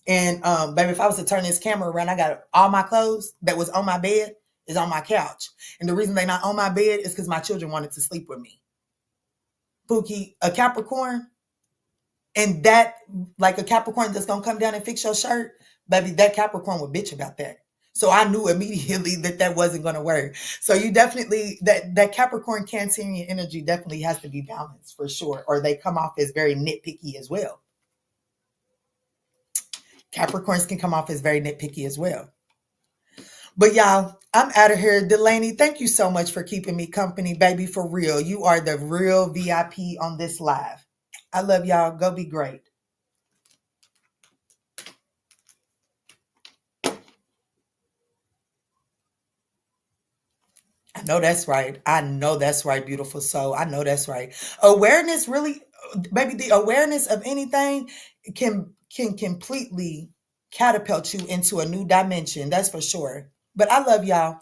And baby, if I was to turn this camera around, I got all my clothes that was on my bed is on my couch. And the reason they're not on my bed is because my children wanted to sleep with me. Pookie, a Capricorn, and that, like a Capricorn that's going to come down and fix your shirt, baby, that Capricorn would bitch about that. So I knew immediately that wasn't going to work. So you definitely, that Capricorn Cancerian energy definitely has to be balanced for sure. Or they come off as very nitpicky as well. Capricorns can come off as very nitpicky as well. But y'all, I'm out of here. Delaney, thank you so much for keeping me company, baby, for real. You are the real VIP on this live. I love y'all. Go be great. I know that's right. I know that's right, beautiful soul. I know that's right. Awareness really, baby, the awareness of anything can completely catapult you into a new dimension. That's for sure. But I love y'all.